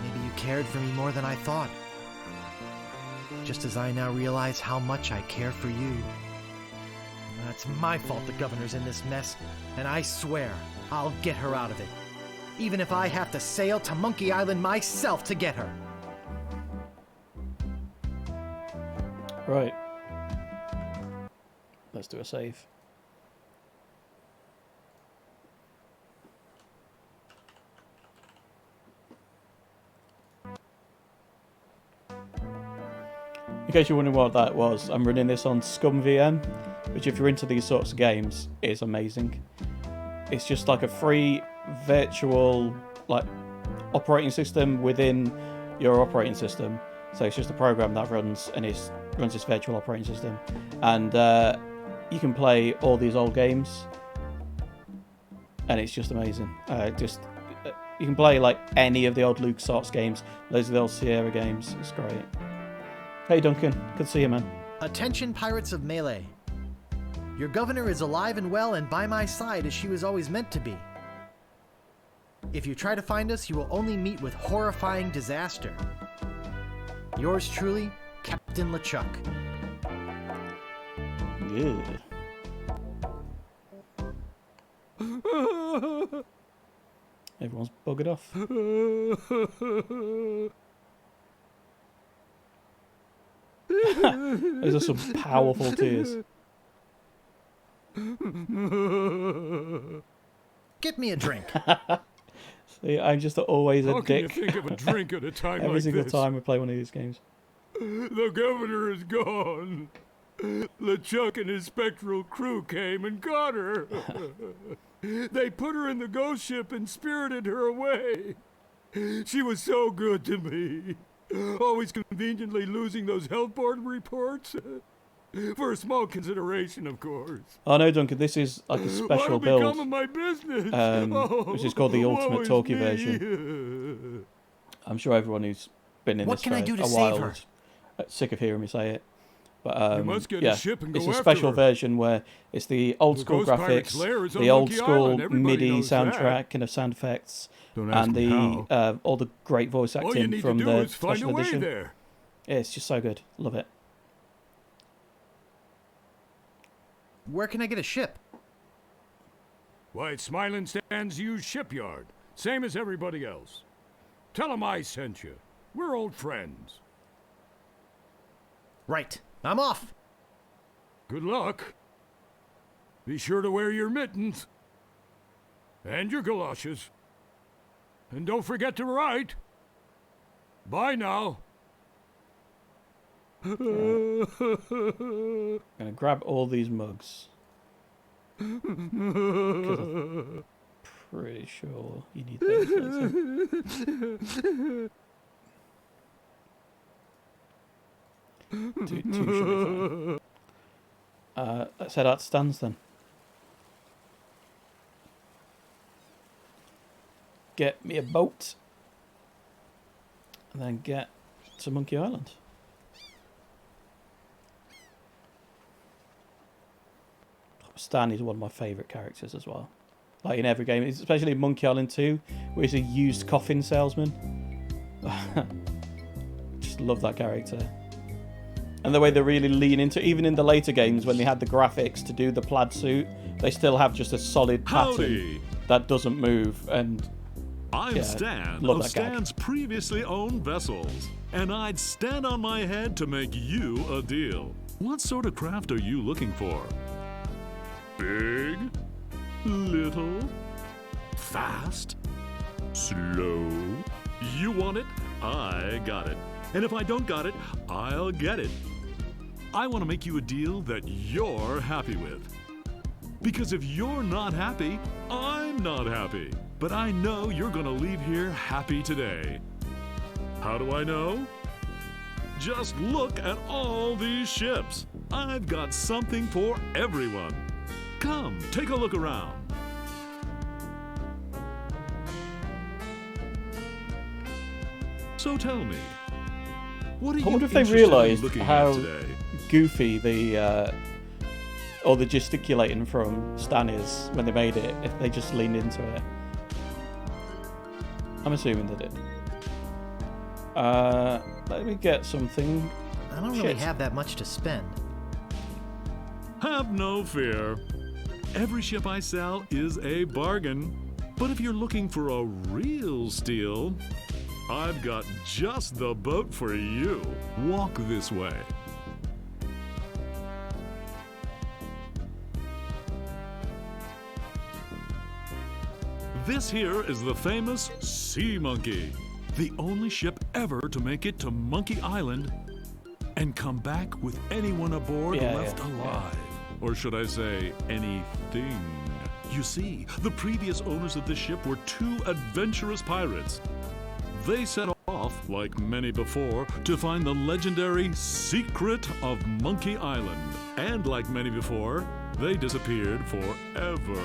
Maybe you cared for me more than I thought. Just as I now realize how much I care for you. It's my fault the governor's in this mess, and I swear I'll get her out of it. Even if I have to sail to Monkey Island myself to get her. Right. Let's do a save. In case you're wondering what that was, I'm running this on Scum VM, which if you're into these sorts of games, is amazing. It's just like a free virtual operating system within your operating system. So it's just a program that runs and runs this virtual operating system, and you can play all these old games, and it's just amazing. You can play like any of the old LucasArts games, loads of the old Sierra games. It's great. Hey Duncan, good to see you, man. Attention, pirates of Melee. Your governor is alive and well and by my side as she was always meant to be. If you try to find us, you will only meet with horrifying disaster. Yours truly, Captain LeChuck. Yeah. Everyone's buggered off. Those are some powerful tears. Get me a drink. See, I'm just always a How can dick. you think of a drink at a time Every like single this? time we play one of these games. The governor is gone. LeChuck and his spectral crew came and got her. They put her in the ghost ship and spirited her away. She was so good to me. Always conveniently losing those health board reports. For a small consideration, of course. Oh no, Duncan, this is like a special What'll build. become of my business? Which is called the woe Ultimate is Talkie me. version. I'm sure everyone who's been in What this can for I do to a save while her? is sick of hearing me say it. But You must get a yeah, ship and it's go a after special her. version where it's the old The school Ghost Pirate's graphics, lair is on the old Monkey school Island. Everybody MIDI knows that. soundtrack and of sound effects, Don't ask and me the all the great voice All you acting need from to do the is find a special way edition. there. Yeah, it's just so good. Love it. Where can I get a ship? Why, it's Smiling Stan's used shipyard. Same as everybody else. Tell 'em I sent you. We're old friends. Right. I'm off. Good luck. Be sure to wear your mittens. And your galoshes. And don't forget to write. Bye now. I'm gonna grab all these mugs. 'Cause I'm pretty sure you need those later. Two should be fine. Let's head out to Stan's then. Get me a boat. And then get to Monkey Island. Stan is one of my favourite characters as well. Like in every game, especially in Monkey Island 2, where he's a used coffin salesman. Just love that character. And the way they really lean into, even in the later games when they had the graphics to do the plaid suit, they still have just a solid pattern Howdy. that doesn't move. And I'm yeah, Stan love of that gag. Stan's previously owned vessels, and I'd stand on my head to make you a deal. What sort of craft are you looking for? Big? Little? Fast? Slow? You want it? I got it. And if I don't got it, I'll get it. I want to make you a deal that you're happy with. Because if you're not happy, I'm not happy. But I know you're going to leave here happy today. How do I know? Just look at all these ships. I've got something for everyone. Come, take a look around. So tell me, what are you I wonder if they interested in realised looking how at today? goofy the or the gesticulating from Stan is when they made it. If they just leaned into it, I'm assuming they did. Let me get something. I don't really have that much to spend. Have no fear. Every ship I sell is a bargain. But if you're looking for a real steal, I've got just the boat for you. Walk this way. This here is the famous Sea Monkey, the only ship ever to make it to Monkey Island and come back with anyone aboard left alive. Or should I say, anything. You see, the previous owners of this ship were two adventurous pirates. They set off, like many before, to find the legendary secret of Monkey Island. And like many before, they disappeared forever.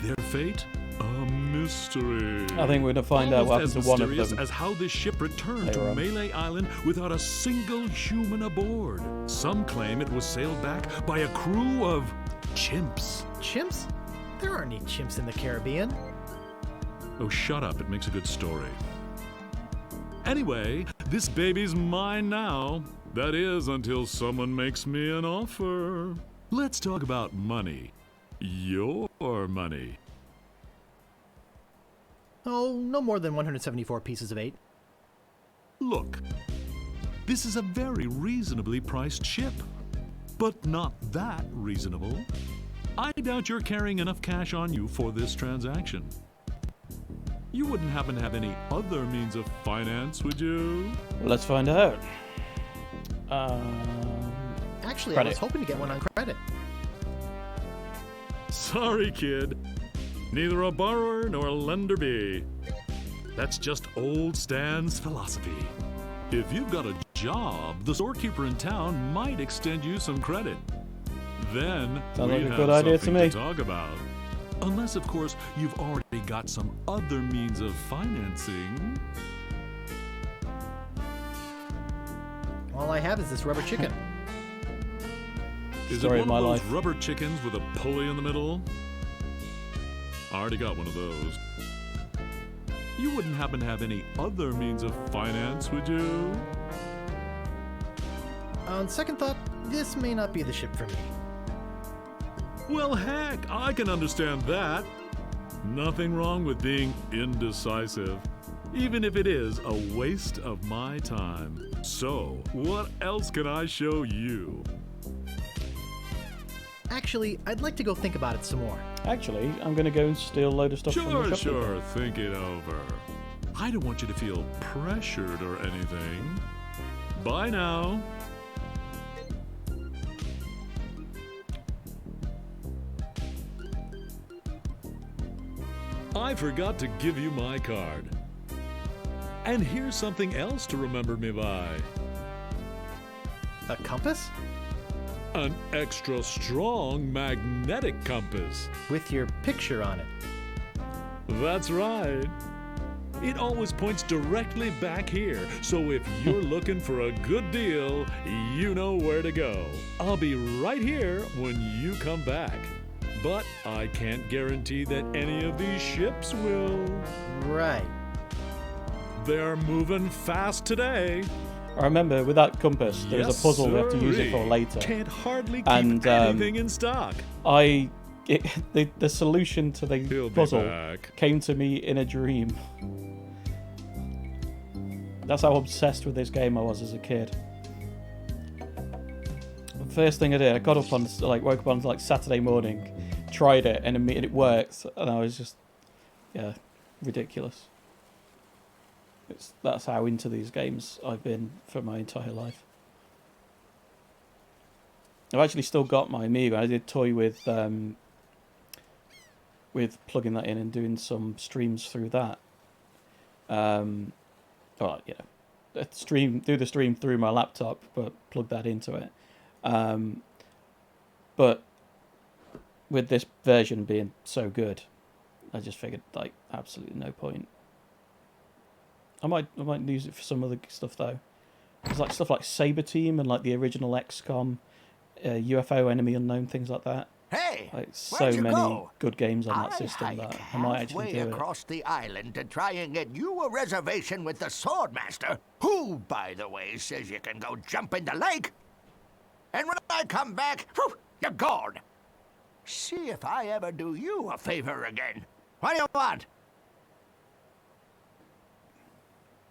Their fate? A mystery. I think we're going to find out what happened to one of them. As how this ship returned to Melee Island without a single human aboard. Some claim it was sailed back by a crew of chimps. Chimps? There aren't any chimps in the Caribbean. Oh, shut up. It makes a good story. Anyway, this baby's mine now. That is, until someone makes me an offer. Let's talk about money. Your money. Oh, no more than 174 pieces of 8. Look, this is a very reasonably priced ship, but not that reasonable. I doubt you're carrying enough cash on you for this transaction. You wouldn't happen to have any other means of finance, would you? Let's find out. Actually, credit. I was hoping to get one on credit. Sorry, kid. Neither a borrower nor a lender be. That's just old Stan's philosophy. If you've got a job, the storekeeper in town might extend you some credit. Then Sounds we'd like a have good idea to something me. talk about. Unless, of course, you've already got some other means of financing. All I have is this rubber chicken. Is Story it of one my of those life. rubber chickens with a pulley in the middle? I already got one of those. You wouldn't happen to have any other means of finance, would you? On second thought, this may not be the ship for me. Well, heck, I can understand that. Nothing wrong with being indecisive, even if it is a waste of my time. So, what else can I show you? Actually, I'd like to go think about it some more. Actually, I'm going to go and steal a load of stuff from the Sure, shopping. think it over. I don't want you to feel pressured or anything. Bye now. I forgot to give you my card. And here's something else to remember me by. A compass? An extra strong magnetic compass. With your picture on it. That's right. It always points directly back here, so if you're looking for a good deal, you know where to go. I'll be right here when you come back. But I can't guarantee that any of these ships will. Right. They're moving fast today. I remember with that compass, there was Yes, a puzzle we have to use it for sirree. later. Can't hardly keep And, anything in stock. The solution to the He'll be puzzle back. came to me in a dream. That's how obsessed with this game I was as a kid. The first thing I did, I got up on woke up on Saturday morning, tried it, and it worked, and I was just, ridiculous. That's how into these games I've been for my entire life. I've actually still got my Amiga. I did toy with plugging that in and doing some streams through that. Well, you know, do the stream through my laptop, but plug that into it. But with this version being so good, I just figured like absolutely no point. I might use it for some other stuff though. There's like stuff like Saber Team and like the original XCOM, UFO Enemy Unknown, things like that. Hey, like so where'd you many go? good games on that I system that hiked I might actually halfway do it. across the island to try and get you a reservation with the Swordmaster, who, by the way, says you can go jump in the lake. And when I come back, whew, you're gone. See if I ever do you a favor again. What do you want?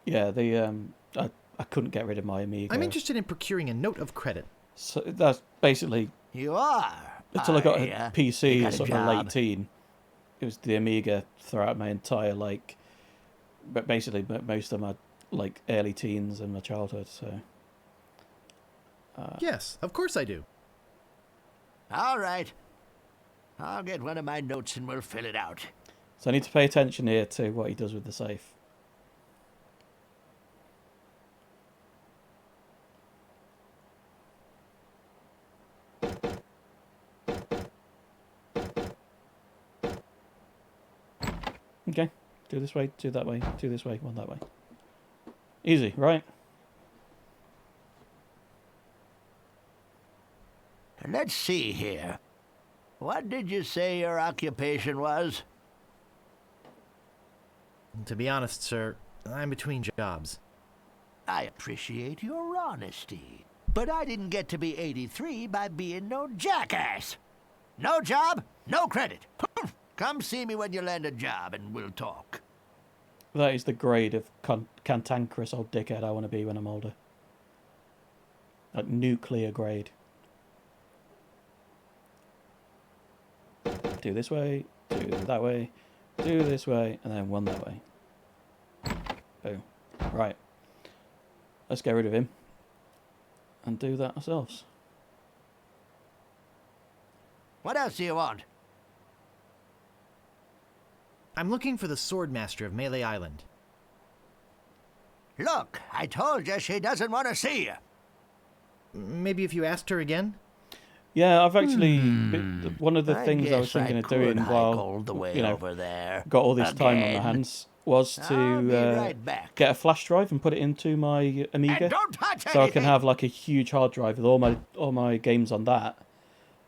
Yeah, I couldn't get rid of my Amiga. I'm interested in procuring a note of credit. So that's basically... You are? Until I got a PC got a sort of job. late teen, it was the Amiga throughout my entire, like... But basically, most of my, like, early teens and my childhood, so... Yes, of course I do. All right. I'll get one of my notes and we'll fill it out. So I need to pay attention here to what he does with the safe. Okay, do this way, do that way, do this way, one that way. Easy, right? Let's see here. What did you say your occupation was? To be honest, sir, I'm between jobs. I appreciate your honesty, but I didn't get to be 83 by being no jackass. No job, no credit. Come see me when you land a job and we'll talk. That is the grade of cantankerous old dickhead I want to be when I'm older. Like nuclear grade. Do this way, do that way, do this way, and then one that way. Boom. Right. Let's get rid of him. And do that ourselves. What else do you want? I'm looking for the Swordmaster of Melee Island. Look, I told you she doesn't want to see you. Maybe if you asked her again? Yeah, I've actually... One of the I things I was guess thinking I of doing could while, hike all the way you know, over there got all this time on my again. hands was I'll be to right back. get a flash drive and put it into my Amiga. And don't touch so I can anything. have like a huge hard drive with all my games on that.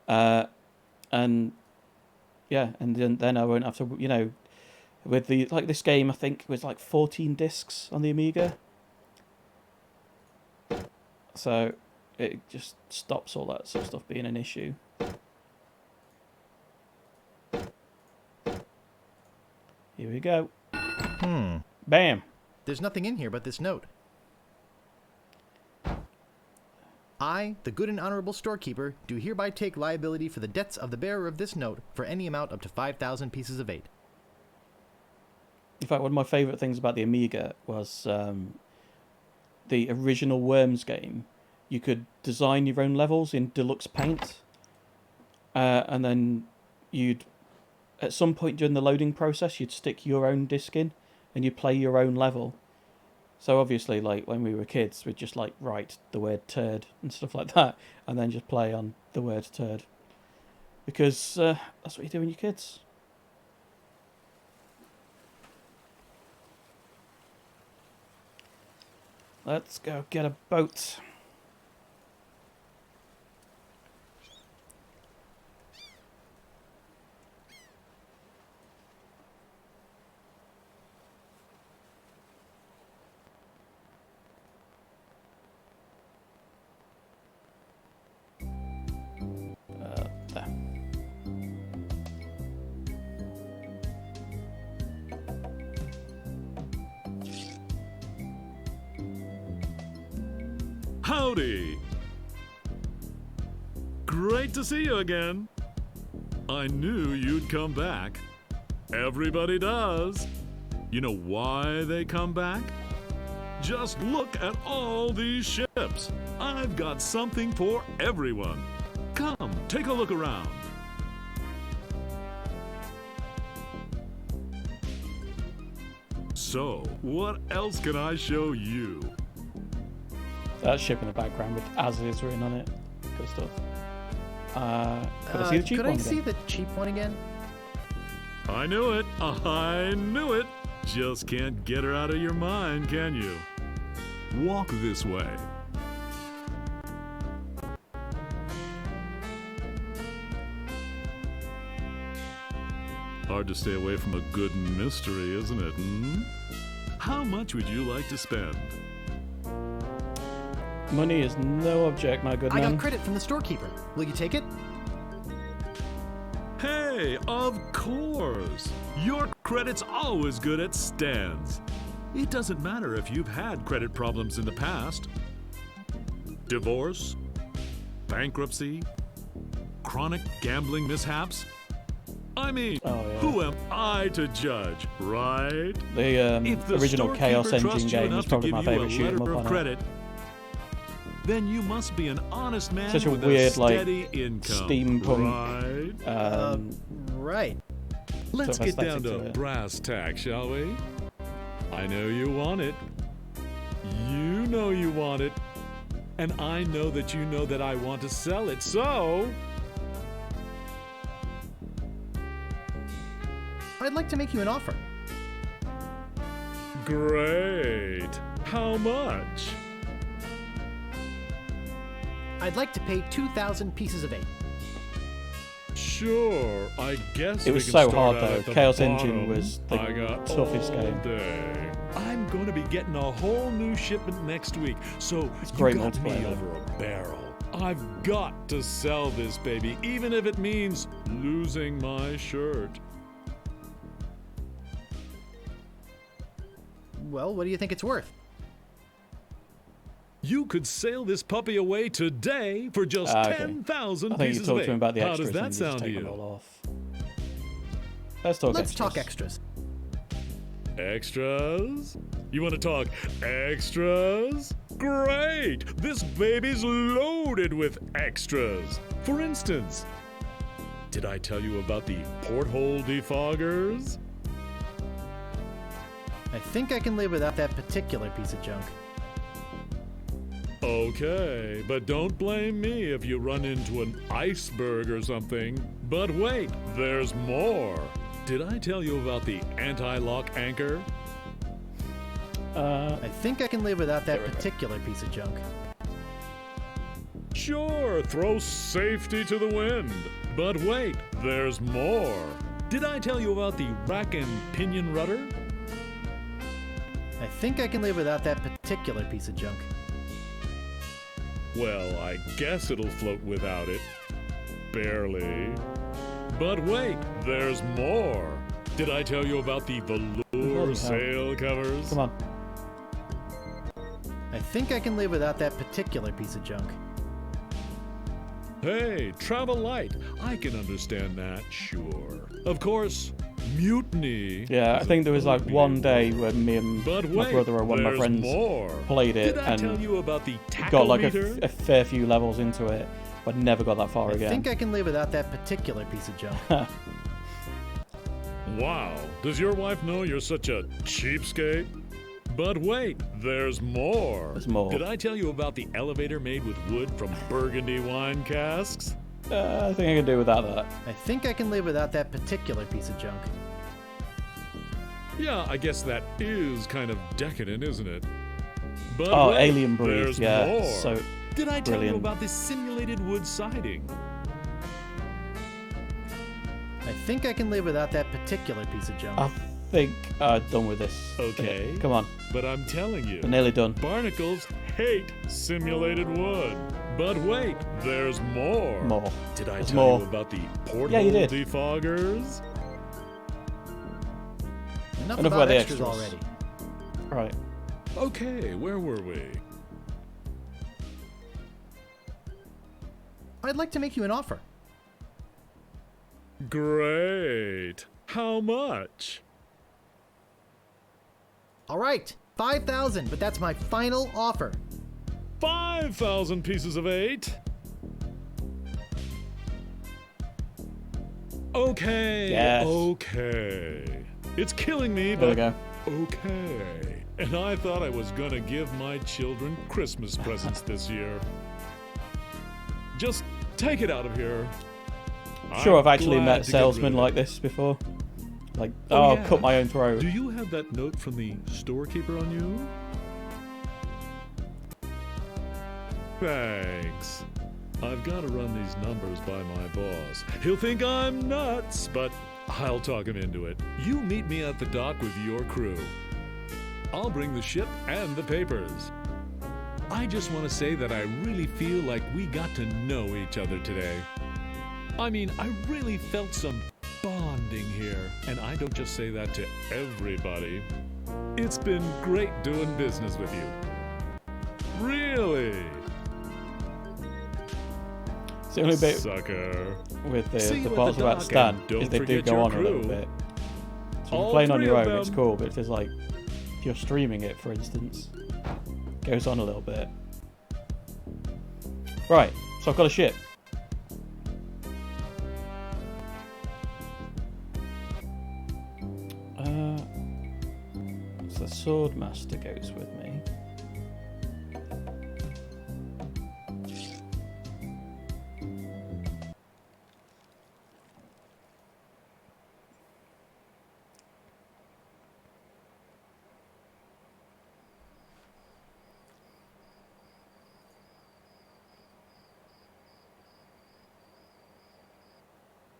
And yeah, and then I won't have to, you know, with the, like this game I think was like 14 discs on the Amiga. So it just stops all that sort of stuff being an issue. Here we go. Bam. There's nothing in here but this note. I, the good and honorable storekeeper, do hereby take liability for the debts of the bearer of this note for any amount up to 5,000 pieces of 8. In fact, one of my favourite things about the Amiga was the original Worms game. You could design your own levels in deluxe paint, and then you'd, at some point during the loading process, you'd stick your own disc in, and you'd play your own level. So obviously, like when we were kids, we'd just like write the word turd and stuff like that, and then just play on the word turd, because that's what you do when you're kids. Let's go get a boat. There. Howdy! Great to see you again. I knew you'd come back. Everybody does. You know why they come back? Just look at all these ships. I've got something for everyone. Come, take a look around. So, what else can I show you? That ship in the background with as is written on it. Good stuff. Could I see the cheap could one I again? see the cheap one again? I knew it. I knew it. Just can't get her out of your mind, can you? Walk this way. Hard to stay away from a good mystery, isn't it? How much would you like to spend? Money is no object, my good I man. got credit from the storekeeper. Will you take it? Hey, of course! Your credit's always good at stands. It doesn't matter if you've had credit problems in the past. Divorce, bankruptcy, chronic gambling mishaps. I mean, who am I to judge, right? The If the original Chaos storekeeper Engine trusts you game enough is to probably give my you favourite a shoot 'em letter up of on credit, then you must be an honest man Such a with weird, a like, steady income, steampunk, right? Right. Let's sort of get down aesthetic to to it. brass tacks, shall we? I know you want it. You know you want it. And I know that you know that I want to sell it, so... I'd like to make you an offer. Great. How much? I'd like to pay 2,000 pieces of 8. Sure, I guess It we was can so start hard, out though. at the Chaos Engine bottom. was the I got toughest all game. day. I'm going to be getting a whole new shipment next week, so you great got me multiplayer, though. over a barrel. I've got to sell this baby, even if it means losing my shirt. Well, what do you think it's worth? You could sail this puppy away today for just Okay. 10,000 I think you pieces of talked to him about the How extras does that and you just sound to take them you? all off. Let's talk Let's extras. talk extras. Extras? You want to talk extras? Great! This baby's loaded with extras. For instance, did I tell you about the porthole defoggers? I think I can live without that particular piece of junk. Okay, but don't blame me if you run into an iceberg or something. But wait, there's more. Did I tell you about the anti-lock anchor? I think I can live without that particular piece of junk. Sure, throw safety to the wind. But wait, there's more. Did I tell you about the rack and pinion rudder? I think I can live without that particular piece of junk. Well, I guess it'll float without it. Barely. But wait, there's more. Did I tell you about the velour sail covers? Come on. I think I can live without that particular piece of junk. Hey, travel light. I can understand that, sure. Of course, mutiny. Yeah, I think there was like one day when me and But my wait, brother or one of my there's friends more. played it Did I tell and you about the got like tachometer? a fair few levels into it, but never got that far I again. think I can live without that particular piece of junk. Wow, does your wife know you're such a cheapskate? But wait, there's more. There's more. Did I tell you about the elevator made with wood from Burgundy wine casks? I think I can do without that. I think I can live without that particular piece of junk. Yeah, I guess that is kind of decadent, isn't it? But Oh, wait, Alien Breed, there's yeah, more. so Did I tell you brilliant. about this simulated wood siding? I think I can live without that particular piece of junk. I think I'm done with this. Okay. Come on. But I'm telling you, We're nearly done. barnacles hate simulated wood. But wait, there's more. More. Did I There's tell more. you about the porthole Yeah, you did. defoggers? Enough Enough about about the extras extras. already. Right. Okay, where were we? I'd like to make you an offer. Great. How much? All right, 5,000, but that's my final offer. 5,000 pieces of 8? Okay. Yes. Okay. It's killing me, There we but go. okay. And I thought I was gonna give my children Christmas presents this year. Just take it out of here. I'm sure I've actually glad met to get salesmen rid of like this before. Like, oh, I'll yeah. cut my own throat. Do you have that note from the storekeeper on you? Thanks. I've got to run these numbers by my boss. He'll think I'm nuts, but I'll talk him into it. You meet me at the dock with your crew. I'll bring the ship and the papers. I just want to say that I really feel like we got to know each other today. I mean, I really felt some bonding here, and I don't just say that to everybody. It's been great doing business with you. Really? It's the only bit Sucker. with See the you at parts the about dock, Stan and don't is they do forget go your on a little crew. bit. So if All you're playing on three your of own, it's them. cool, but if there's like, if you're streaming it, for instance, it goes on a little bit. Right, so I've got a ship. So the Swordmaster goes with me.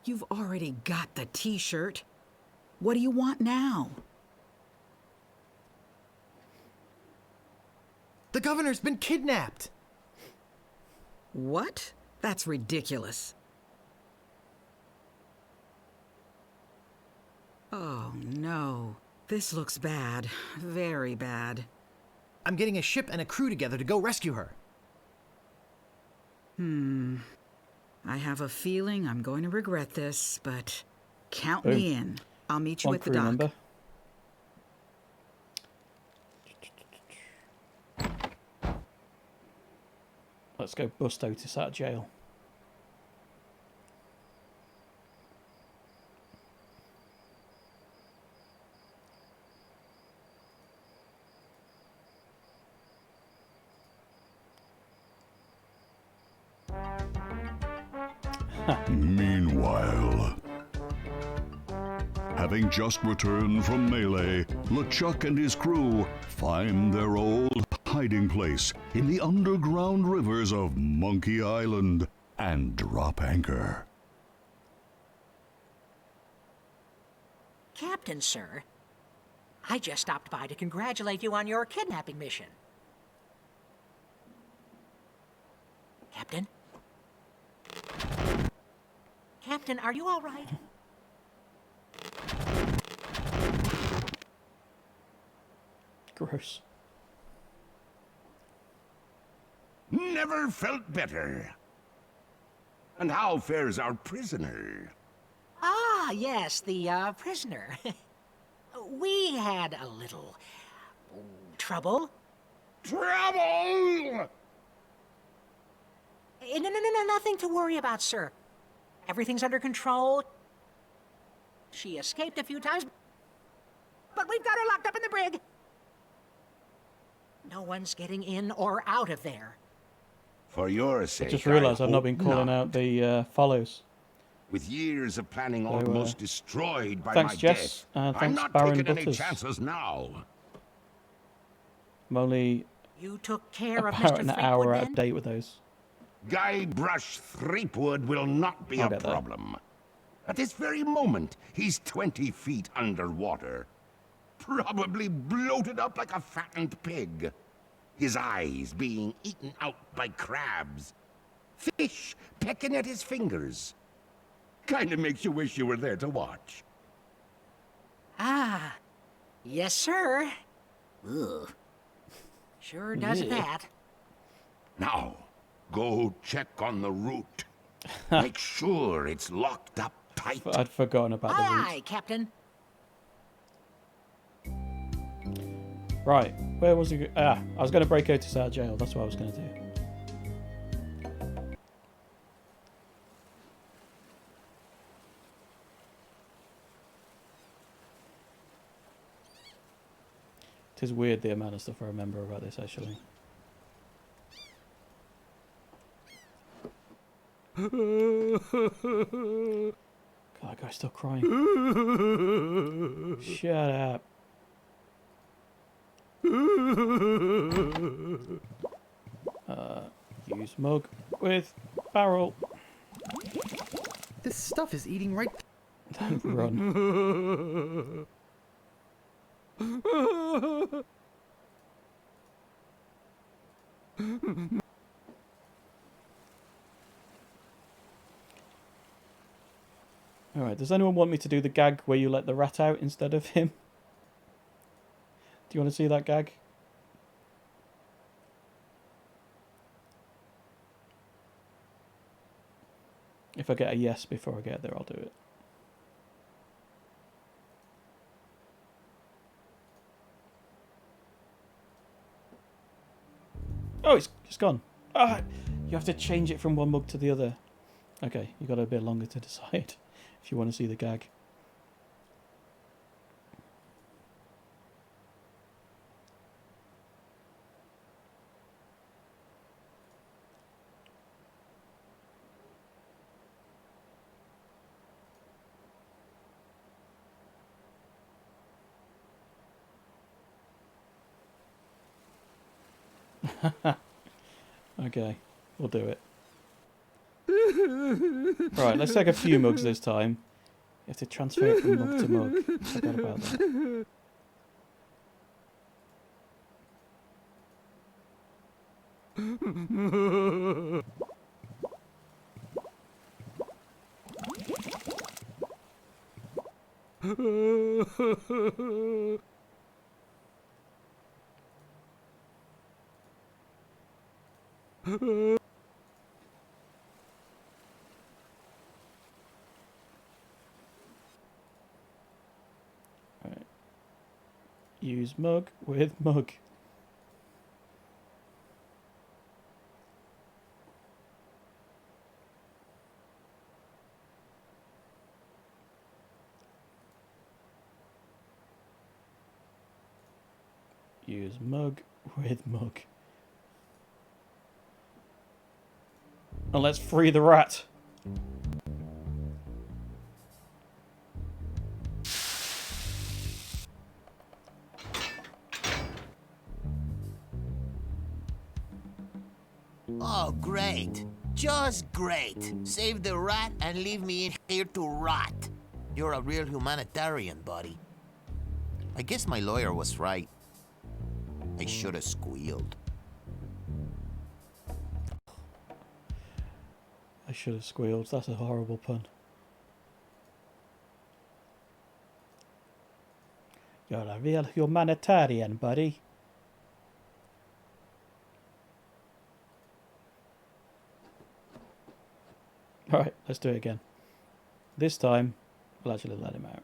You've already got the t-shirt. What do you want now? The governor's been kidnapped. What? That's ridiculous. Oh, no. This looks bad. Very bad. I'm getting a ship and a crew together to go rescue her. I have a feeling I'm going to regret this, but count Boom. me in. I'll meet you One at the crew dock. member. Let's go bust Otis out of jail. Meanwhile, having just returned from melee, LeChuck and his crew find their old hiding place in the underground rivers of Monkey Island and drop anchor. Captain, sir, I just stopped by to congratulate you on your kidnapping mission. Captain? Captain, are you all right? Gross. Never felt better. And how fares our prisoner? Ah, yes, the prisoner. We had a little trouble. Trouble! No, nothing to worry about, sir. Everything's under control. She escaped a few times, but we've got her locked up in the brig. No one's getting in or out of there. For your I sake, just realised I I've not hope been calling out the follows. With years of planning So, almost destroyed by thanks, my Jess. death, I'm Thanks, not Baron taking any Butters. chances now. I'm only You took care of about Mr. an Threepwood, hour out then? of date with those. Guybrush Threepwood will not be I'll a get there. problem. At this very moment, he's 20 feet underwater. Probably bloated up like a fattened pig. His eyes being eaten out by crabs. Fish pecking at his fingers. Kinda makes you wish you were there to watch. Ah, yes, sir. Ugh. Sure does Yeah. that. Now, go check on the route. Make sure it's locked up tight. I'd forgotten about the route. Aye, Captain. Right, where was he? I was going to break Otis out of jail. That's what I was going to do. It is weird the amount of stuff I remember about this, actually. God, that guy's still crying. Shut up. Use mug with barrel. This stuff is eating right. Run. Alright, does anyone want me to do the gag where you let the rat out instead of him? Do you want to see that gag? If I get a yes before I get there, I'll do it. Oh, it's gone. Ah, you have to change it from one mug to the other. Okay, you got a bit longer to decide if you want to see the gag. Okay, we'll do it. Right, let's take a few mugs this time. You have to transfer it from mug to mug. I forgot about that. Right. Use mug with mug. Use mug with mug. And let's free the rat. Oh, great. Just great. Save the rat and leave me in here to rot. You're a real humanitarian, buddy. I guess my lawyer was right. I should have squealed. I should have squealed. That's a horrible pun. You're a real humanitarian, buddy. Alright, let's do it again. This time, we'll actually let him out.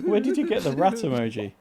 Where did you get the rat emoji?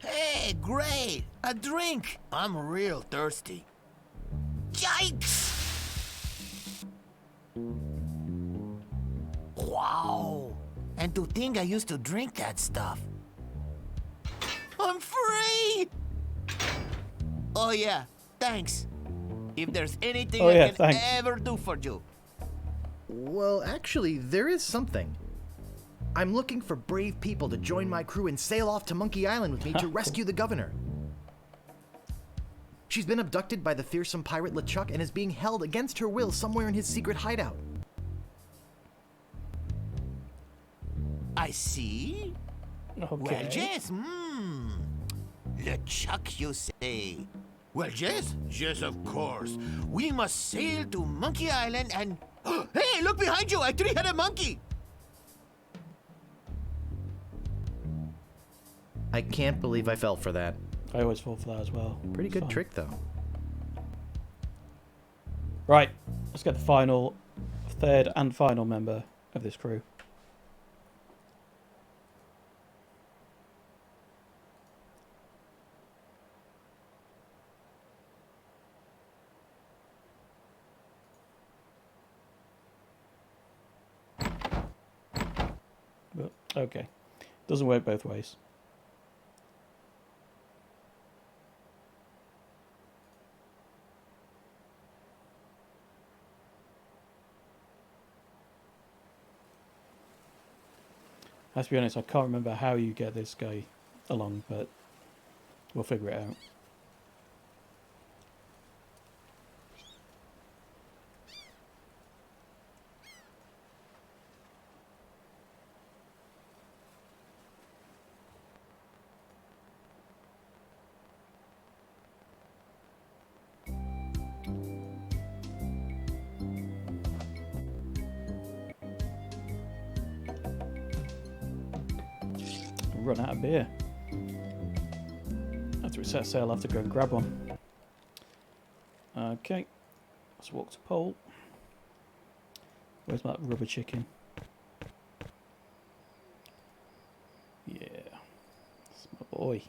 Hey, great! A drink! I'm real thirsty. Yikes! Wow! And to think I used to drink that stuff. I'm free! Oh yeah, thanks. If there's anything Oh, yeah, I can thanks. ever do for you. Well, actually, there is something. I'm looking for brave people to join my crew and sail off to Monkey Island with me to rescue the governor. She's been abducted by the fearsome pirate LeChuck and is being held against her will somewhere in his secret hideout. I see. Okay. Well, yes, LeChuck, you say? Well, yes, yes, of course. We must sail to Monkey Island and... Hey, look behind you, a three-headed monkey! I can't believe I fell for that. I always fall for that as well. Pretty It's good fine. trick, though. Right, let's get the third and final member of this crew. But, okay, doesn't work both ways. I have to be honest, I can't remember how you get this guy along, but we'll figure it out. Run out of beer. After we set sail, I'll have to go and grab one. Okay, let's walk to pole. Where's that rubber chicken? Yeah, that's my boy.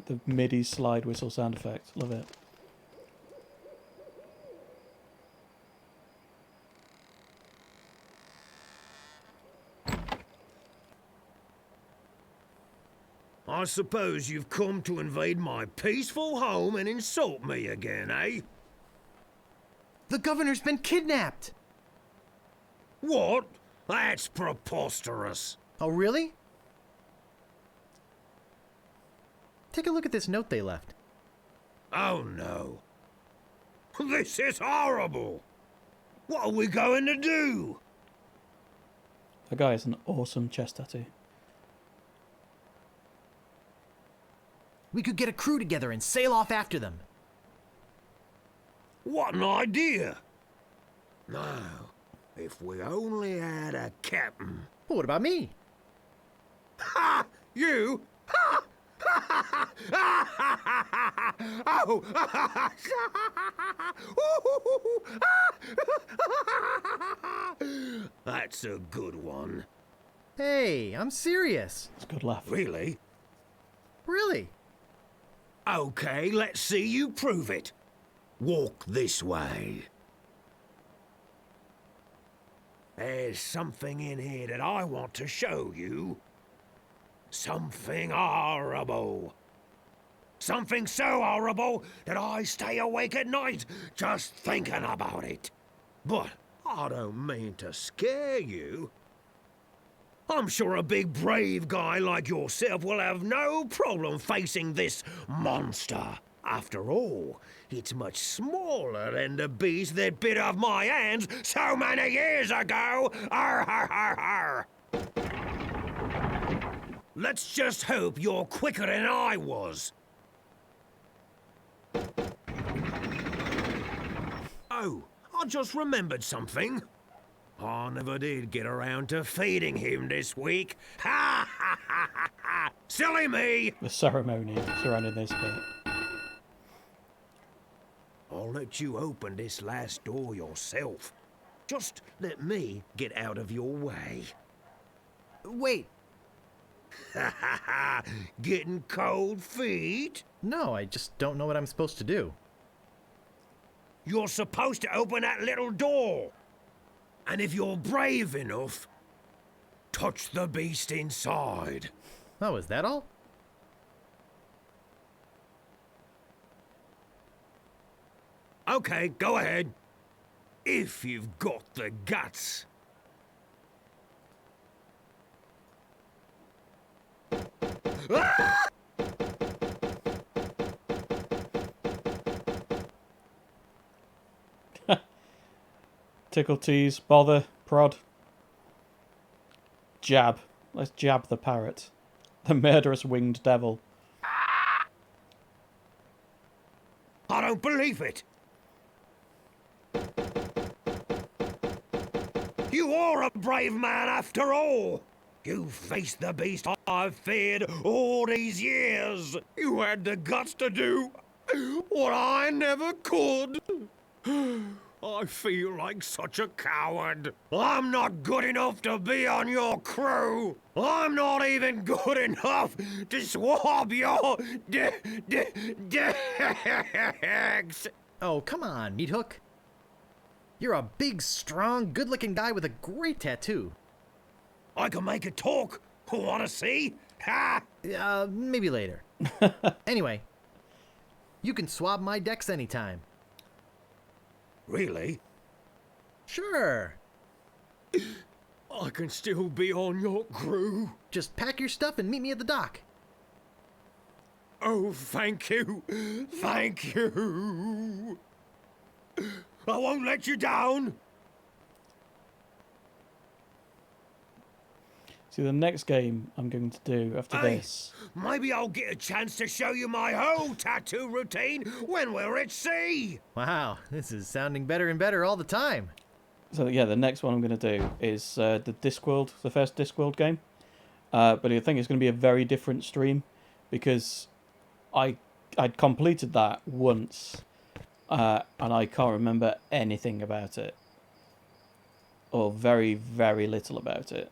The MIDI slide whistle sound effect, love it. I suppose you've come to invade my peaceful home and insult me again, eh? The governor's been kidnapped! What? That's preposterous. Oh, really? Take a look at this note they left. Oh no. This is horrible. What are we going to do? That guy has an awesome chest tattoo. We could get a crew together and sail off after them. What an idea. Now, if we only had a captain. Well, what about me? Ha! You? Ha! Oh! That's a good one. Hey, I'm serious. It's a good laugh. Really? Really? Okay, let's see you prove it. Walk this way. There's something in here that I want to show you. Something horrible. Something so horrible that I stay awake at night just thinking about it. But I don't mean to scare you. I'm sure a big brave guy like yourself will have no problem facing this monster. After all, it's much smaller than the beast that bit off my hands so many years ago. Arr, har, har, har. Let's just hope you're quicker than I was. Oh, I just remembered something. I never did get around to feeding him this week. Ha ha ha ha ha! Silly me! The ceremony surrounding this bit. I'll let you open this last door yourself. Just let me get out of your way. Wait. Ha ha ha! Getting cold feet? No, I just don't know what I'm supposed to do. You're supposed to open that little door. And if you're brave enough, touch the beast inside. Oh, is that all? Okay, go ahead. If you've got the guts. Tickle, tease, bother, prod. Jab. Let's jab the parrot. The murderous winged devil. I don't believe it. You are a brave man after all. You faced the beast I've feared all these years. You had the guts to do what I never could. I feel like such a coward. I'm not good enough to be on your crew. I'm not even good enough to swab your decks. Oh, come on, Meat Hook. You're a big, strong, good-looking guy with a great tattoo. I can make it talk. Want to see? Ha! Maybe later. Anyway, you can swab my decks anytime. Really? Sure. I can still be on your crew. Just pack your stuff and meet me at the dock. Oh, thank you. Thank you. I won't let you down. See, the next game I'm going to do after this. Maybe I'll get a chance to show you my whole tattoo routine when we're at sea. Wow, this is sounding better and better all the time. So yeah, the next one I'm going to do is the Discworld, the first Discworld game. But I think it's going to be a very different stream because I'd completed that once and I can't remember anything about it. Or very, very little about it.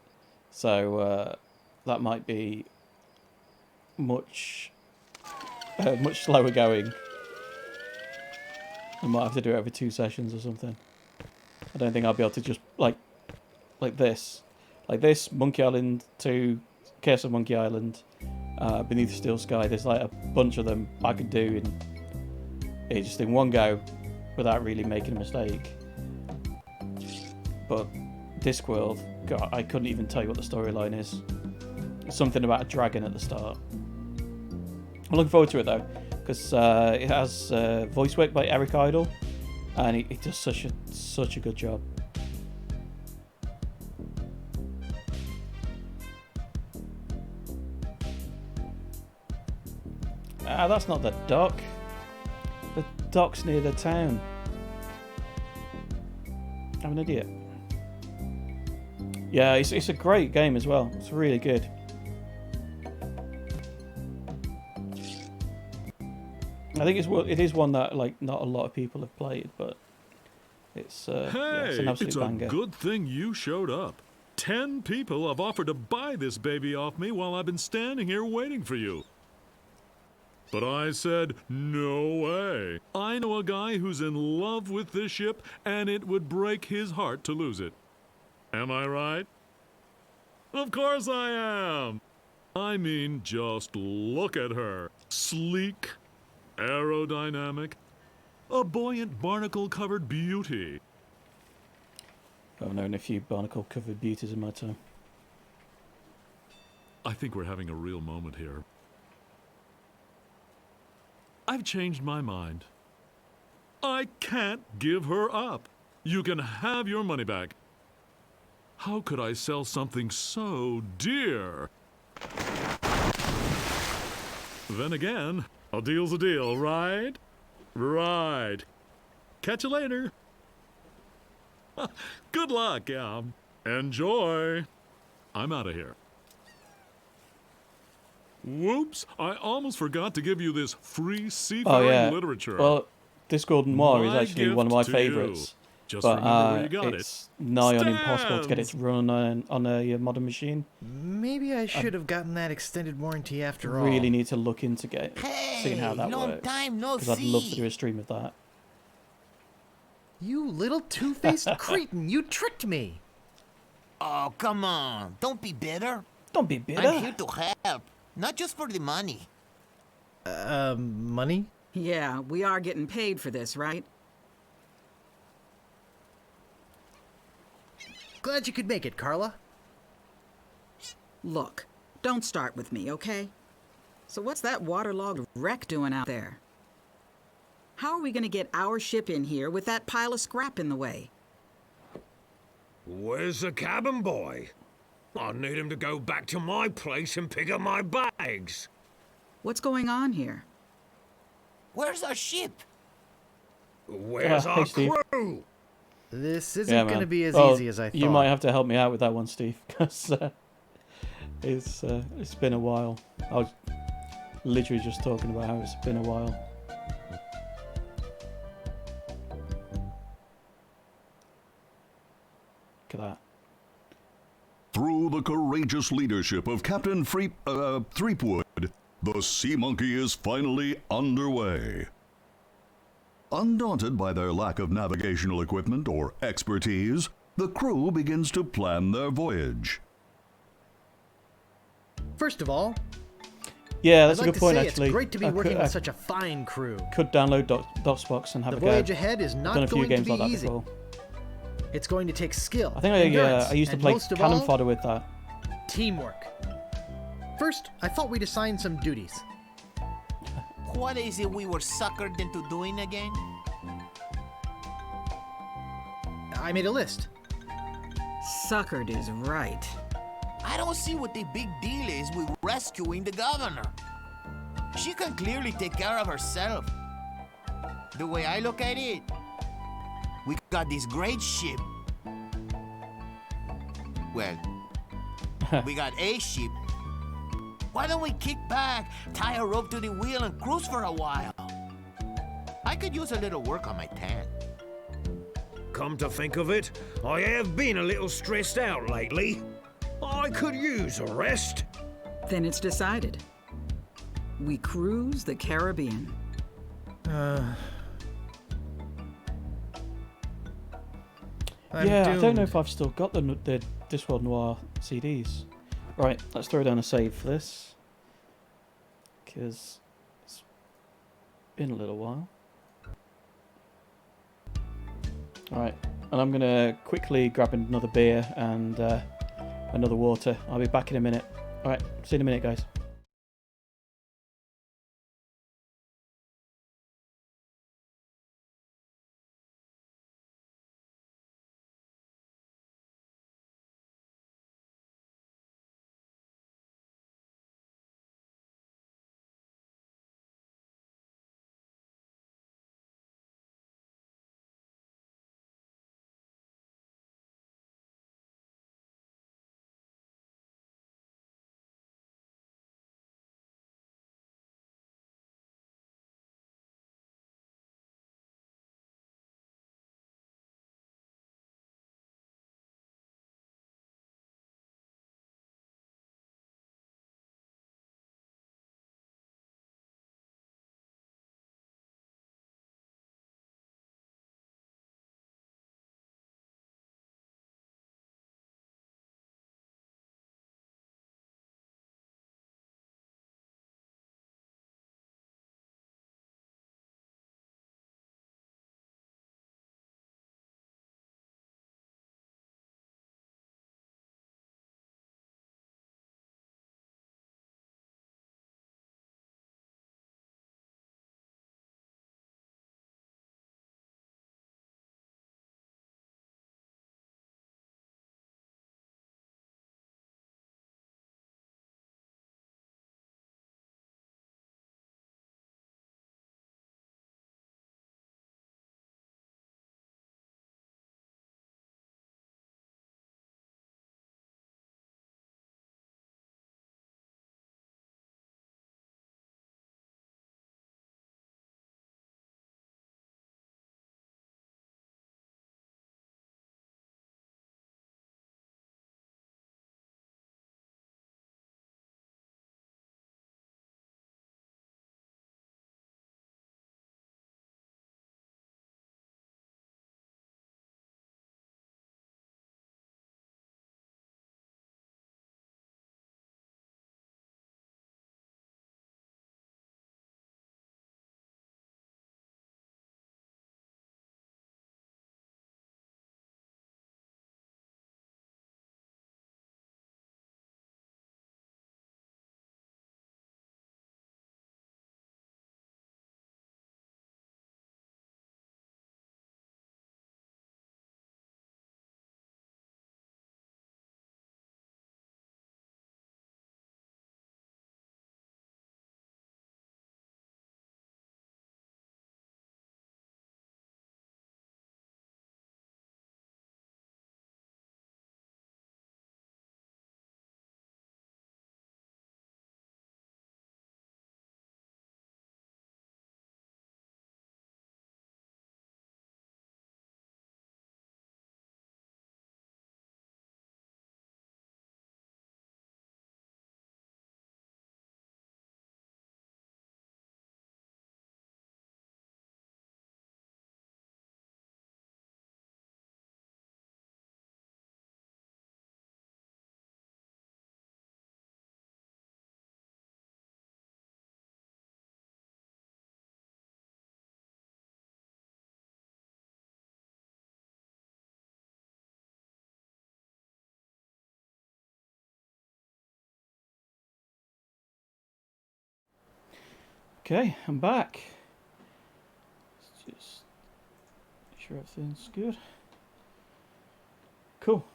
So that might be much slower going. I might have to do it over 2 sessions or something. I don't think I'll be able to just like this, Monkey Island 2, Curse of Monkey Island, Beneath the Steel Sky. There's like a bunch of them I could do in one go without really making a mistake. But Discworld, God, I couldn't even tell you what the storyline is. It's something about a dragon at the start. I'm looking forward to it though, because it has voice work by Eric Idle, and he does such a good job. That's not the dock. The dock's near the town. I'm an idiot. Yeah, it's a great game as well. It's really good. I think it is one that like not a lot of people have played, but it's it's an absolute banger. A good thing you showed up. 10 people have offered to buy this baby off me while I've been standing here waiting for you. But I said, no way. I know a guy who's in love with this ship, and it would break his heart to lose it. Am I right? Of course I am. I mean, just look at her. Sleek, aerodynamic, a buoyant barnacle-covered beauty. I've known a few barnacle-covered beauties in my time. I think we're having a real moment here. I've changed my mind. I can't give her up. You can have your money back. How could I sell something so dear? Then again, a deal's a deal, right? Right. Catch you later. Good luck, yeah. Enjoy. I'm out of here. Whoops, I almost forgot to give you this free seafaring literature. Well, Discworld Noir is actually one of my favourites. Just but remember where you got it's nigh on impossible to get it to run on a modern machine. Maybe I should have gotten that extended warranty after all. Really need to look into seeing how that long works. time no Because I'd love to do a stream of that. You little two-faced cretin, you tricked me. Oh, come on. Don't be bitter. Don't be bitter. I'm here to help, not just for the money. Money? Yeah, we are getting paid for this, right? Glad you could make it, Carla. Look, don't start with me, okay? So what's that waterlogged wreck doing out there? How are we gonna get our ship in here with that pile of scrap in the way? Where's the cabin boy? I need him to go back to my place and pick up my bags. What's going on here? Where's our ship? Where's Hey, our Steve. crew? This isn't Yeah, going to man. be as Well, easy as I thought. You might have to help me out with that one, Steve, because it's been a while. I was literally just talking about how it's been a while. Look at that. Through the courageous leadership of Captain Threepwood, the Sea Monkey is finally underway. Undaunted by their lack of navigational equipment or expertise, the crew begins to plan their voyage. First of all, Yeah, that's I'd a like good to point, say actually. it's great to be I working could, with I such a fine crew. could download DOSBox and have The a go. voyage ahead is I've not done a few going to games be like that easy. before. It's going to take skill, I think endurance, I used to and play most of Cannon all, Fodder with that. teamwork. First, I thought we'd assign some duties. What is it we were suckered into doing again? I made a list. Suckered is right. I don't see what the big deal is with rescuing the governor. She can clearly take care of herself. The way I look at it, we got this great ship. Well, we got a ship. Why don't we kick back, tie a rope to the wheel, and cruise for a while? I could use a little work on my tan. Come to think of it, I have been a little stressed out lately. I could use a rest. Then it's decided. We cruise the Caribbean. I'm Yeah, I don't know doomed. if I've still got the Discworld Noir CDs. Right, let's throw down a save for this. Because it's been a little while. Alright, and I'm going to quickly grab another beer and another water. I'll be back in a minute. Alright, see you in a minute, guys. Okay, I'm back. Let's just make sure everything's good. Cool.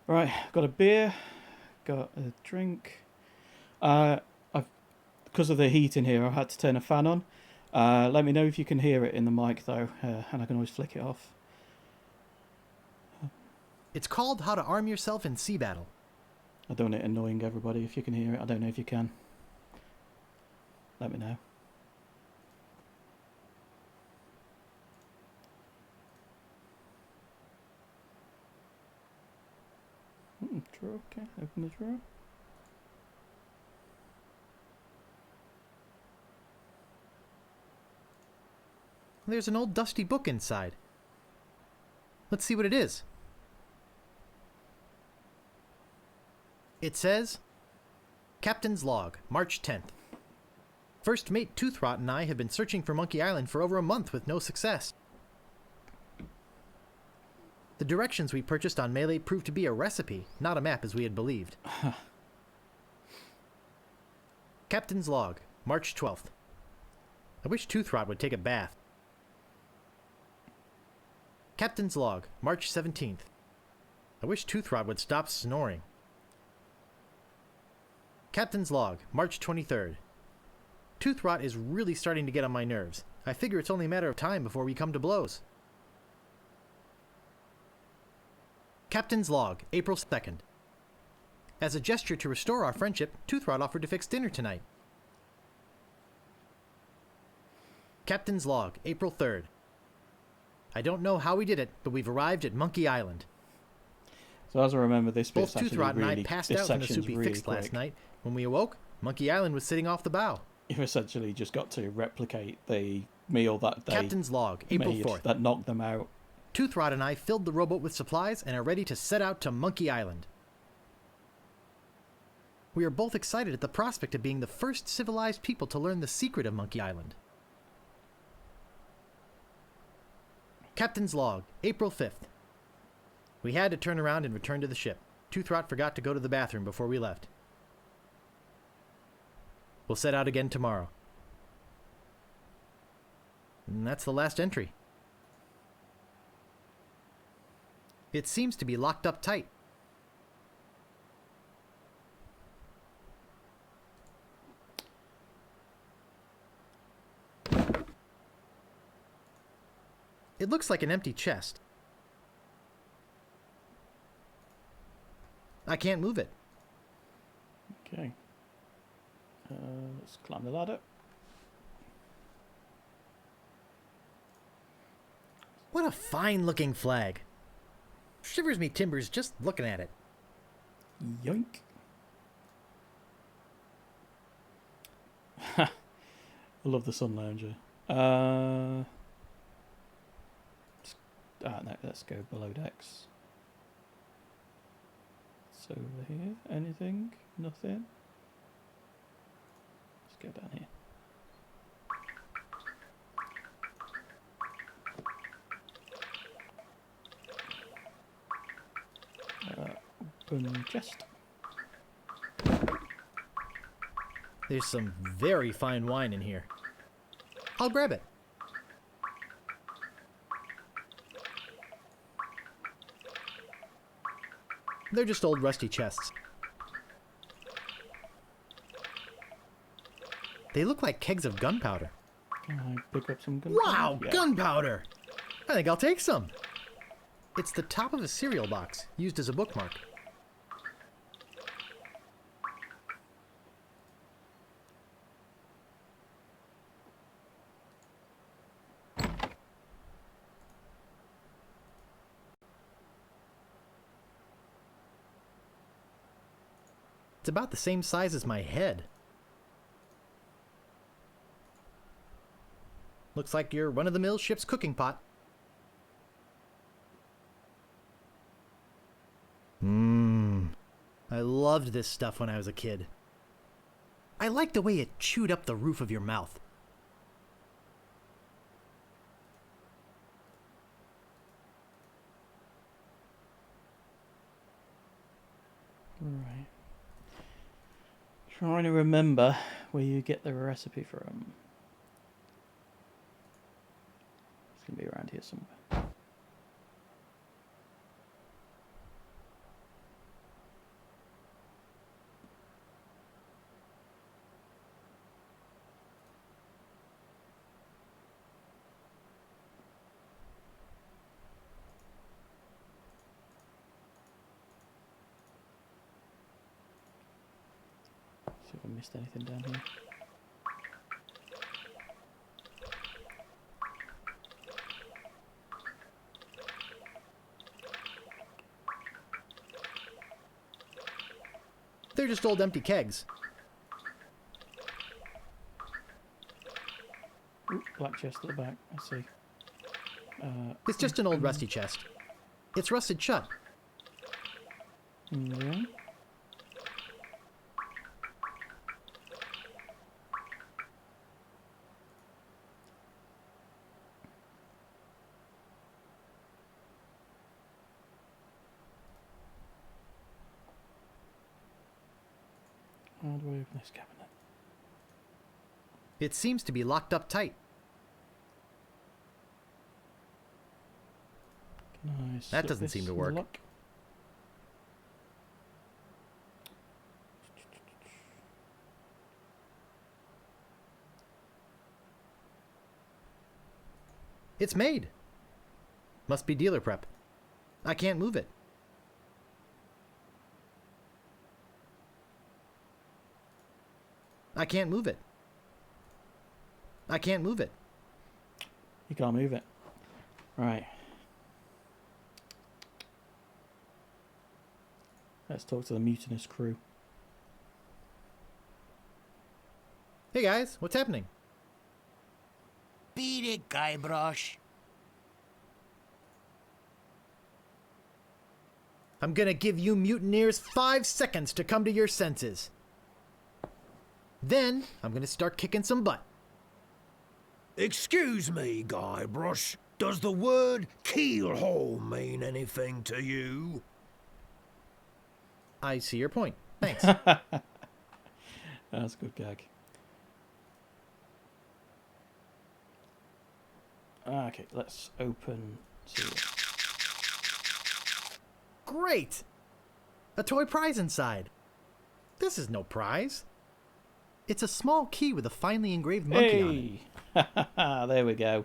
Right, got a beer, got a drink. Because of the heat in here, I had to turn a fan on. Let me know if you can hear it in the mic though, and I can always flick it off. It's called How to Arm Yourself in Sea Battle. I don't want it annoying everybody if you can hear it. I don't know if you can. Let me know. Drawer, okay, open the drawer. There's an old dusty book inside. Let's see what it is. It says, Captain's Log, March 10th. First Mate Toothrot and I have been searching for Monkey Island for over a month with no success. The directions we purchased on Melee proved to be a recipe, not a map as we had believed. Captain's Log, March 12th. I wish Toothrot would take a bath. Captain's Log, March 17th. I wish Toothrot would stop snoring. Captain's Log, March 23rd. Toothrot is really starting to get on my nerves. I figure it's only a matter of time before we come to blows. Captain's Log, April 2nd. As a gesture to restore our friendship, Toothrot offered to fix dinner tonight. Captain's Log, April 3rd. I don't know how we did it, but we've arrived at Monkey Island. So as I remember, this bit's Both actually Toothrot and really, I passed this out when the section's soup we really fixed quick. last night. When we awoke, Monkey Island was sitting off the bow. You've essentially just got to replicate the meal that they Captain's Log, April made 4th. that knocked them out. Toothrot and I filled the rowboat with supplies and are ready to set out to Monkey Island. We are both excited at the prospect of being the first civilized people to learn the secret of Monkey Island. Captain's Log, April 5th. We had to turn around and return to the ship. Toothrot forgot to go to the bathroom before we left. We'll set out again tomorrow. And that's the last entry. It seems to be locked up tight. It looks like an empty chest. I can't move it. Okay. Let's climb the ladder. What a fine-looking flag. Shivers me timbers just looking at it. Yoink. I love the Sun Lounger. No, let's go below decks. So over here, anything? Nothing? Let's go down here. Open chest. There's some very fine wine in here. I'll grab it. They're just old rusty chests. They look like kegs of gunpowder. Can I pick up some gunpowder? Wow, Yeah. gunpowder! I think I'll take some. It's the top of a cereal box, used as a bookmark. It's about the same size as my head. Looks like your run-of-the-mill ship's cooking pot. I loved this stuff when I was a kid. I liked the way it chewed up the roof of your mouth. Right. Trying to remember where you get the recipe from. It's going to be around here somewhere. See if I missed anything down here. They're just old empty kegs. Ooh, black chest at the back, I see. It's just an old rusty chest. It's rusted shut. Yeah. How do I open this cabinet? It seems to be locked up tight. Can I That slip doesn't this seem to in the work. lock? It's made. Must be dealer prep. I can't move it. I can't move it. I can't move it. You can't move it. Right. Let's talk to the mutinous crew. Hey guys, what's happening? Beat it, Guybrush. I'm gonna give you mutineers 5 seconds to come to your senses. Then, I'm gonna start kicking some butt. Excuse me, Guybrush. Does the word keelhole mean anything to you? I see your point. Thanks. That's a good gag. Okay, let's open seal. Great! A toy prize inside. This is no prize. It's a small key with a finely engraved monkey on it. Hey! There we go.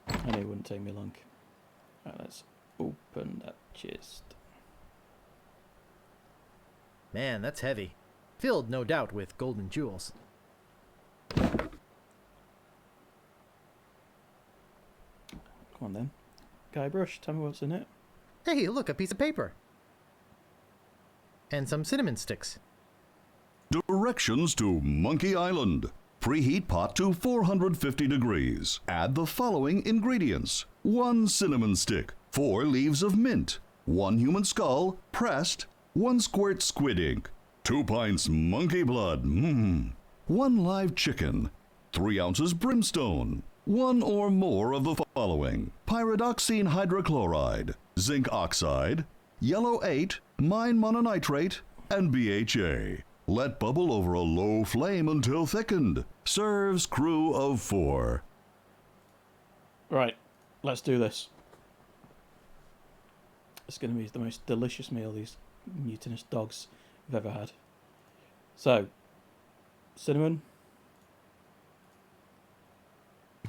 I knew it wouldn't take me long. Right, let's open that chest. Man, that's heavy. Filled, no doubt, with golden jewels. Come on then. Guybrush, tell me what's in it. Hey, look, a piece of paper. And some cinnamon sticks. Directions to Monkey Island. Preheat pot to 450 degrees. Add the following ingredients. 1 cinnamon stick, 4 leaves of mint, 1 human skull, pressed, 1 squirt squid ink, 2 pints monkey blood, 1 live chicken, 3 ounces brimstone, 1 or more of the following. Pyridoxine hydrochloride, zinc oxide, yellow 8, mine mononitrate, and BHA. Let bubble over a low flame until thickened. Serves crew of 4. Right, let's do this. It's going to be the most delicious meal these mutinous dogs have ever had. So, cinnamon.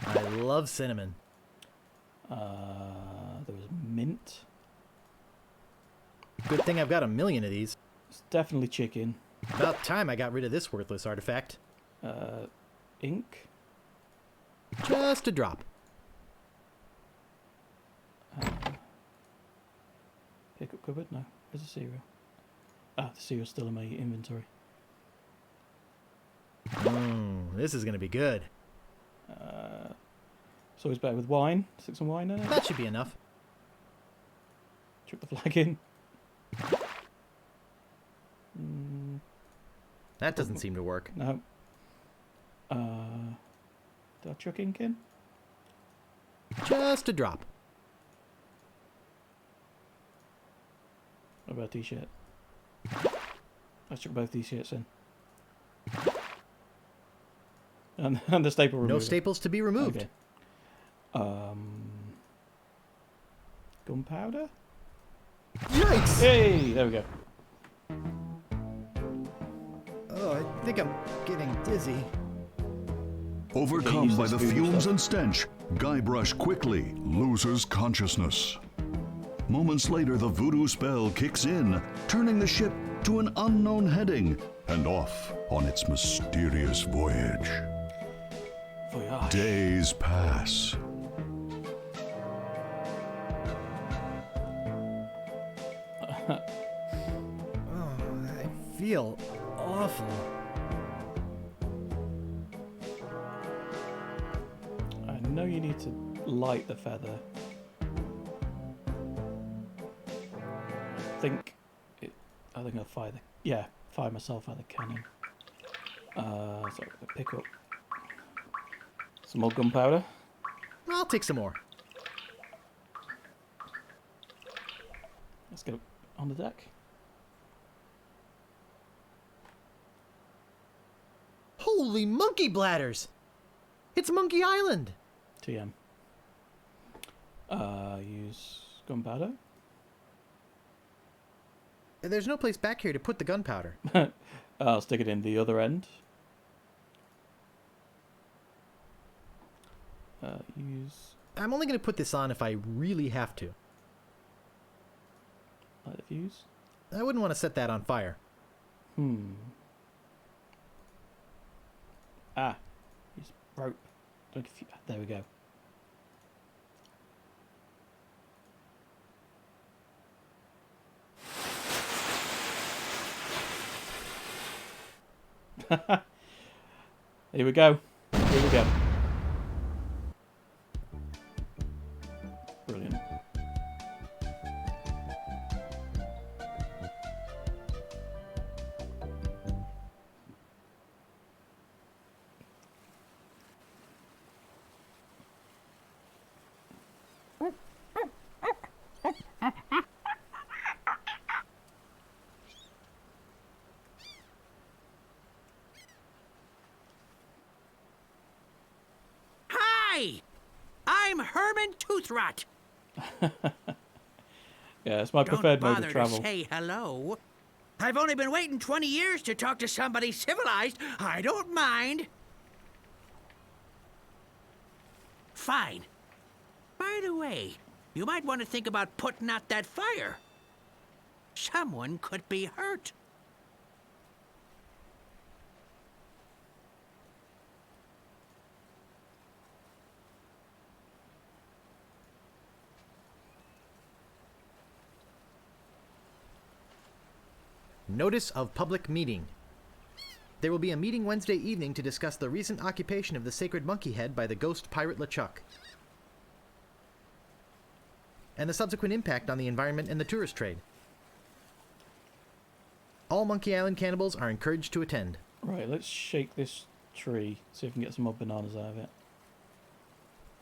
I love cinnamon. There was mint. Good thing I've got a million of these. It's definitely chicken. About time I got rid of this worthless artifact. Ink. Just a drop. Pickup cupboard? No. Where's the cereal? Ah, the cereal's still in my inventory. This is going to be good. It's always better with wine. Stick some wine in it. That should be enough. Chuck the flag in. That doesn't seem to work. No. Did I chuck ink in? Just a drop. What about a t-shirt? Let's chuck both these shirts in. And the staple remover. No staples to be removed. Okay. Gunpowder? Yikes! Hey, there we go. Oh, I think I'm getting dizzy. Overcome by the fumes and stench, Guybrush quickly loses consciousness. Moments later, the voodoo spell kicks in, turning the ship to an unknown heading and off on its mysterious voyage. Voyage. Days pass. Oh, I feel awful. I know you need to light the feather. I think I'll fire myself out of the cannon. So I'll pick up some more gunpowder. I'll take some more. Let's go on the deck. Holy monkey bladders! It's Monkey Island! TM. Use gunpowder. There's no place back here to put the gunpowder. I'll stick it in the other end. I'm only going to put this on if I really have to. Light the fuse. I wouldn't want to set that on fire. Use rope. There we go. Here we go. Here we go. Brilliant. Hi! I'm Herman Toothrot. Yeah, it's my preferred mode of Don't travel. bother to say hello. I've only been waiting 20 years to talk to somebody civilized. I don't mind. Fine. By the way, you might want to think about putting out that fire. Someone could be hurt. Notice of public meeting. There will be a meeting Wednesday evening to discuss the recent occupation of the sacred monkey head by the ghost pirate LeChuck, and the subsequent impact on the environment and the tourist trade. All Monkey Island cannibals are encouraged to attend. Right, let's shake this tree, see if we can get some more bananas out of it.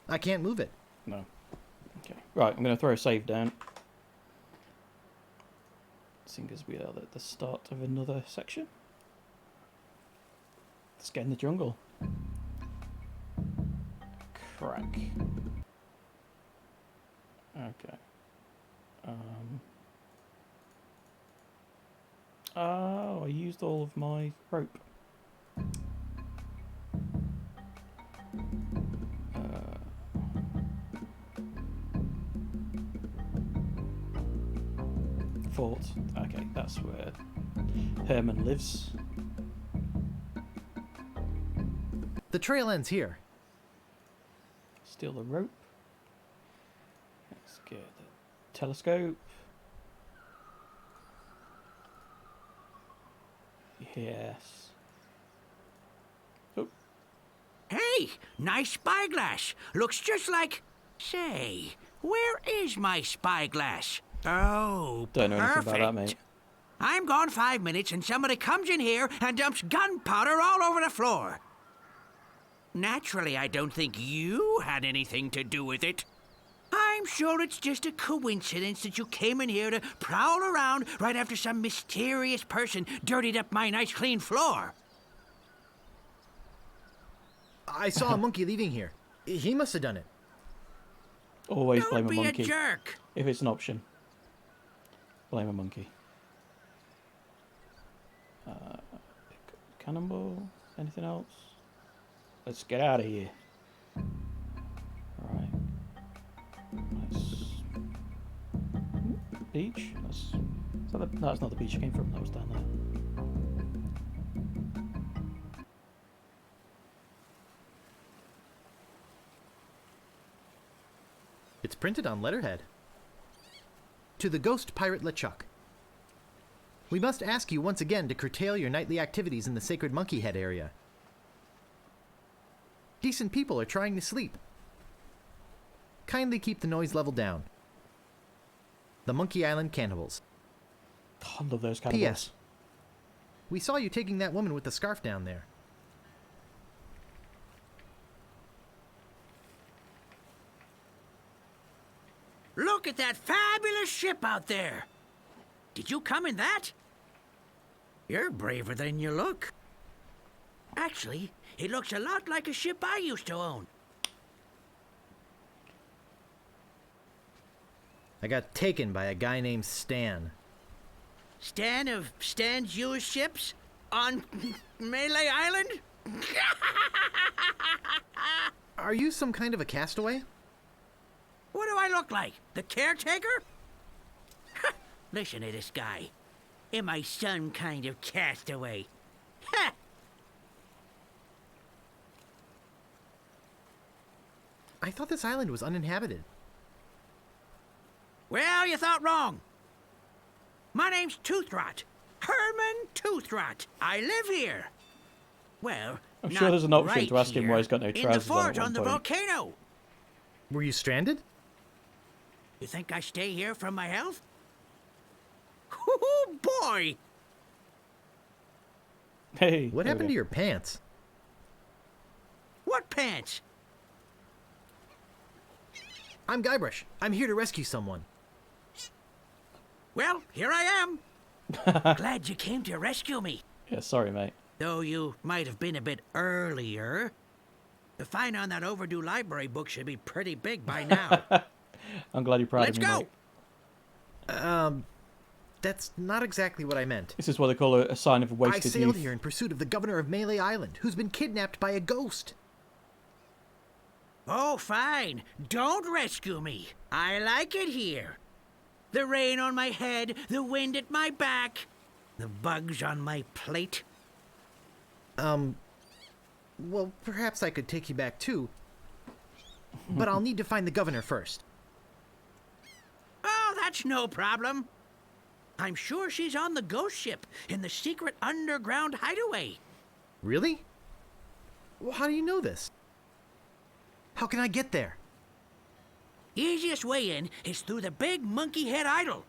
I can't move it. No. Okay. Right, I'm going to throw a save down. Seeing as we are at the start of another section. Let's get in the jungle. Crack. Okay. Oh, I used all of my rope. Fort. Okay, that's where Herman lives. The trail ends here. Steal the rope. Let's get the telescope. Yes. Oh. Hey, nice spyglass. Looks just like... Say, where is my spyglass? Oh, Don't know anything perfect. about that, mate. I'm gone 5 minutes and somebody comes in here and dumps gunpowder all over the floor. Naturally, I don't think you had anything to do with it. I'm I'm sure it's just a coincidence that you came in here to prowl around right after some mysterious person dirtied up my nice clean floor. I saw a monkey leaving here. He must have done it. Always blame Don't a be monkey. a jerk. If it's an option. Blame a monkey. Cannonball? Anything else? Let's get out of here. Alright. Let's... Beach? No, that's not the beach I came from. That was down there. It's printed on letterhead. To the ghost pirate LeChuck. We must ask you once again to curtail your nightly activities in the sacred Monkey Head area. Decent people are trying to sleep. Kindly keep the noise level down. The Monkey Island Cannibals. I love those cannibals. P.S. We saw you taking that woman with the scarf down there. Look at that fabulous ship out there. Did you come in that? You're braver than you look. Actually, it looks a lot like a ship I used to own. I got taken by a guy named Stan. Stan of Stan's used ships on Melee Island? Are you some kind of a castaway? What do I look like? The caretaker? Listen to this guy. Am I some kind of castaway? Ha! I thought this island was uninhabited. Well, you thought wrong. My name's Toothrot. Herman Toothrot. I live here. Well, I'm sure there's an option right to ask him why he's got no in the trousers on fort at on one the point. volcano. Were you stranded? You think I stay here for my health? Oh, boy! Hey. What happened to your pants? What pants? I'm Guybrush. I'm here to rescue someone. Well, here I am. Glad you came to rescue me. Yeah, sorry, mate. Though you might have been a bit earlier. The fine on that overdue library book should be pretty big by now. I'm glad you're proud Let's of me, go. mate. That's not exactly what I meant. This is what they call a sign of a I wasted sailed youth. here in pursuit of the governor of Melee Island, who's been kidnapped by a ghost. Oh, fine. Don't rescue me. I like it here. The rain on my head, the wind at my back, the bugs on my plate. Well, perhaps I could take you back too. But I'll need to find the governor first. Oh, that's no problem. I'm sure she's on the ghost ship in the secret underground hideaway. Really? Well, how do you know this? How can I get there? Easiest way in is through the big monkey head idol.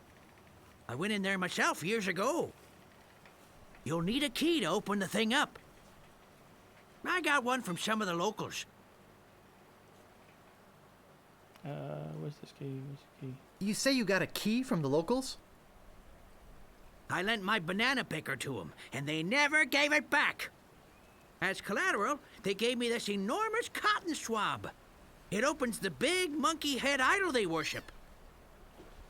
I went in there myself years ago. You'll need a key to open the thing up. I got one from some of the locals. Where's this key? Where's the key? You say you got a key from the locals? I lent my banana picker to them, and they never gave it back. As collateral, they gave me this enormous cotton swab. It opens the big monkey head idol they worship.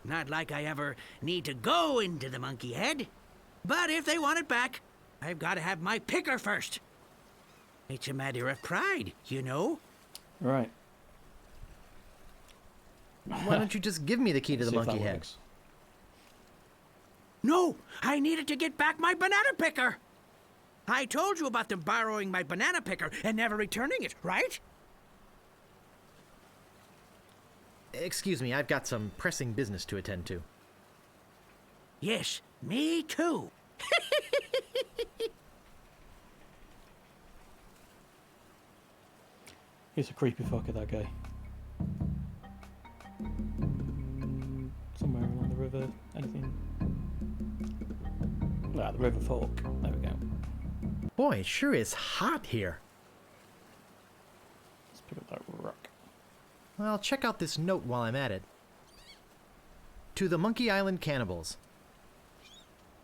Not like I ever need to go into the monkey head. But if they want it back, I've got to have my picker first. It's a matter of pride, you know? Right. Why don't you just give me the key to the See if monkey that head? works. No, I needed to get back my banana picker. I told you about them borrowing my banana picker and never returning it, right? Excuse me, I've got some pressing business to attend to. Yes, me too. He's a creepy fucker, that guy. Somewhere along the river. Anything? Ah, the river fork. There we go. Boy, it sure is hot here. Let's pick up that rock. Well, check out this note while I'm at it. To the Monkey Island cannibals.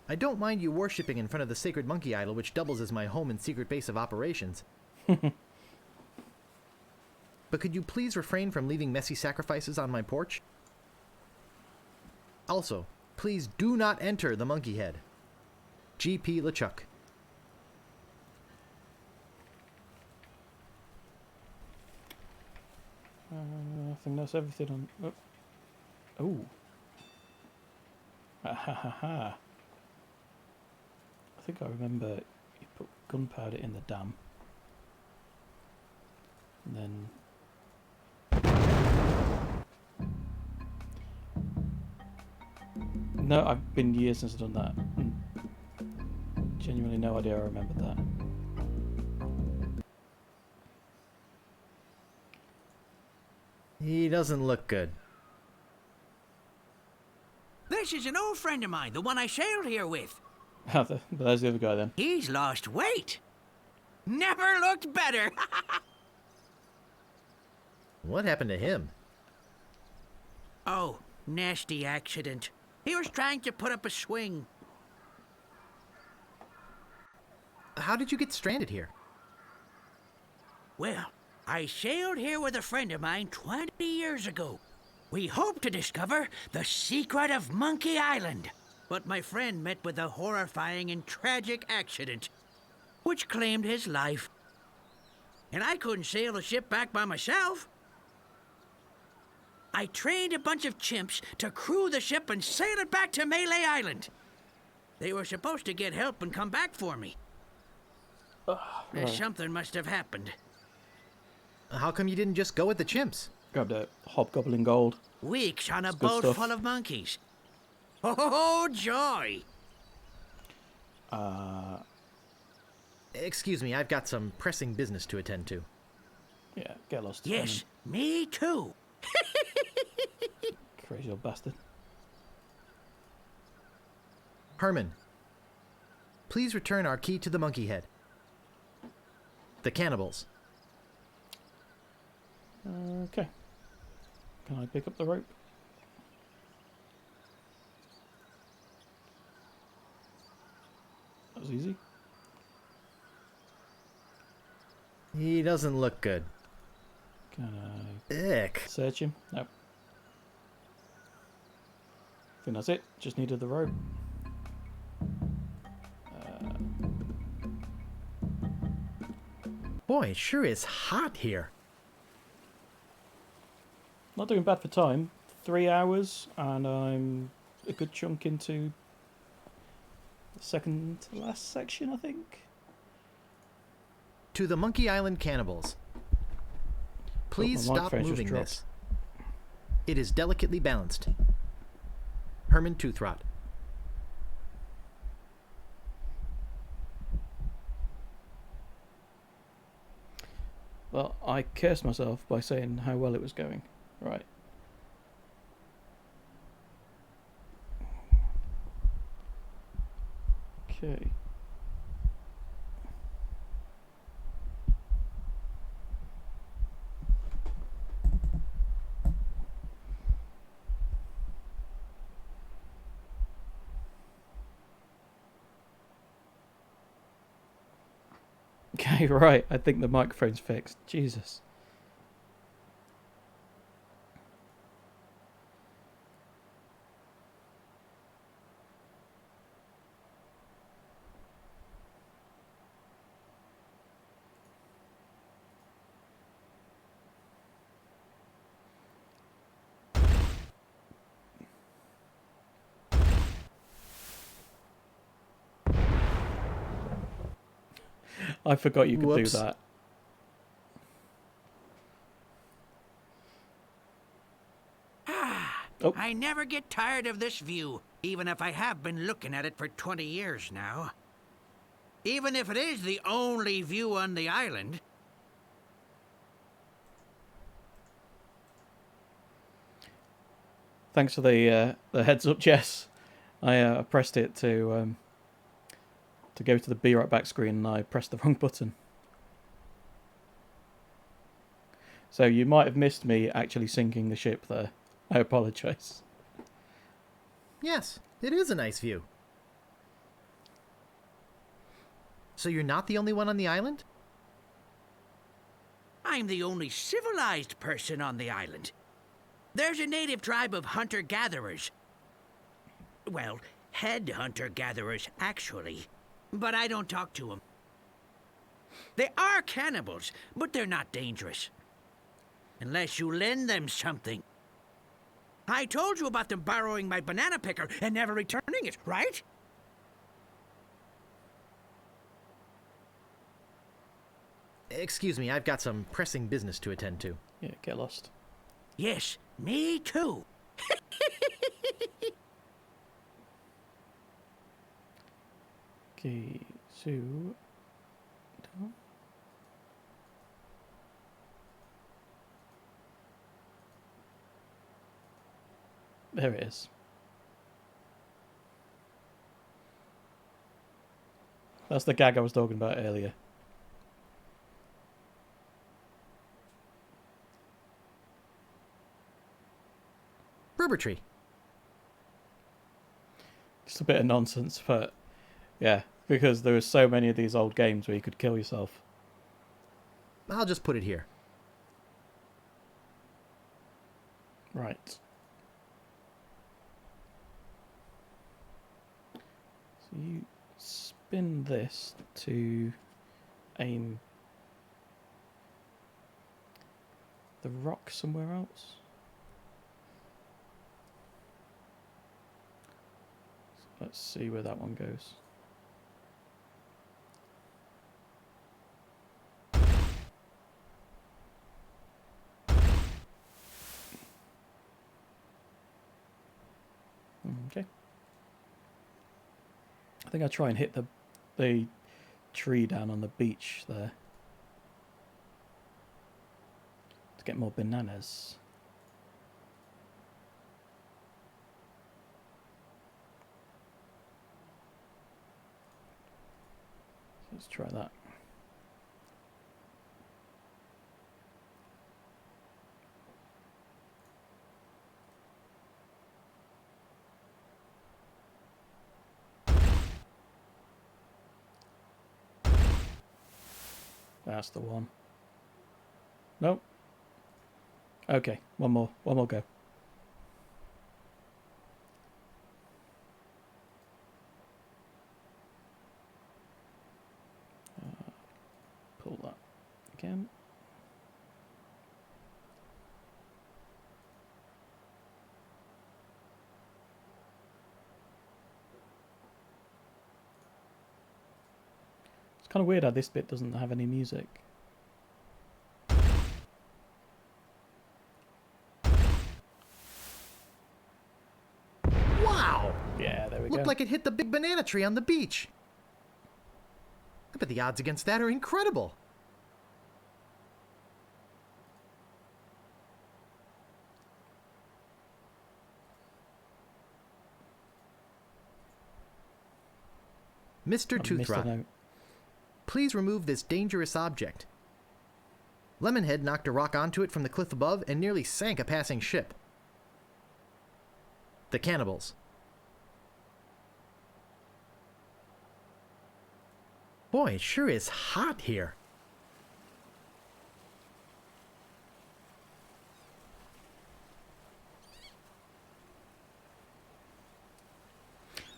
I don't mind you worshipping in front of the sacred monkey idol, which doubles as my home and secret base of operations. But could you please refrain from leaving messy sacrifices on my porch? Also, please do not enter the monkey head. G.P. LeChuck. I think that's everything on... Oh. Ah, ha, ha, ha. I think I remember you put gunpowder in the dam. And then... No, I've been years since I've done that. Genuinely no idea I remembered that. He doesn't look good. This is an old friend of mine, the one I sailed here with. But there's the other guy then. He's lost weight. Never looked better. What happened to him? Oh, nasty accident. He was trying to put up a swing. How did you get stranded here? Well, I sailed here with a friend of mine 20 years ago. We hoped to discover the secret of Monkey Island. But my friend met with a horrifying and tragic accident, which claimed his life. And I couldn't sail the ship back by myself. I trained a bunch of chimps to crew the ship and sail it back to Melee Island. They were supposed to get help and come back for me. Right. Something must have happened. How come you didn't just go with the chimps? Grabbed a hobgoblin gold. Weeks on a It's good boat stuff. full of monkeys. Oh, joy! Excuse me, I've got some pressing business to attend to. Yeah, get lost. Yes, me too. Crazy old bastard. Herman, please return our key to the monkey head. The cannibals. Okay. Can I pick up the rope? That was easy. He doesn't look good. Can I Ick. search him? Nope. I think that's it. Just needed the rope. Boy, it sure is hot here. Not doing bad for time. 3 hours, and I'm a good chunk into the second to last section, I think. To the Monkey Island cannibals. Please my stop microphone's just moving dropped. this. It is delicately balanced. Herman Toothrot. Well, I cursed myself by saying how well it was going. Right. Okay. Okay, right. I think the microphone's fixed. Jesus. I forgot you could Whoops. do that. Oh. I never get tired of this view, even if I have been looking at it for 20 years now. Even if it is the only view on the island. Thanks for the heads up, Jess. I pressed it to go to the Be Right Back screen, and I pressed the wrong button. So you might have missed me actually sinking the ship there. I apologise. Yes, it is a nice view. So you're not the only one on the island? I'm the only civilized person on the island. There's a native tribe of hunter-gatherers. Well, head hunter-gatherers, actually. But I don't talk to them. They are cannibals, but they're not dangerous. Unless you lend them something. I told you about them borrowing my banana picker and never returning it, right? Excuse me, I've got some pressing business to attend to. Yeah, get lost. Yes, me too. Okay, so... There it is. That's the gag I was talking about earlier. Rubber tree. Just a bit of nonsense, but yeah, because there were so many of these old games where you could kill yourself. I'll just put it here. Right. So you spin this to aim the rock somewhere else. So let's see where that one goes. Okay. I think I'll try and hit the tree down on the beach there to get more bananas. Let's try that. That's the one. Nope. Okay, one more go. Pull that again. It's kind of weird how this bit doesn't have any music. Wow! Yeah, there we go. Looked like it hit the big banana tree on the beach. I bet the odds against that are incredible. Mr. Toothrot, please remove this dangerous object. Lemonhead knocked a rock onto it from the cliff above and nearly sank a passing ship. The cannibals. Boy, it sure is hot here.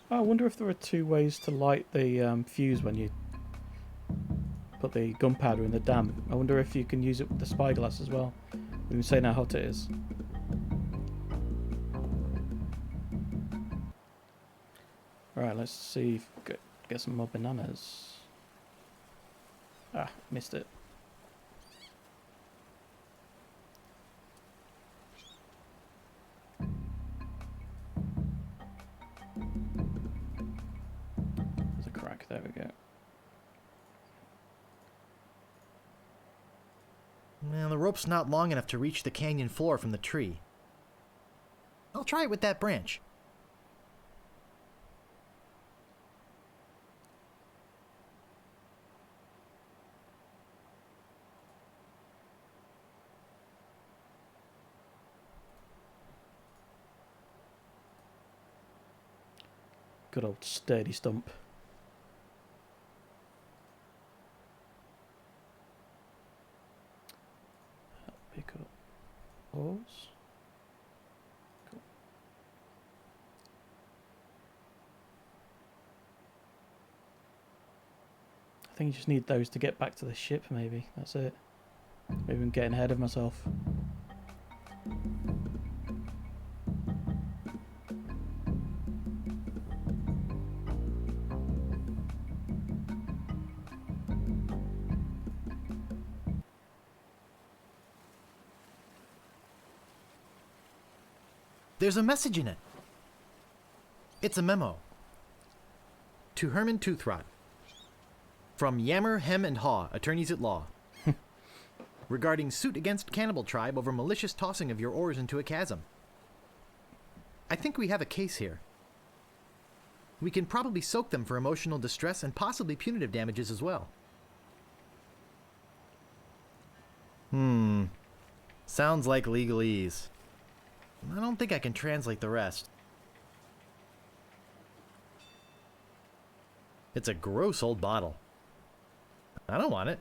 I wonder if there are two ways to light the fuse when you put the gunpowder in the dam. I wonder if you can use it with the spyglass as well. We can say how hot it is. Alright, let's see if we get some more bananas. Ah, missed it. There's a crack, there we go. Well, the rope's not long enough to reach the canyon floor from the tree. I'll try it with that branch. Good old sturdy stump. Pick up oars. Cool. I think you just need those to get back to the ship, maybe. That's it. Maybe I'm getting ahead of myself. There's a message in it. It's a memo. To Herman Toothrot. From Yammer, Hem, and Haw, attorneys at law. Regarding suit against Cannibal Tribe over malicious tossing of your oars into a chasm. I think we have a case here. We can probably soak them for emotional distress and possibly punitive damages as well. Sounds like legalese. I don't think I can translate the rest. It's a gross old bottle. I don't want it.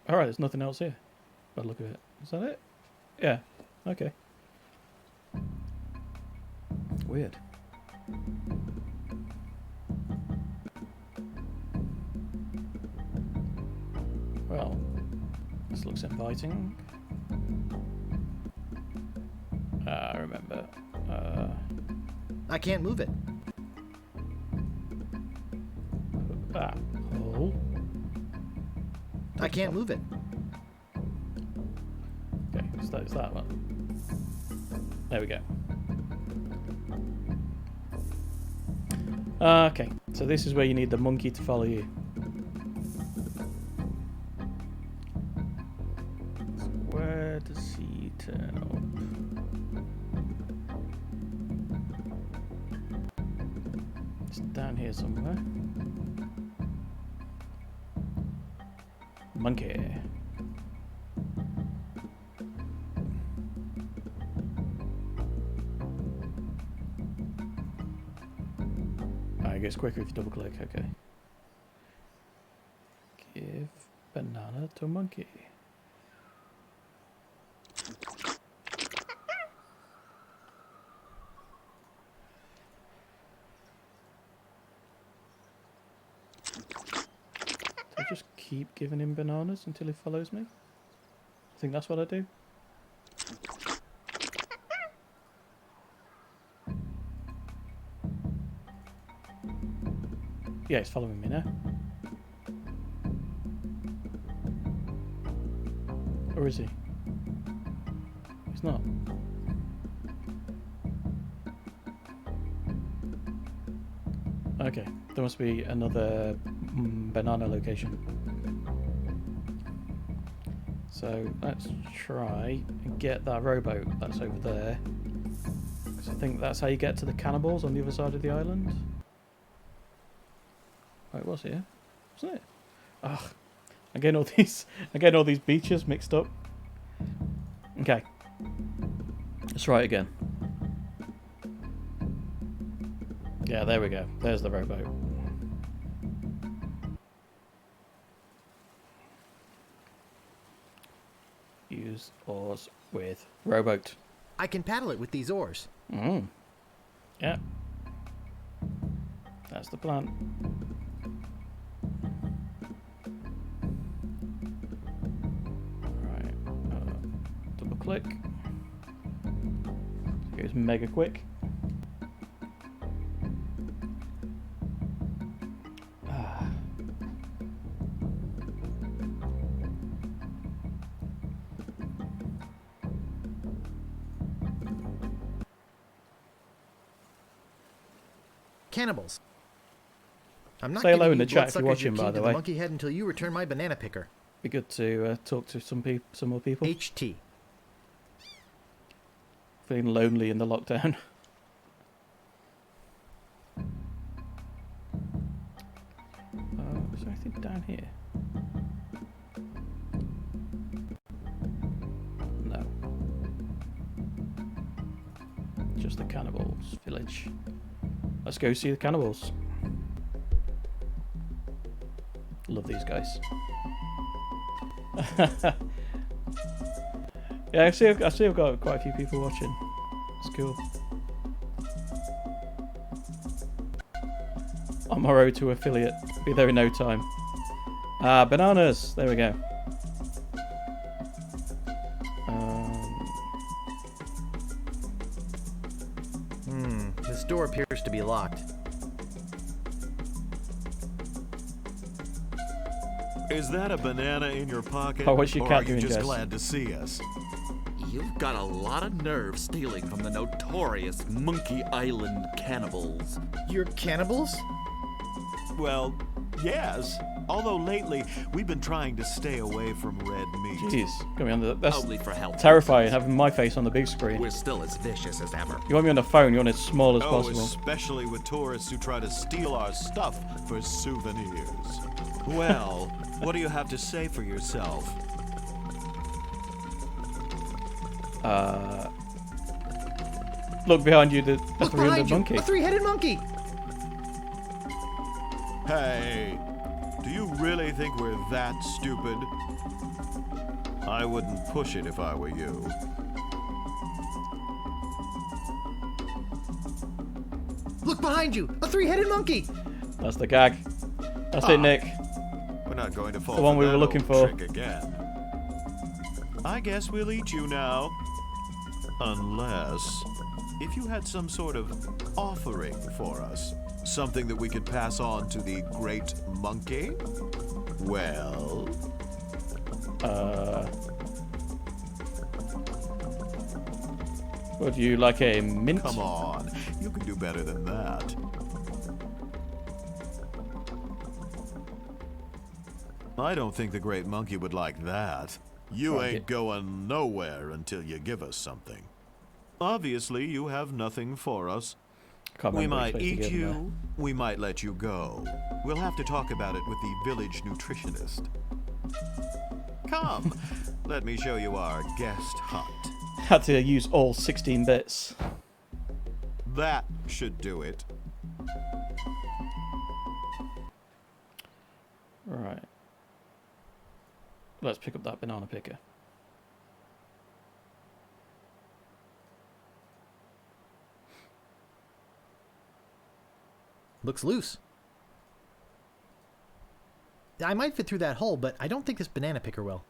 Alright, there's nothing else here. By the look of it. Is that it? Yeah. Okay. Weird. Well, this looks inviting. I remember. I can't move it. Hole. I can't move it. Okay, so that's that one. There we go. Okay, so this is where you need the monkey to follow you. So where does he turn up? It's down here somewhere. Monkey. I guess quicker if you double click, okay. Give banana to monkey. I just keep giving him bananas until he follows me? I think that's what I do. Yeah, he's following me now. Or is he? He's not. Okay, there must be another banana location. So let's try and get that rowboat that's over there. Because I think that's how you get to the cannibals on the other side of the island. Oh, it was here, wasn't it? Ugh, I'm getting all these beaches mixed up. Okay, let's try it again. Yeah, there we go. There's the rowboat. Use oars with rowboat. I can paddle it with these oars. Yeah. That's the plan. Right. Double click. It goes mega quick. Cannibals. I'm not Say hello giving in the you chat if you're bloodsuckers watching, your by key the to way. Monkey head until you return my banana picker. Be good to talk to some more people. HT. Feeling lonely in the lockdown. Is there anything down here? No. just the cannibals village. Let's go see the cannibals. Love these guys. Yeah, I see I've got quite a few people watching. It's cool. On my road to affiliate. Be there in no time. Bananas! There we go. This door appears to be locked. Is that a banana in your pocket? Oh, what's your or cat are you doing, just Jess? glad to see us? You've got a lot of nerve stealing from the notorious Monkey Island cannibals. You're cannibals? Well, yes. Although lately, we've been trying to stay away from red meat. Jeez, got me on the. That's Only for health terrifying, having my face on the big screen. We're still as vicious as ever. You want me on the phone, you want it as small as Oh, possible. especially with tourists who try to steal our stuff for souvenirs. Well, what do you have to say for yourself? Look behind you, the Look 300 behind you! monkey. A three-headed monkey! Hey, do you really think we're that stupid? I wouldn't push it if I were you. Look behind you! A three-headed monkey! That's the gag. That's it, Nick. We're not going to fall The one for we that were looking old for. trick again. I guess we'll eat you now. Unless, if you had some sort of offering for us, something that we could pass on to the great monkey, well... Would you like a mint? Come on, you can do better than that. I don't think the great monkey would like that. You Like ain't it. going nowhere until you give us something. Obviously, you have nothing for us. Can't We remember what might you're supposed eat to give you, we might let you go. We'll have to talk about it with the village nutritionist. Come, let me show you our guest hut. Had to use all 16 bits. That should do it. Right. Let's pick up that banana picker. Looks loose. I might fit through that hole, but I don't think this banana picker will.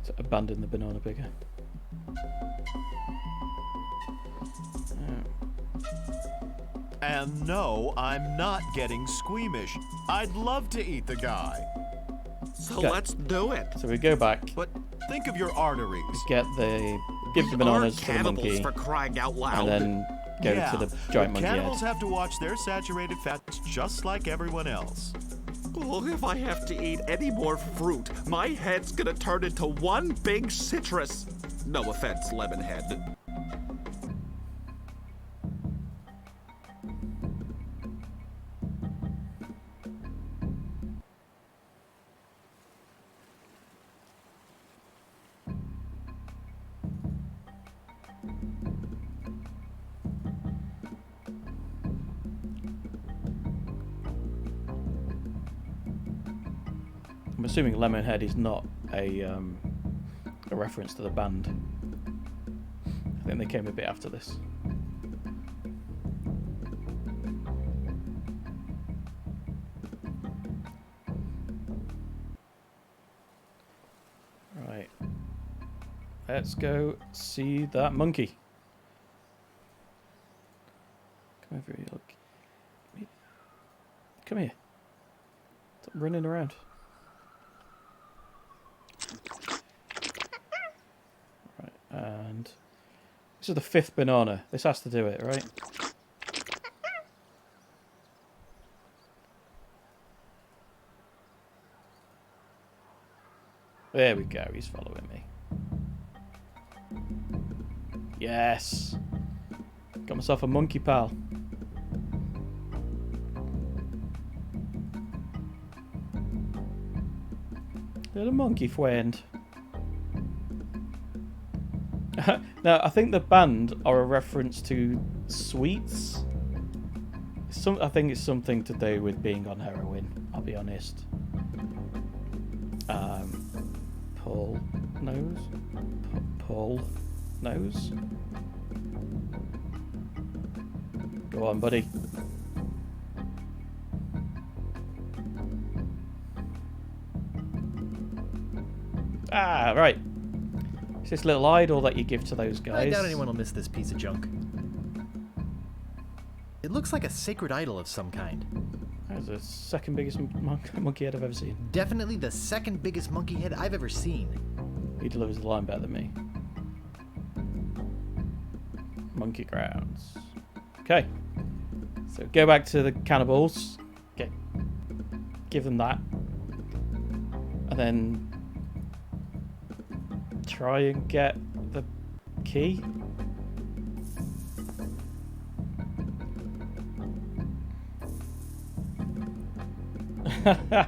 To abandon the banana picker. And no, I'm not getting squeamish. I'd love to eat the guy. So Okay. let's do it. So we go back, But think of your arteries. get the give the bananas to the Cannibals, monkey, for crying out and loud. then go Yeah, to the giant but monkey cannibals head. have to watch their saturated fats just like everyone else. Oh, if I have to eat any more fruit, my head's gonna turn into one big citrus. No offense, Lemonhead. I'm assuming Lemonhead is not a reference to the band. I think they came a bit after this. Right. Let's go see that monkey. Come over here, look. Come here. Stop running around. Right, and this is the 5th banana. This has to do it, right? There we go, he's following me. Yes! Got myself a monkey pal. Little monkey friend. Now, I think the band are a reference to sweets. I think it's something to do with being on heroin, I'll be honest. Paul knows? Paul knows? Go on, buddy. Ah, right. It's this little idol that you give to those guys. I doubt anyone will miss this piece of junk. It looks like a sacred idol of some kind. That's the second biggest monkey head I've ever seen. Definitely the second biggest monkey head I've ever seen. He delivers the line better than me. Monkey grounds. Okay. So go back to the cannibals. Give them that. And then try and get the key. Yeah.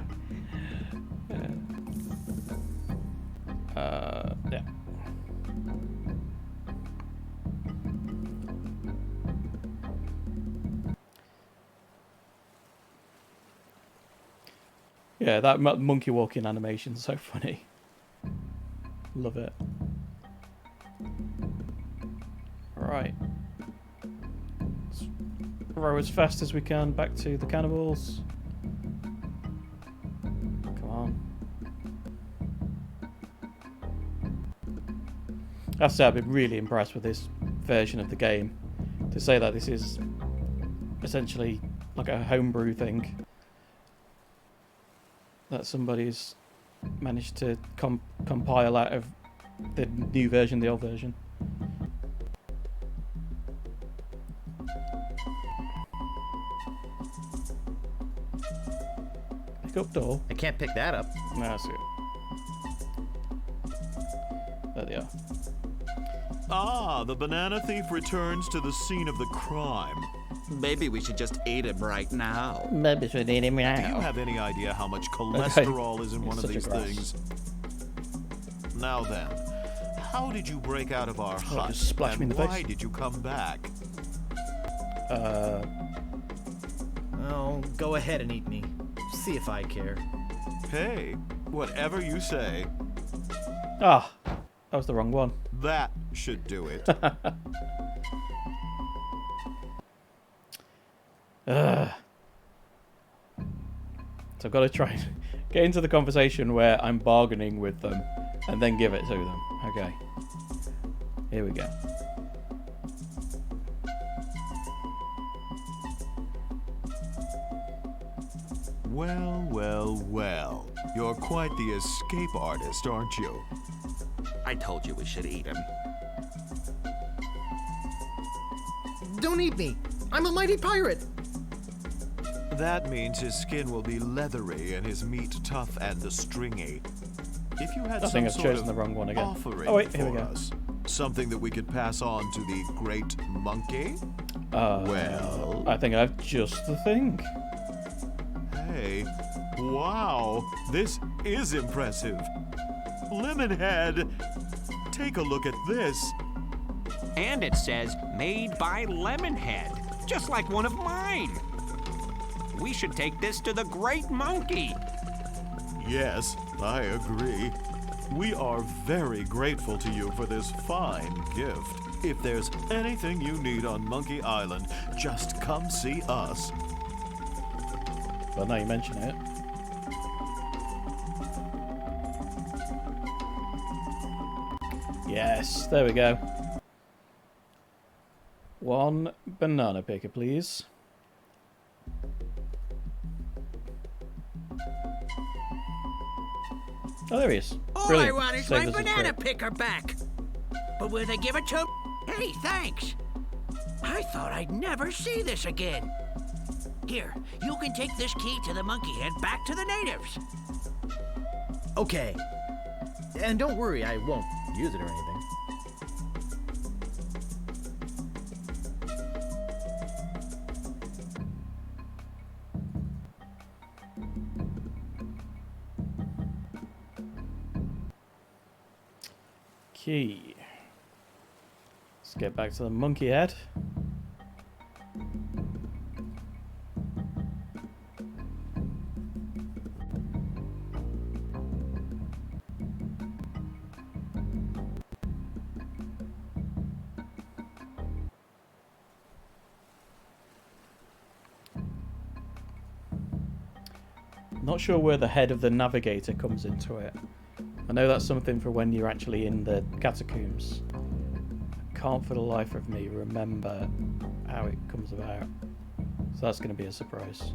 Yeah, that monkey walking animation is so funny. Love it. Right. Let's row as fast as we can back to the cannibals. Come on. I have to say, I've been really impressed with this version of the game. To say that this is essentially like a homebrew thing that somebody's managed to compile out of the new version, the old version. Pick up door. I can't pick that up. No, that's it. There they are. Ah, the banana thief returns to the scene of the crime. Maybe we should just eat him right now. Maybe we should eat him now. Do you have any idea how much cholesterol is in one of these grass. things? Now then, how did you break out of our hut? Just splash me in and the why face. did you come back? Oh, go ahead and eat me. See if I care. Hey, whatever you say. Ah, that was the wrong one. That should do it. So I've got to try and get into the conversation where I'm bargaining with them and then give it to them. Okay. Here we go. Well, well, well. You're quite the escape artist, aren't you? I told you we should eat him. Don't eat me! I'm a mighty pirate! That means his skin will be leathery and his meat tough and stringy. If you had I think some I've sort chosen of the wrong one again. offering Oh wait, here we for go. us, something that we could pass on to the great monkey? Well, I think I've just the thing. Hey, wow, this is impressive. Lemonhead, take a look at this. And it says, made by Lemonhead, just like one of mine. We should take this to the Great Monkey. Yes, I agree. We are very grateful to you for this fine gift. If there's anything you need on Monkey Island, just come see us. Well, now you mention it. Yes, there we go. One banana picker, please. Oh, there he is. All Brilliant. I want is Saved my us a banana trip. picker back. But will they give it to? Hey, thanks. I thought I'd never see this again. Here, you can take this key to the monkey head back to the natives. Okay. And don't worry, I won't use it or anything. Key. Let's get back to the monkey head. Not sure where the head of the navigator comes into it. I know that's something for when you're actually in the catacombs. I can't for the life of me remember how it comes about. So that's going to be a surprise.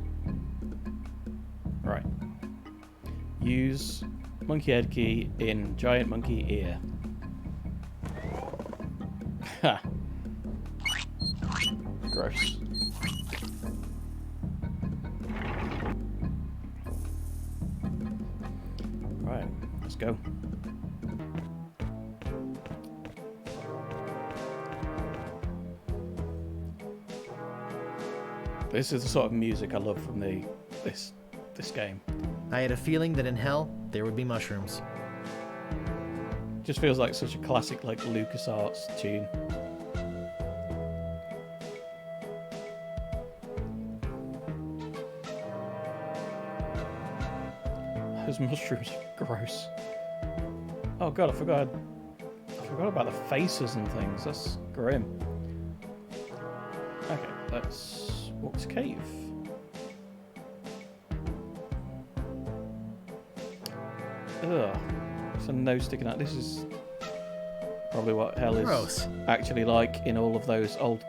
Right. Use monkey head key in giant monkey ear. Ha! Gross. Right, let's go. This is the sort of music I love from this game. I had a feeling that in hell there would be mushrooms. Just feels like such a classic, like LucasArts tune. Those mushrooms are gross. Oh god, I forgot about the faces and things. That's grim. Okay, let's walk to cave. Ugh. There's a nose sticking out. This is probably what hell is Gross. actually like in all of those old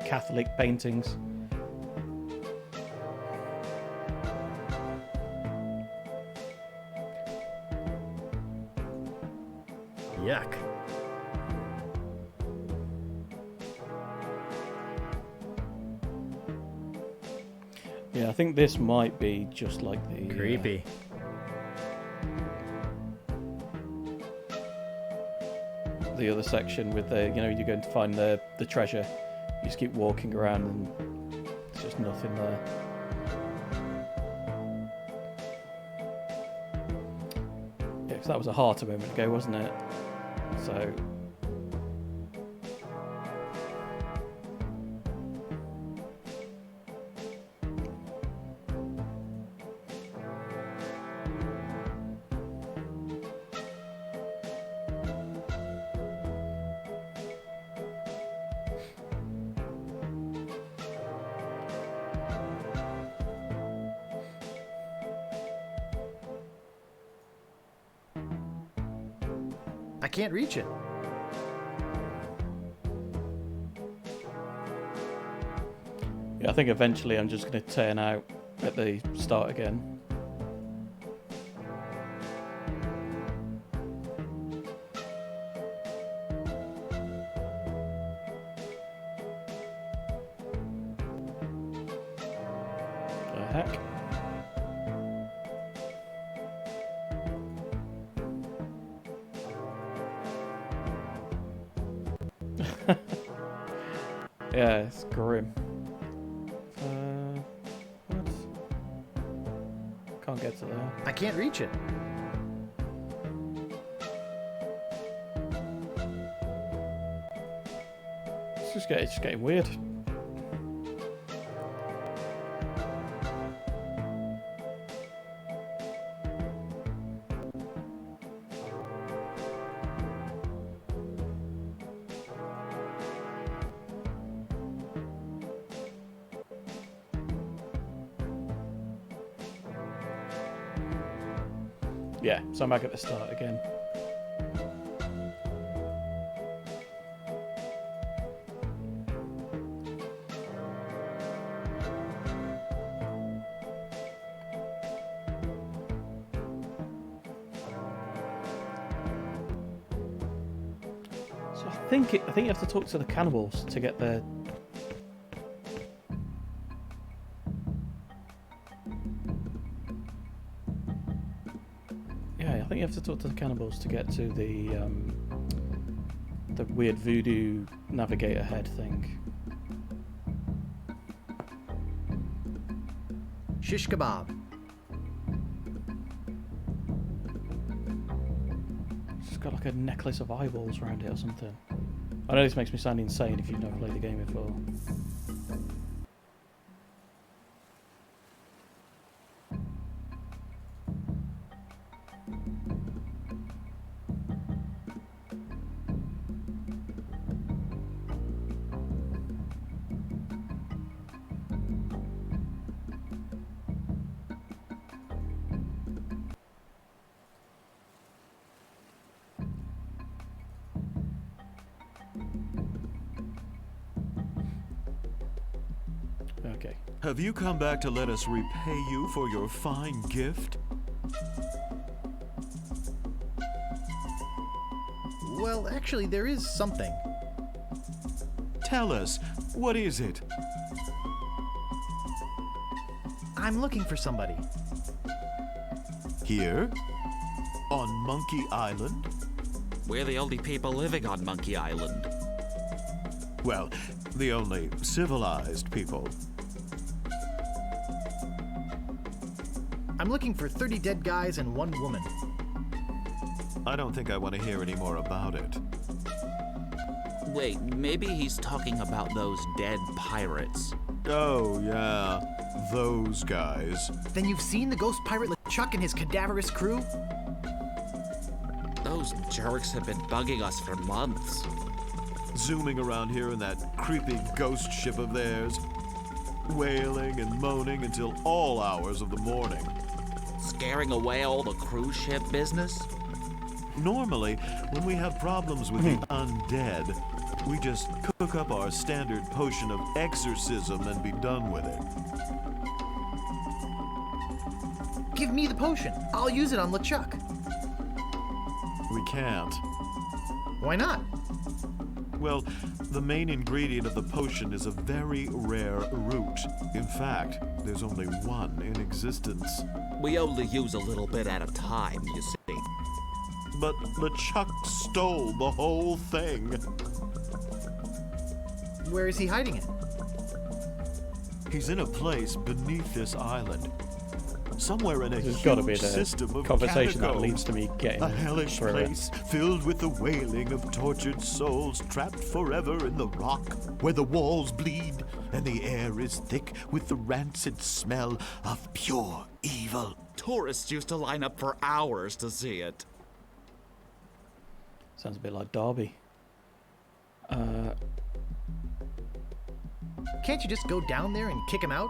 Catholic paintings. Yuck. Yeah, I think this might be just like the... Creepy. The other section with the, you know, you're going to find the treasure. You just keep walking around and there's just nothing there. Yeah, because that was a heart a moment ago, wasn't it? So... I can't reach it. Yeah, I think eventually I'm just going to turn out at the start again. The heck? Yeah, it's grim. What? Can't get to there. I can't reach it. It's just getting weird. Yeah, so I'm back at the start again. So I think you have to talk to the cannibals to get the... Yeah, I think you have to talk to the cannibals to get to the weird voodoo navigator head thing. Shish kebab. Just got like a necklace of eyeballs around it or something. I know this makes me sound insane if you've never played the game before. Okay. Have you come back to let us repay you for your fine gift? Well, actually, there is something. Tell us, what is it? I'm looking for somebody. Here? On Monkey Island? We're the only people living on Monkey Island. Well, the only civilized people. I'm looking for 30 dead guys and 1 woman. I don't think I want to hear any more about it. Wait, maybe he's talking about those dead pirates. Oh, yeah. Those guys. Then you've seen the ghost pirate LeChuck and his cadaverous crew? Those jerks have been bugging us for months. Zooming around here in that creepy ghost ship of theirs. Wailing and moaning until all hours of the morning. Scaring away all the cruise ship business? Normally, when we have problems with the undead, we just cook up our standard potion of exorcism and be done with it. Give me the potion. I'll use it on LeChuck. We can't. Why not? Well, the main ingredient of the potion is a very rare root. In fact, there's only one in existence. We only use a little bit at a time, you see. But LeChuck stole the whole thing. Where is he hiding it? He's in a place beneath this island. Somewhere in a There's got to be huge the system of conversation that catacombs. leads to me getting a hellish through it. place filled with the wailing of tortured souls trapped forever in the rock, where the walls bleed and the air is thick with the rancid smell of pure evil. Tourists used to line up for hours to see it. Sounds a bit like Derby. Can't you just go down there and kick him out?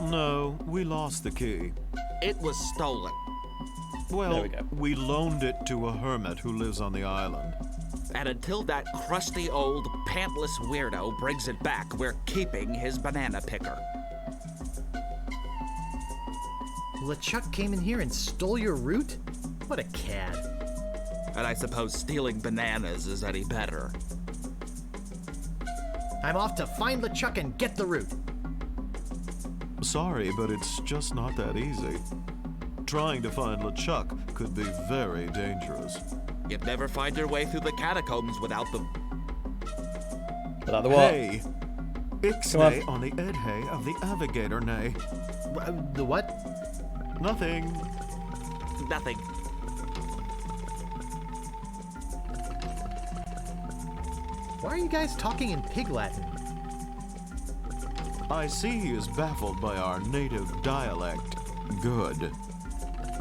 No, we lost the key. It was stolen. Well, There we go. we loaned it to a hermit who lives on the island. And until that crusty old pantless weirdo brings it back, we're keeping his banana picker. LeChuck came in here and stole your root? What a cad. And I suppose stealing bananas is any better. I'm off to find LeChuck and get the root. Sorry, but it's just not that easy. Trying to find LeChuck could be very dangerous. You'd never find your way through the catacombs without the... Without the what? Hey! Ixnay on the Edhay of the Navigator Nay. The what? Nothing. Nothing. Why are you guys talking in Pig Latin? I see he is baffled by our native dialect. Good.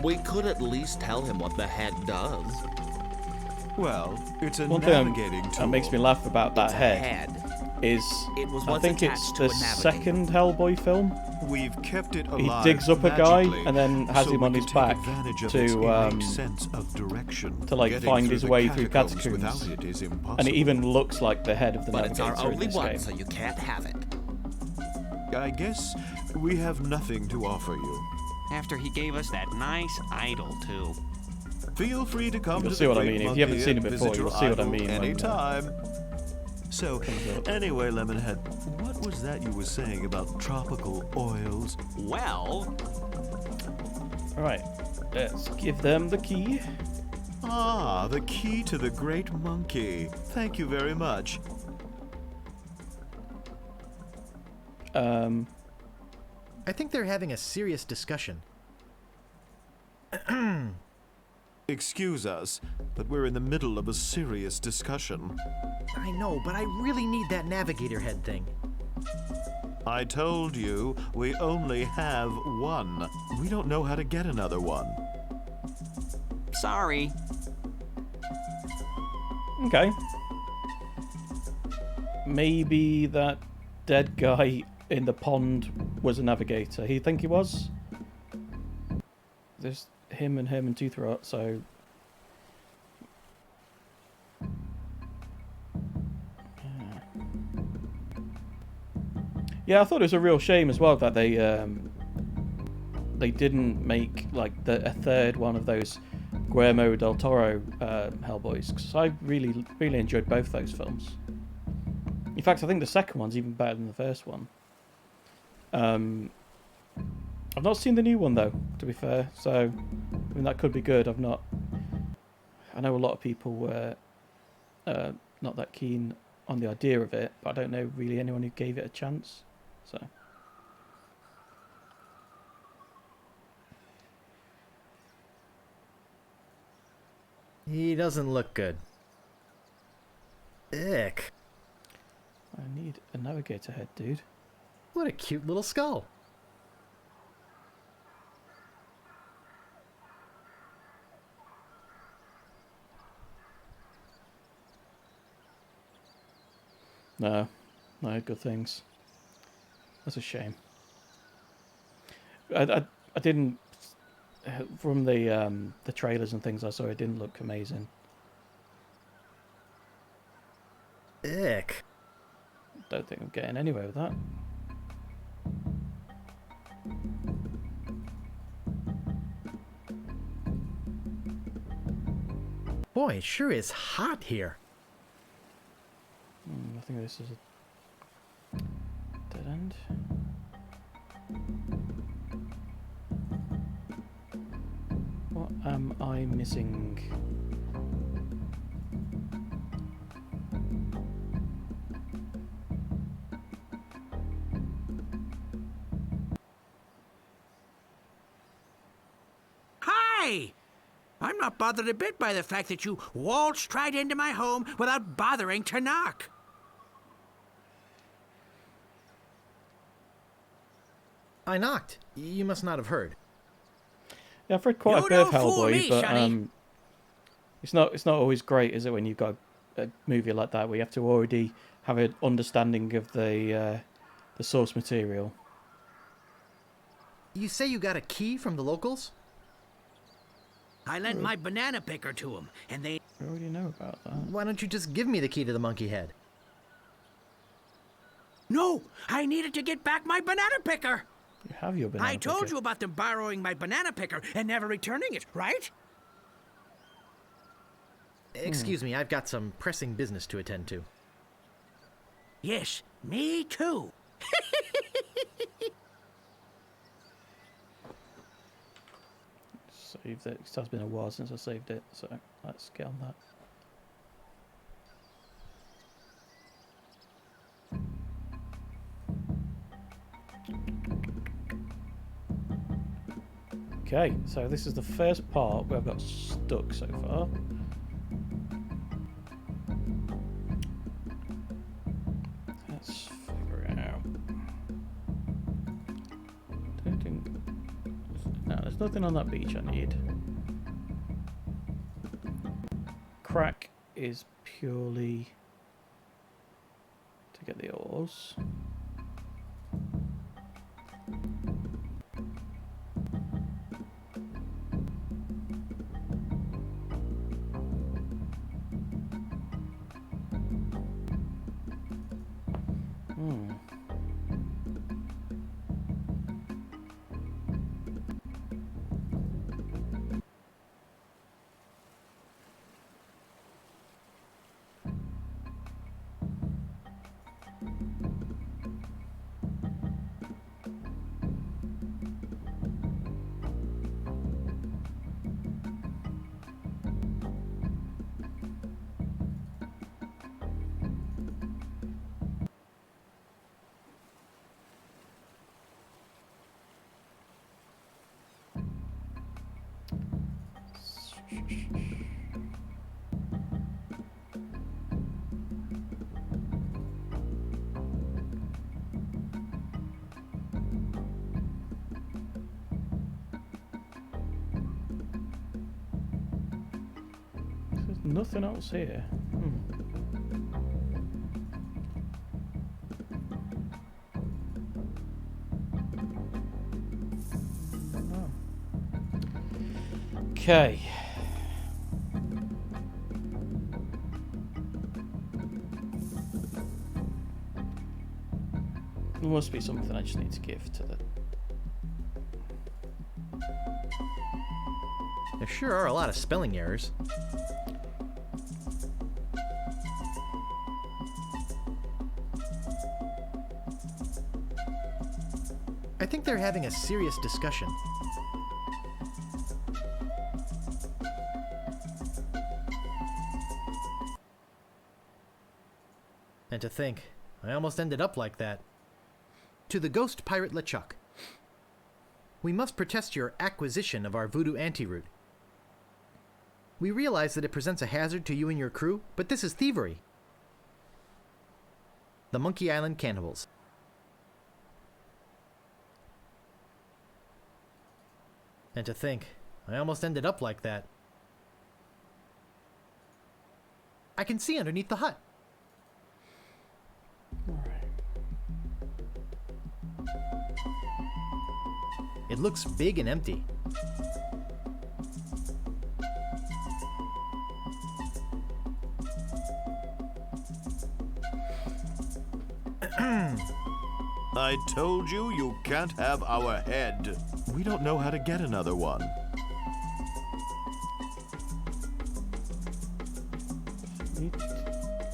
We could at least tell him what the head does. Well, it's a One thing navigating tool. that makes me laugh about that It's a head is It was I once think it's attached to the a navigator. second Hellboy film. We've kept it He alive digs up a guy magically, and then has so him we on can his take back advantage of to, its innate sense of direction. to like Getting find through his the way through catacombs catacombs. without it is impossible. And it even looks like the head of the But it's Navigator our in only this one, game. so you can't have it. I guess we have nothing to offer you. After he gave us that nice idol, too. Feel free to come You'll to see the what I Great mean. If you haven't Monkey seen and it before, visit you'll your see what I idol mean when, anytime. So, anyway, Lemonhead, what was that you were saying about tropical oils? Well... Alright, let's give them the key. Ah, the key to the Great Monkey. Thank you very much. I think they're having a serious discussion. Excuse us, but we're in the middle of a serious discussion. I know, but I really need that navigator head thing. I told you, we only have one. We don't know how to get another one. Sorry. Okay. Maybe that dead guy in the pond was a navigator. He think he was? There's him and Two Throat, so... Yeah, I thought it was a real shame as well that they didn't make like a third one of those Guillermo del Toro Hellboys, because I really enjoyed both those films. In fact, I think the second one's even better than the first one. I've not seen the new one though, to be fair, so I mean that could be good. I know a lot of people were not that keen on the idea of it, but I don't know really anyone who gave it a chance. So He doesn't look good. Ick. I need a navigator head, dude. What a cute little skull. No good things. That's a shame. I didn't, from the trailers and things I saw, it didn't look amazing. Ick. Don't think I'm getting anywhere with that. Boy, it sure is hot here. I think this is a dead end. What am I missing? Hi! I'm not bothered a bit by the fact that you waltzed right into my home without bothering to knock. I knocked. You must not have heard. Yeah, I've read quite You a bit of don't fool Hellboy, me, but Sonny. it's not always great, is it, when you've got a movie like that where you have to already have an understanding of the source material. You say you got a key from the locals? I lent my banana picker to them, and they... I already know about that. Why don't you just give me the key to the monkey head? No, I needed to get back my banana picker. You have your banana I told picker. you about them borrowing my banana picker and never returning it, right? Excuse me, I've got some pressing business to attend to. Yes, me too. Saved it. It has been a while since I saved it, so let's get on that. Okay, so this is the first part where I've got stuck so far. Let's figure it out. Don't think... No, there's nothing on that beach I need. Crack is purely to get the ores. There's nothing else here. Okay. There must be something I just need to give to the... There sure are a lot of spelling errors. I think they're having a serious discussion. And to think, I almost ended up like that. To the ghost pirate LeChuck. We must protest your acquisition of our voodoo antiroot. We realize that it presents a hazard to you and your crew, but this is thievery. The Monkey Island Cannibals. And to think, I almost ended up like that. I can see underneath the hut. It looks big and empty. I told you you can't have our head. We don't know how to get another one.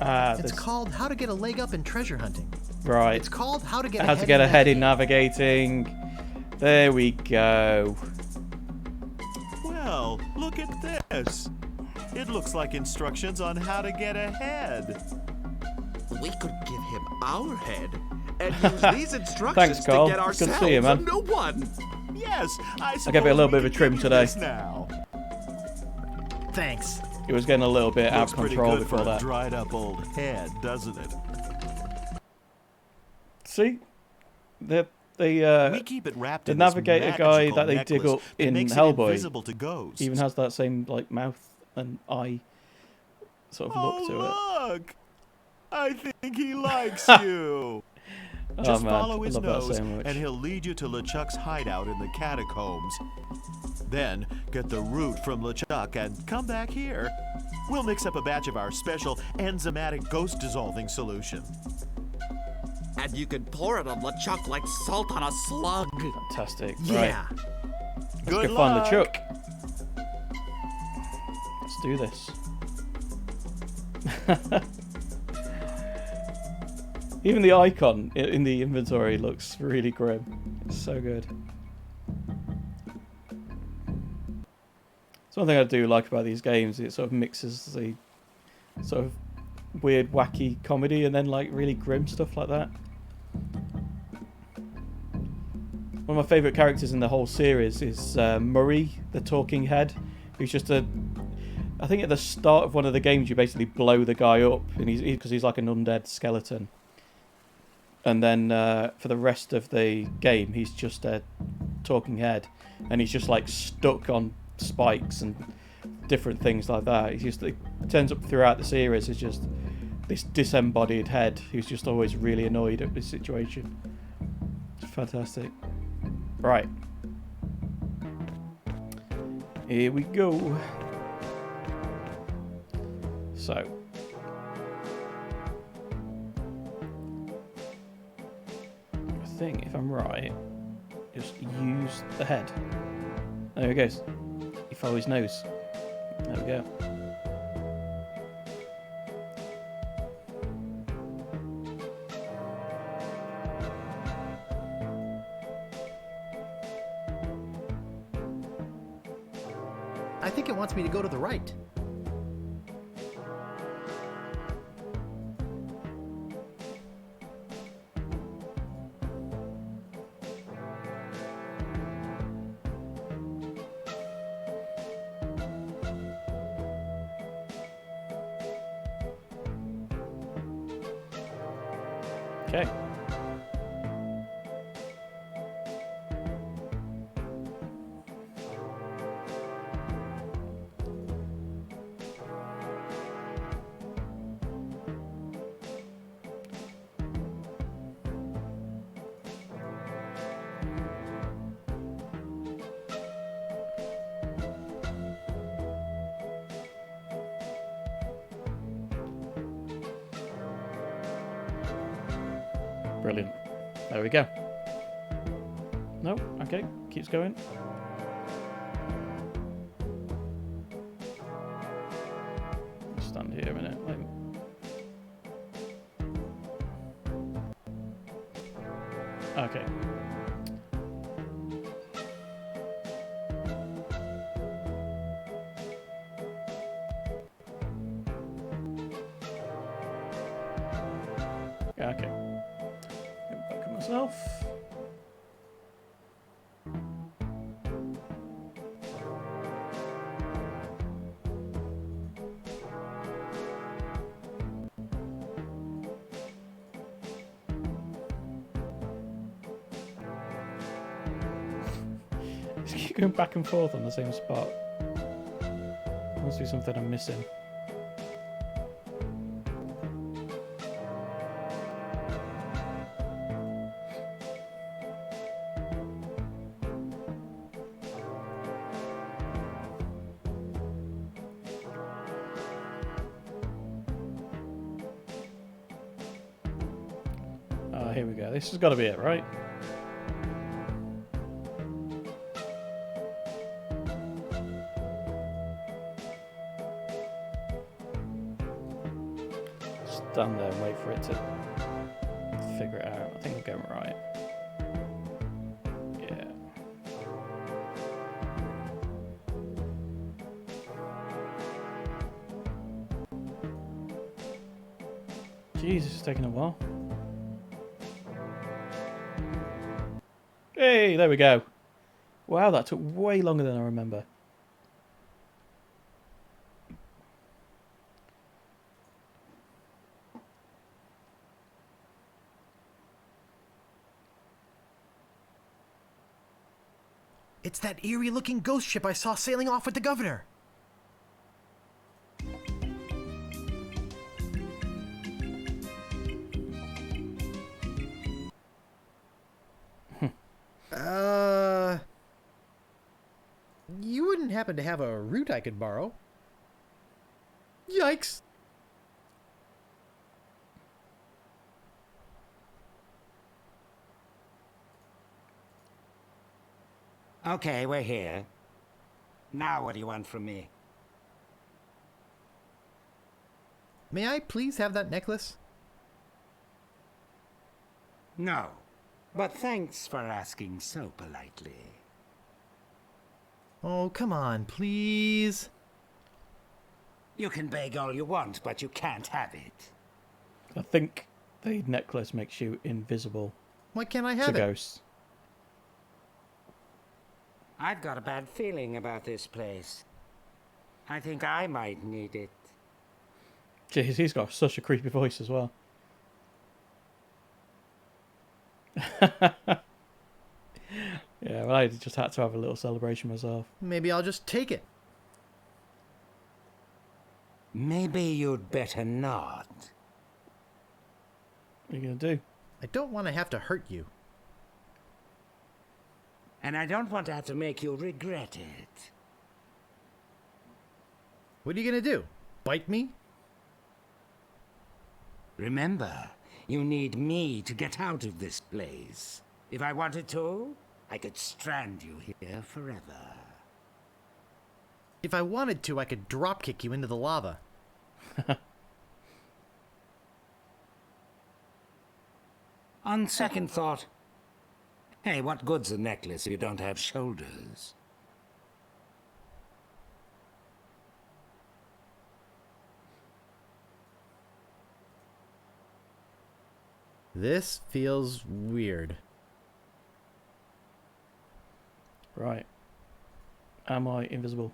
It's called How to Get a Leg Up in Treasure Hunting. Right. It's called How to Get How to get ahead in navigating. There we go. Well, look at this. It looks like instructions on how to get ahead. We could give him our head and use these instructions Thanks, Carl. to get Good ourselves to see you, man. a new one. Yes, I gave it a little bit of a trim today. Now. Thanks. It was getting a little bit out Looks of pretty control good before for a that. dried up old head, doesn't it? See? The We keep it wrapped the in this navigator guy magical that they dig necklace up that in makes it Hellboy invisible to ghosts. even has that same like mouth and eye sort of look to it. Look! I think he likes you. Oh, Just man, follow I his love that nose, so much. and he'll lead you to LeChuck's hideout in the catacombs. Then get the root from LeChuck and come back here. We'll mix up a batch of our special enzymatic ghost dissolving solution. And you can pour it on LeChuck like salt on a slug. Fantastic. Yeah. Right. Let's Good go find luck. LeChuck. Let's do this. Even the icon in the inventory looks really grim. It's so good. It's one thing I do like about these games. It sort of mixes the sort of weird, wacky comedy and then like really grim stuff like that. One of my favourite characters in the whole series is Murray, the talking head, who's just a... I think at the start of one of the games you basically blow the guy up and because he's like an undead skeleton. And then for the rest of the game, he's just a talking head, and he's just like stuck on spikes and different things like that. He turns up throughout the series as just this disembodied head who's just always really annoyed at this situation. It's fantastic. Right. Here we go. So. I think, if I'm right, just use the head. There he goes. He follows his nose. There we go. I think it wants me to go to the right. Okay. Brilliant. There we go. No, okay, keeps going. Stand here a minute. Okay. Okay. Get back at myself. Just keep going back and forth on the same spot. Must be something I'm missing. Here we go. This has got to be it, right? Stand there and wait for it to figure it out. I think I'm going right. Yeah. Jesus, it's taking a while. Hey, there we go. Wow, that took way longer than I remember. It's that eerie-looking ghost ship I saw sailing off with the governor. You wouldn't happen to have a route I could borrow? Yikes! Okay, we're here. Now what do you want from me? May I please have that necklace? No, but thanks for asking so politely. Oh, come on, please. You can beg all you want, but you can't have it. I think the necklace makes you invisible. Why can't I to have it? ghosts. I've got a bad feeling about this place. I think I might need it. Jeez, he's got such a creepy voice as well. Yeah, well, I just had to have a little celebration myself. Maybe I'll just take it. Maybe you'd better not. What are you going to do? I don't want to have to hurt you. And I don't want to have to make you regret it. What are you going to do? Bite me? Remember, you need me to get out of this place. If I wanted to, I could strand you here forever. If I wanted to, I could dropkick you into the lava. On second thought, hey, what good's a necklace if you don't have shoulders? This feels weird. Right. Am I invisible?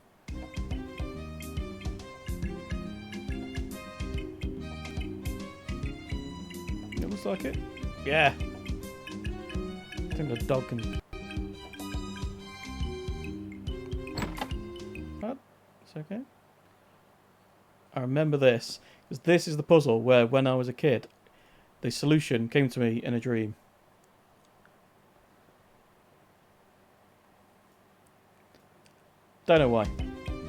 It looks like it. Yeah. I think the dog can... What? It's okay. I remember this, because this is the puzzle where, when I was a kid, the solution came to me in a dream. Don't know why.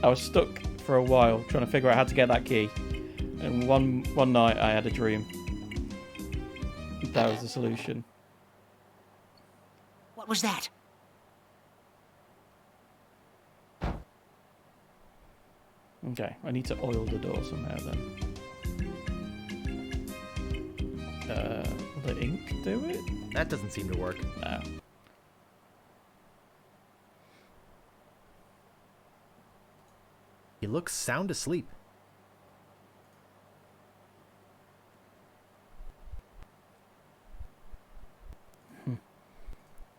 I was stuck for a while trying to figure out how to get that key. And one night I had a dream. That was the solution. What was that? Okay, I need to oil the door somehow then. Will the ink do it? That doesn't seem to work. No. He looks sound asleep.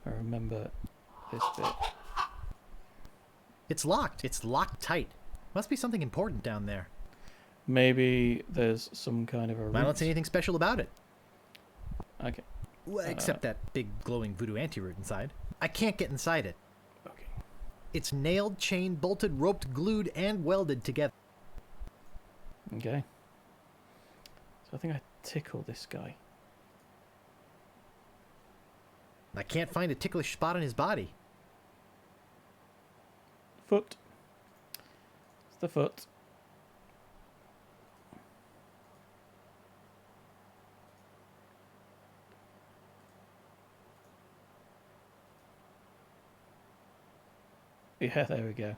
I remember this bit. It's locked. It's locked tight. Must be something important down there. Maybe there's some kind of a I don't see anything special about it. Okay. Well, except that big glowing voodoo anti-root inside. I can't get inside it. Okay. It's nailed, chained, bolted, roped, glued, and welded together. Okay. So I think I tickle this guy. I can't find a ticklish spot on his body. Foot. It's the foot. Yeah, there we go.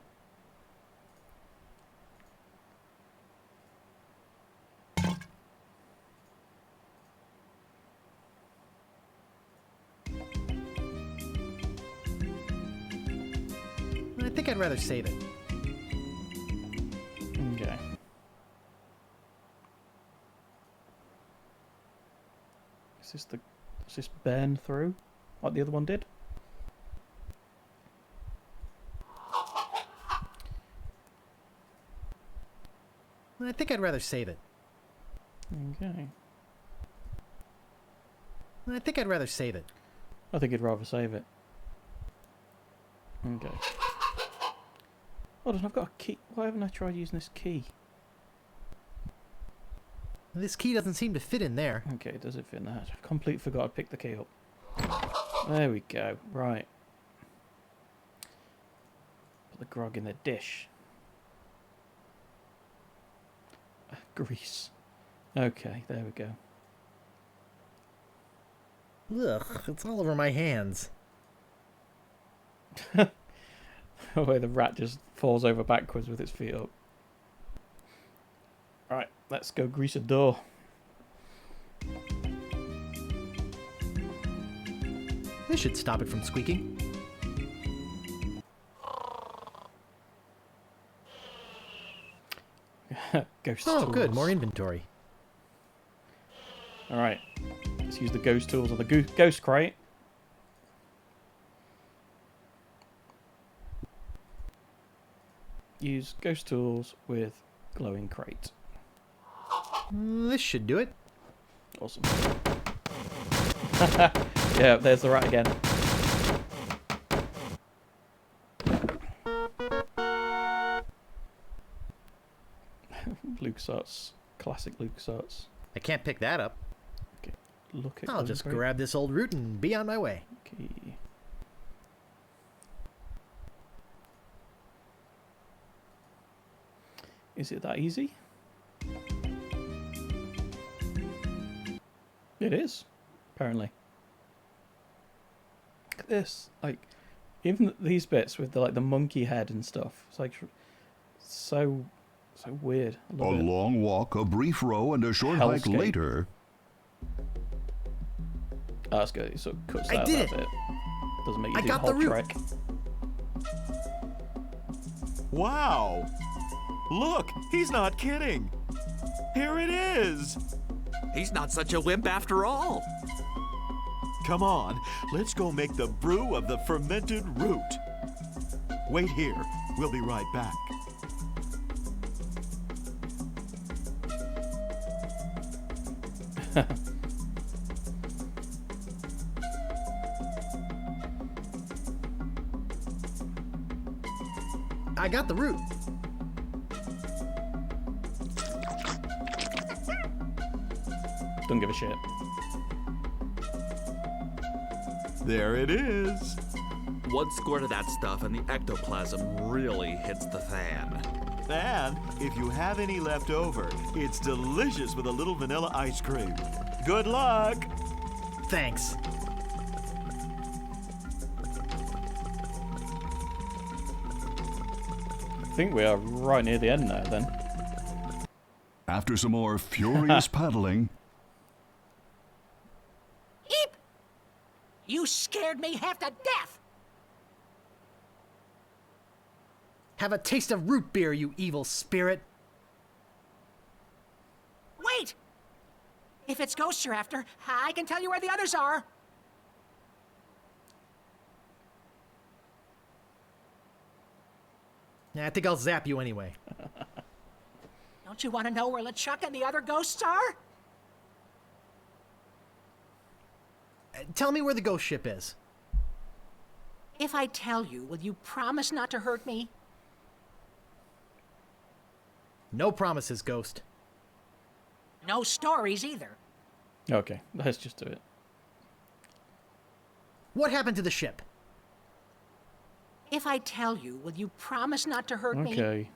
I think I'd rather save it. Okay. Does this burn through like the other one did? I think I'd rather save it. Okay. I think I'd rather save it. I think you'd rather save it. Okay. Hold on, I've got a key. Why haven't I tried using this key? This key doesn't seem to fit in there. Okay, does it fit in that? I completely forgot to pick the key up. There we go. Right. Put the grog in the dish. Grease. Okay, there we go. Ugh, it's all over my hands. Where the rat just falls over backwards with its feet up. Right, let's go grease a door. This should stop it from squeaking. Ghost Oh, tools. good, more inventory. Alright, let's use the ghost tools on the ghost crate. Use ghost tools with glowing crate. This should do it. Awesome. Yeah, there's the rat again. LucasArts. Classic LucasArts. I can't pick that up. Okay, look at I'll just grab this old root and be on my way. Okay. Is it that easy? It is, apparently. Look at this. Like, even these bits with the monkey head and stuff. It's like so weird. I A love it. long walk, a brief row, and a short hike Hellscape. later. Oh, that's good. It sort of cuts I out did that it. bit. Doesn't make you I do got the the whole root. trek. Wow! Look, he's not kidding. Here it is. He's not such a wimp after all. Come on, let's go make the brew of the fermented root. Wait here. We'll be right back. I got the root. Don't give a shit. There it is. One squirt of that stuff and the ectoplasm really hits the fan. And if you have any left over, it's delicious with a little vanilla ice cream. Good luck! Thanks. I think we are right near the end now, then. After some more furious paddling, Eep! You scared me half to death! Have a taste of root beer, you evil spirit. Wait! If it's ghosts you're after, I can tell you where the others are. Nah, I think I'll zap you anyway. Don't you want to know where LeChuck and the other ghosts are? Tell me where the ghost ship is. If I tell you, will you promise not to hurt me? No promises, Ghost. No stories either. Okay, let's just do it. What happened to the ship? If I tell you, will you promise not to hurt me? Okay.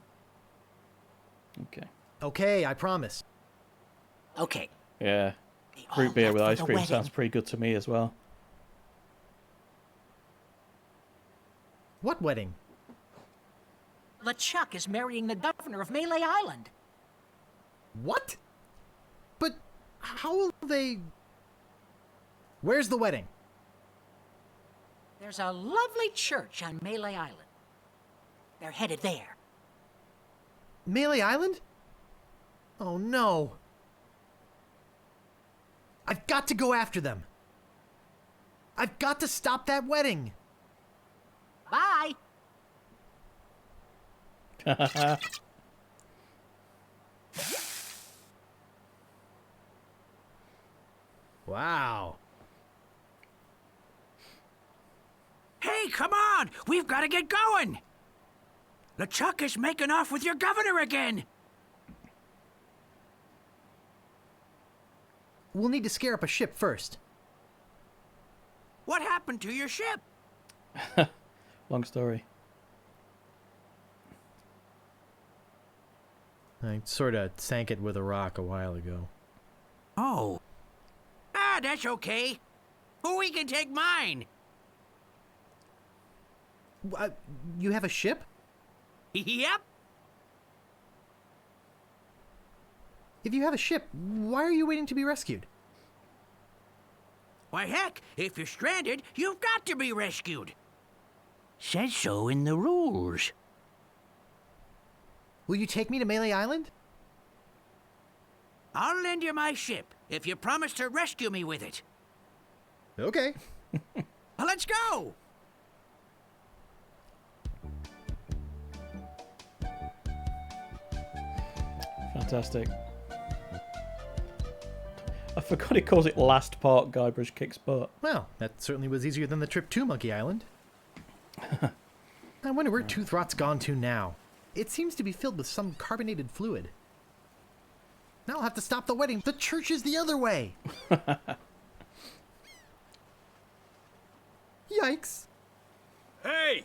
Okay. Okay, I promise. Okay. Yeah. Root beer with for ice the cream wedding. sounds pretty good to me as well. What wedding? LeChuck is marrying the governor of Melee Island. What? But how will they... Where's the wedding? There's a lovely church on Melee Island. They're headed there. Melee Island? Oh no. I've got to go after them. I've got to stop that wedding. Bye. Wow. Hey, come on! We've got to get going! LeChuck is making off with your governor again! We'll need to scare up a ship first. What happened to your ship? Long story. I sort of sank it with a while ago. Oh. That's okay. We can take mine. You have a ship? Yep. If you have a ship, why are you waiting to be rescued? Why, heck, if you're stranded, you've got to be rescued. Says so in the rules. Will you take me to Melee Island? I'll lend you my ship if you promise to rescue me with it. Okay. Let's go! Fantastic. I forgot it calls it last part Guybrush kicks butt. Well, that certainly was easier than the trip to Monkey Island. I wonder where Toothrot's gone to now. It seems to be filled with some carbonated fluid. Now I'll have to stop the wedding. The church is the other way. Yikes. Hey!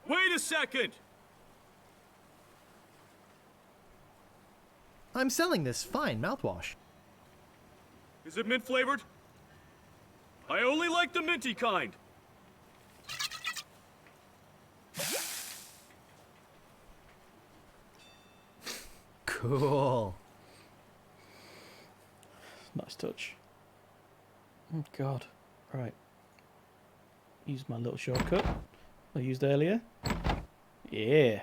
Wait a second! I'm selling this fine mouthwash. Is it mint flavored? I only like the minty kind. Cool. Nice touch. Oh, God. Right. Use my little shortcut I used earlier. Yeah.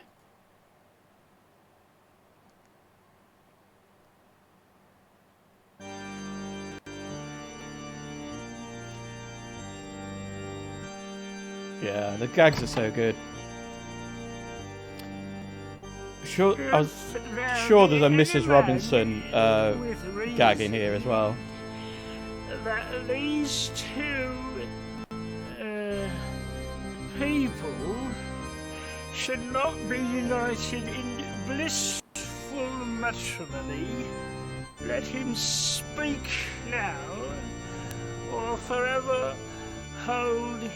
Yeah, the gags are so good. Sure, I was sure there's a Mrs. Robinson gag in here as well. That these two people should not be united in blissful matrimony. Let him speak now, or forever hold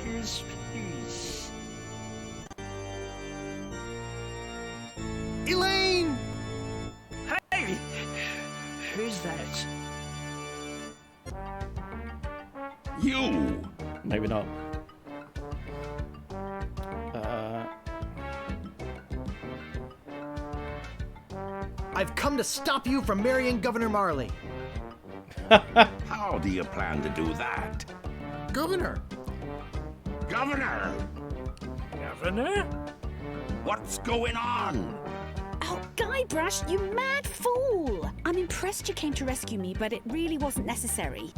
his peace. Elaine! Hey! Who's that? You! Maybe not. I've come to stop you from marrying Governor Marley. How do you plan to do that? Governor! Governor! Governor? What's going on? Oh, Guybrush, you mad fool! I'm impressed you came to rescue me, but it really wasn't necessary.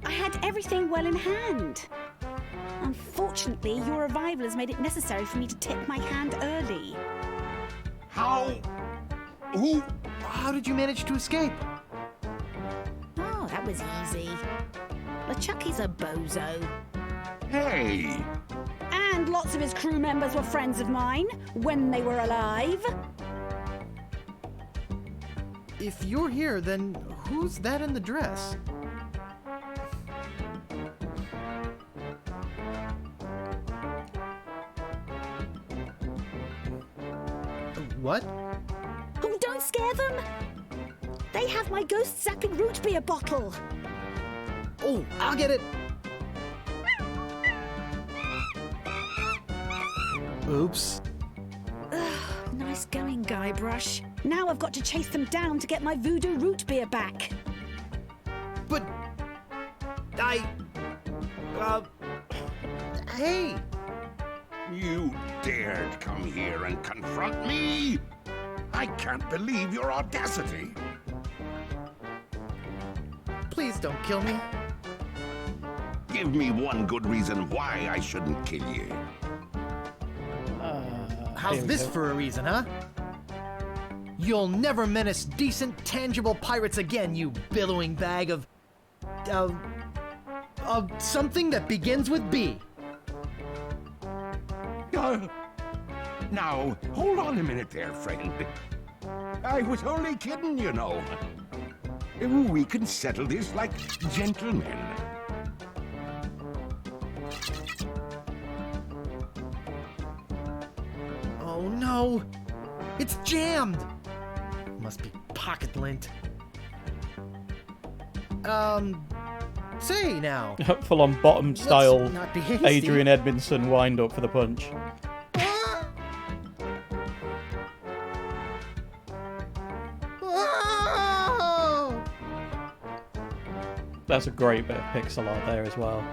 I had everything well in hand. Unfortunately, your arrival has made it necessary for me to tip my hand early. How? Who? How did you manage to escape? Oh, that was easy. LeChucky's a bozo. Hey! And lots of his crew members were friends of mine when they were alive. If you're here, then who's that in the dress? What? Oh, don't scare them! They have my ghost-zapping root beer bottle. Oh, I'll get it! Oops. Ugh, nice going, Guybrush. Now I've got to chase them down to get my voodoo root beer back. But... Hey! You dared come here and confront me? I can't believe your audacity. Please don't kill me. Give me one good reason why I shouldn't kill you. How's this for a reason, huh? You'll never menace decent, tangible pirates again, you billowing bag of something that begins with B. Now, hold on a minute there, friend. I was only kidding, you know. We can settle this like gentlemen. Oh no! It's jammed! Must be pocket lint. Say now. Full on bottom style not be hasty. Adrian Edmondson wind up for the punch. That's a great bit of pixel art there as well.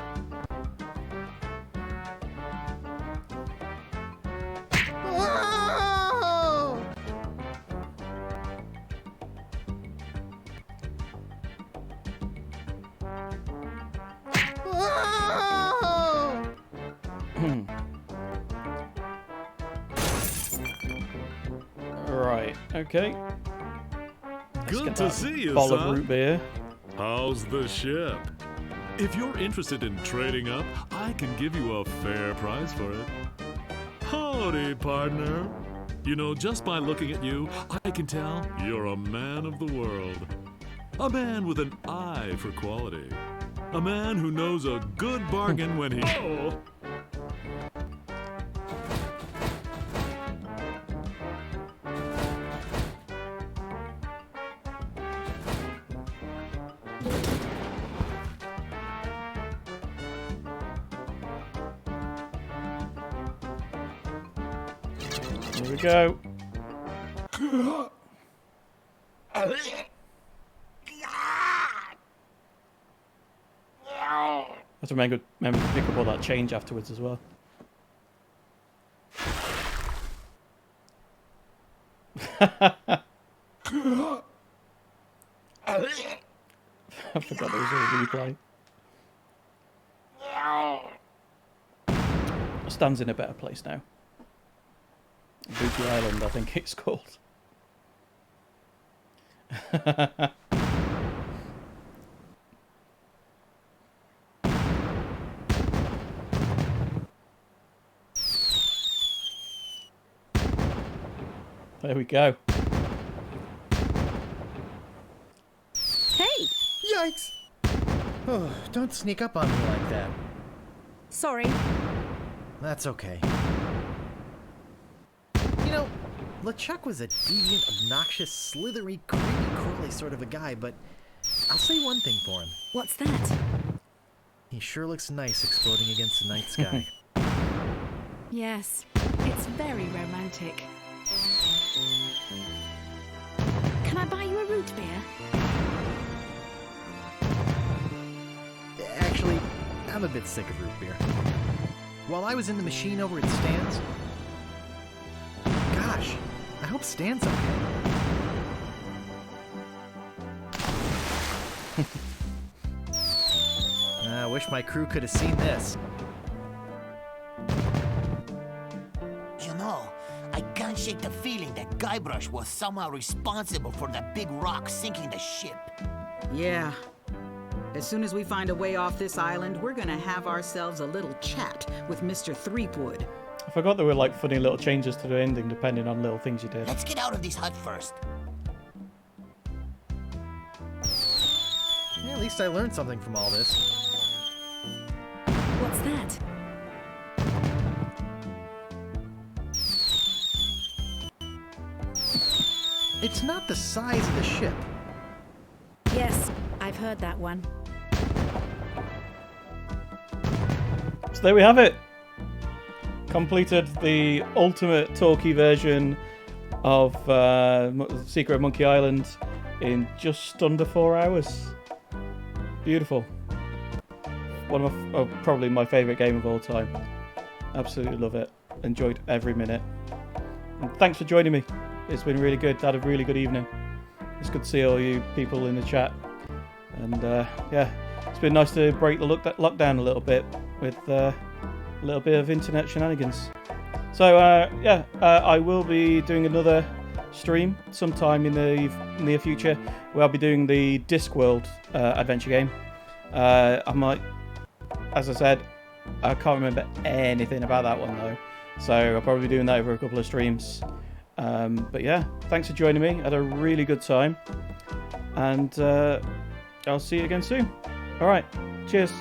Right, okay. Good to see you, Bottle of son. root beer. How's the ship? If you're interested in trading up, I can give you a fair price for it. Howdy, partner. You know, just by looking at you, I can tell you're a man of the world. A man with an eye for quality. A man who knows a good bargain when he... Oh! Here we go. Have to remember to pick up all that change afterwards as well. I forgot there was a replay. Stan's in a better place now. Booty Island, I think it's called. There we go. Hey! Yikes! Oh, don't sneak up on me like that. Sorry. That's okay. You know, LeChuck was a deviant, obnoxious, slithery, creepy-crawly sort of a guy, but I'll say one thing for him. What's that? He sure looks nice exploding against the night sky. Yes, it's very romantic. Can I buy you a root beer? Actually, I'm a bit sick of root beer. While I was in the machine over at Stan's... Gosh, I hope Stan's okay. I wish my crew could have seen this. You know, I can't shake the feeling that Guybrush was somehow responsible for that big rock sinking the ship. Yeah. As soon as we find a way off this island, we're gonna have ourselves a little chat with Mr. Threepwood. I forgot there were like funny little changes to the ending depending on little things you did. Let's get out of this hut first. Yeah, at least I learned something from all this. What's that? It's not the size of the ship. Yes, I've heard that one. So there we have it. Completed the ultimate talkie version of Secret of Monkey Island in just under 4 hours. Beautiful. One of probably my favourite game of all time. Absolutely love it. Enjoyed every minute. And thanks for joining me. It's been really good. Had a really good evening. It's good to see all you people in the chat. And yeah, it's been nice to break the lockdown a little bit with a little bit of internet shenanigans. So yeah, I will be doing another stream sometime in the near future where I'll be doing the Discworld adventure game. I might, as I said, I can't remember anything about that one though, so I'll probably be doing that over a couple of streams. But yeah, thanks for joining me. I had a really good time, and I'll see you again soon. All right, cheers.